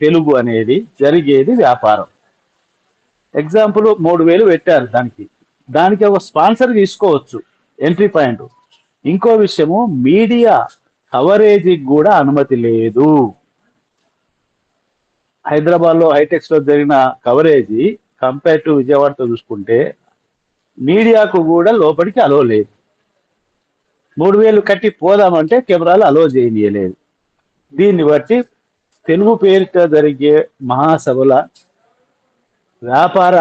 తెలుగు అనేది జరిగేది వ్యాపారం. ఎగ్జాంపుల్ 3,000 పెట్టారు, దానికి ఒక స్పాన్సర్ తీసుకోవచ్చు, ఎంట్రీ పాయింట్. ఇంకో విషయము, మీడియా కవరేజీకి కూడా అనుమతి లేదు. హైదరాబాద్ లో హైటెక్స్ లో జరిగిన కవరేజీ కంపేర్ టు విజయవాడతో చూసుకుంటే మీడియాకు కూడా లోపలికి అలో లేదు. 3,000 కట్టి పోదామంటే కెమెరాలు అలో చేయలేదు. దీన్ని బట్టి తెలుగు పేరిట జరిగే మహాసభల వ్యాపార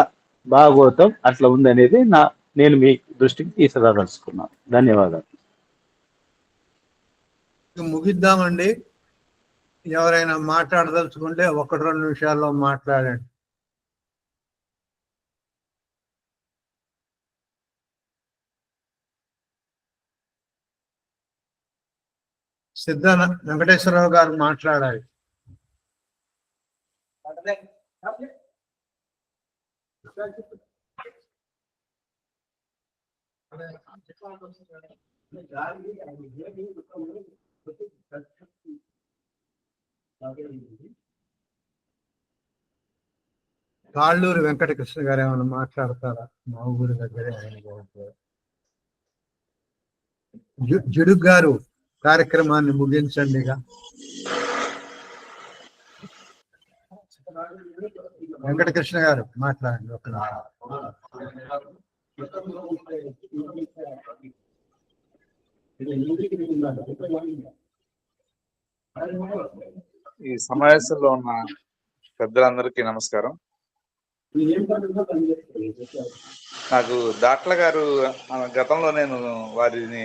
భాగోతం అట్లా ఉందనేది నేను మీ దృష్టికి తీసుకురాదలుచుకున్నాను. ధన్యవాదాలు. ముగిద్దామండి. ఎవరైనా మాట్లాడదలుచుకుంటే 1-2 నిమిషాల్లో మాట్లాడండి. సిద్ధ వెంకటేశ్వరరావు గారు మాట్లాడాలి. కాళ్ళూరు వెంకటకృష్ణ గారు ఏమైనా మాట్లాడతారా? మా ఊరి దగ్గరే ఆయన గారు. జుడుగు గారు కార్యక్రమాన్ని ముగించండిగా. వెంకటకృష్ణ గారు మాట్లాడండి. ఒక ఈ సమావేశంలో ఉన్న పెద్దలందరికీ నమస్కారం. నాకు దాట్ల గారు గతంలో నేను వారిని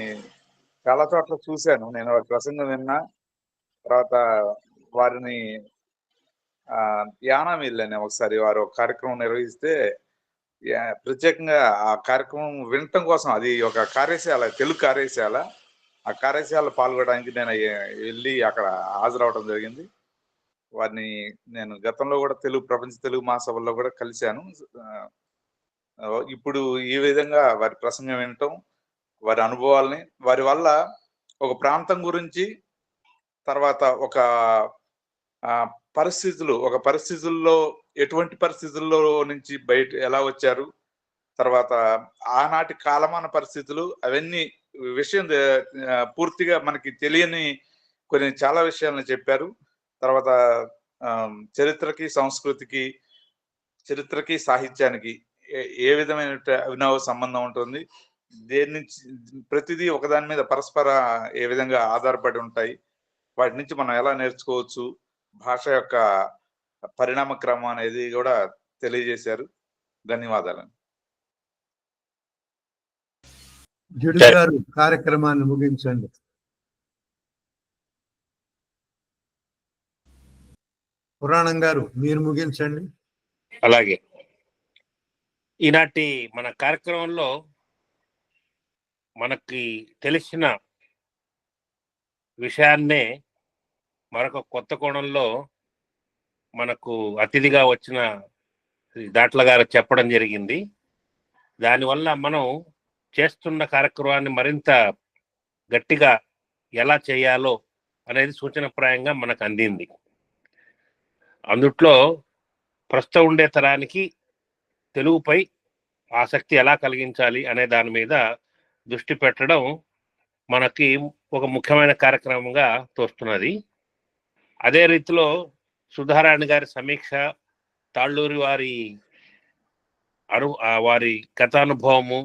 చాలా చోట్ల చూశాను. నేను వారి ప్రసంగం విన్నా, తర్వాత వారిని యానాం వెళ్ళాను ఒకసారి. వారు ఒక కార్యక్రమం నిర్వహిస్తే ప్రత్యేకంగా ఆ కార్యక్రమం వినటం కోసం, అది ఒక కార్యశాల, తెలుగు కార్యశాల, ఆ కార్యశాల పాల్గొనడానికి నేను వెళ్ళి అక్కడ హాజరవడం జరిగింది. వారిని నేను గతంలో కూడా ప్రపంచ తెలుగు మహాసభల్లో కూడా కలిశాను. ఇప్పుడు ఈ విధంగా వారి ప్రసంగం వినటం, వారి అనుభవాల్ని, వారి వల్ల ఒక ప్రాంతం గురించి, తర్వాత ఒక పరిస్థితుల్లో ఎటువంటి పరిస్థితుల్లో నుంచి బయట ఎలా వచ్చారు, తర్వాత ఆనాటి కాలమాన పరిస్థితులు, అవన్నీ విషయం పూర్తిగా మనకి తెలియని కొన్ని చాలా విషయాలను చెప్పారు. తర్వాత చరిత్రకి, సంస్కృతికి, చరిత్రకి, సాహిత్యానికి ఏ విధమైన అవినావ సంబంధం ఉంటుంది, దేని నుంచి ప్రతిదీ ఒకదాని మీద పరస్పర ఏ విధంగా ఆధారపడి ఉంటాయి, వాటి నుంచి మనం ఎలా నేర్చుకోవచ్చు, భాష యొక్క పరిణామ క్రమం అనేది కూడా తెలియజేశారు. ధన్యవాదాలు. జుడుగు గారు కార్యక్రమాన్ని ముగించండి. పురాణం గారు మీరు ముగించండి. అలాగే ఈనాటి మన కార్యక్రమంలో మనకి తెలిసిన విషయాన్నే మరొక కొత్త కోణంలో మనకు అతిథిగా వచ్చిన దాట్ల గారు చెప్పడం జరిగింది. దానివల్ల మనం చేస్తున్న కార్యక్రమాన్ని మరింత గట్టిగా ఎలా చేయాలో అనేది సూచనప్రాయంగా మనకు అందింది. అందుట్లో ప్రస్తుతం ఉండే తరానికి తెలుగుపై ఆసక్తి ఎలా కలిగించాలి అనే దాని మీద దృష్టి పెట్టడం మనకి ఒక ముఖ్యమైన కార్యక్రమంగా తోస్తున్నది. అదే రీతిలో సుధారాణి గారి సమీక్ష, తాళ్ళూరి వారి కథానుభవము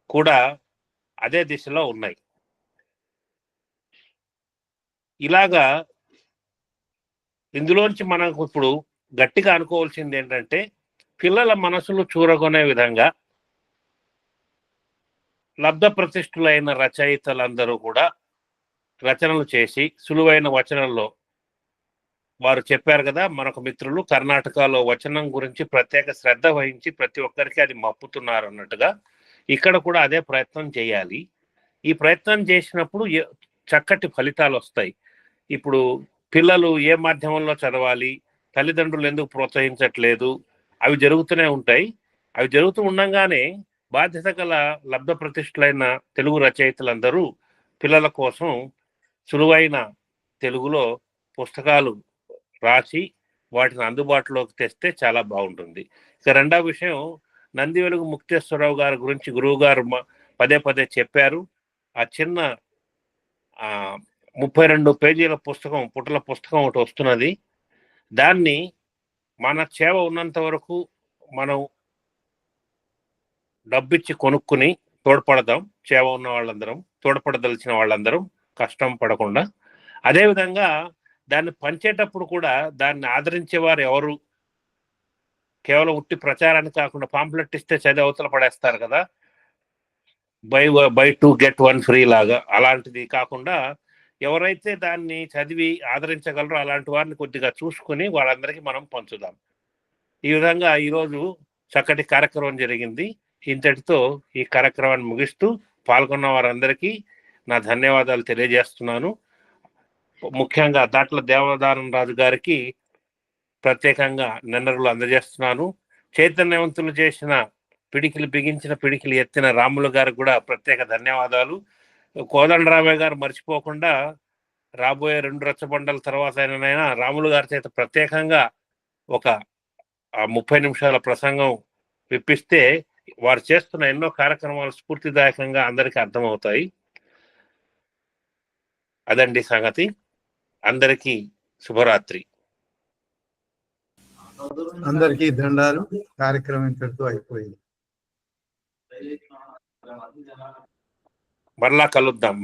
కూడా అదే దిశలో ఉన్నాయి. ఇలాగా ఇందులోంచి మనకు ఇప్పుడు గట్టిగా అనుకోవాల్సింది ఏంటంటే, పిల్లల మనసులు చూరగొనే విధంగా లబ్ధ ప్రతిష్ఠులైన రచయితలందరూ కూడా రచనలు చేసి సులువైన వచనంలో, వారు చెప్పారు కదా మనకు మిత్రులు, కర్ణాటకలో వచనం గురించి ప్రత్యేక శ్రద్ధ వహించి ప్రతి ఒక్కరికి అది మప్పుతున్నారు అన్నట్టుగా ఇక్కడ కూడా అదే ప్రయత్నం చేయాలి. ఈ ప్రయత్నం చేసినప్పుడు చక్కటి ఫలితాలు వస్తాయి. ఇప్పుడు పిల్లలు ఏ మాధ్యమంలో చదవాలి, తల్లిదండ్రులు ఎందుకు ప్రోత్సహించట్లేదు, అవి జరుగుతూనే ఉంటాయి. అవి జరుగుతూ ఉండగానే బాధ్యత గల లబ్ధ ప్రతిష్ఠులైన తెలుగు రచయితలందరూ పిల్లల కోసం సులువైన తెలుగులో పుస్తకాలు రాసి వాటిని అందుబాటులోకి తెస్తే చాలా బాగుంటుంది. ఇక రెండవ విషయం, నంది వెలుగు ముక్తేశ్వరరావు గారి గురించి గురువు గారు పదే పదే చెప్పారు. ఆ చిన్న 32 పేజీల పుస్తకం, పుటల పుస్తకం ఒకటి వస్తున్నది. దాన్ని మన చేవ ఉన్నంత వరకు మనం డబ్బిచ్చి కొనుక్కుని తోడ్పడదాం. చేవ ఉన్న వాళ్ళందరం, తోడ్పడదలిచిన వాళ్ళందరం కష్టం పడకుండా. అదేవిధంగా దాన్ని పంచేటప్పుడు కూడా దాన్ని ఆదరించేవారు ఎవరు, కేవలం ఉట్టి ప్రచారానికి కాకుండా పాంప్లెట్ ఇస్తే చదివి అవతల పడేస్తారు కదా, బై 2 get 1 ఫ్రీ లాగా, అలాంటిది కాకుండా ఎవరైతే దాన్ని చదివి ఆదరించగలరో అలాంటి వారిని కొద్దిగా చూసుకుని వాళ్ళందరికీ మనం పంచుదాం. ఈ విధంగా ఈరోజు చక్కటి కార్యక్రమం జరిగింది. ఇంతటితో ఈ కార్యక్రమాన్ని ముగిస్తూ పాల్గొన్న వారందరికీ నా ధన్యవాదాలు తెలియజేస్తున్నాను. ముఖ్యంగా దాట్ల దేవదానం రాజు గారికి ప్రత్యేకంగా నిన్నరులు అందజేస్తున్నాను. చైతన్యవంతులు చేసిన పిడికిలు బిగించిన పిడికిలు ఎత్తిన రాములు గారికి కూడా ప్రత్యేక ధన్యవాదాలు. కోదండరామయ్య గారు మర్చిపోకుండా రాబోయే 2 రచ్చబండల తర్వాత అయినా రాములు గారి చేత ప్రత్యేకంగా ఒక 30 నిమిషాల ప్రసంగం విప్పిస్తే వారు చేస్తున్న ఎన్నో కార్యక్రమాలు స్ఫూర్తిదాయకంగా అందరికీ అర్థమవుతాయి. అదండి సంగతి. అందరికీ శుభరాత్రి. అందరికీ దండాలు. కార్యక్రమం ఇంతటితో అయిపోయింది. మరలా కలుద్దాం.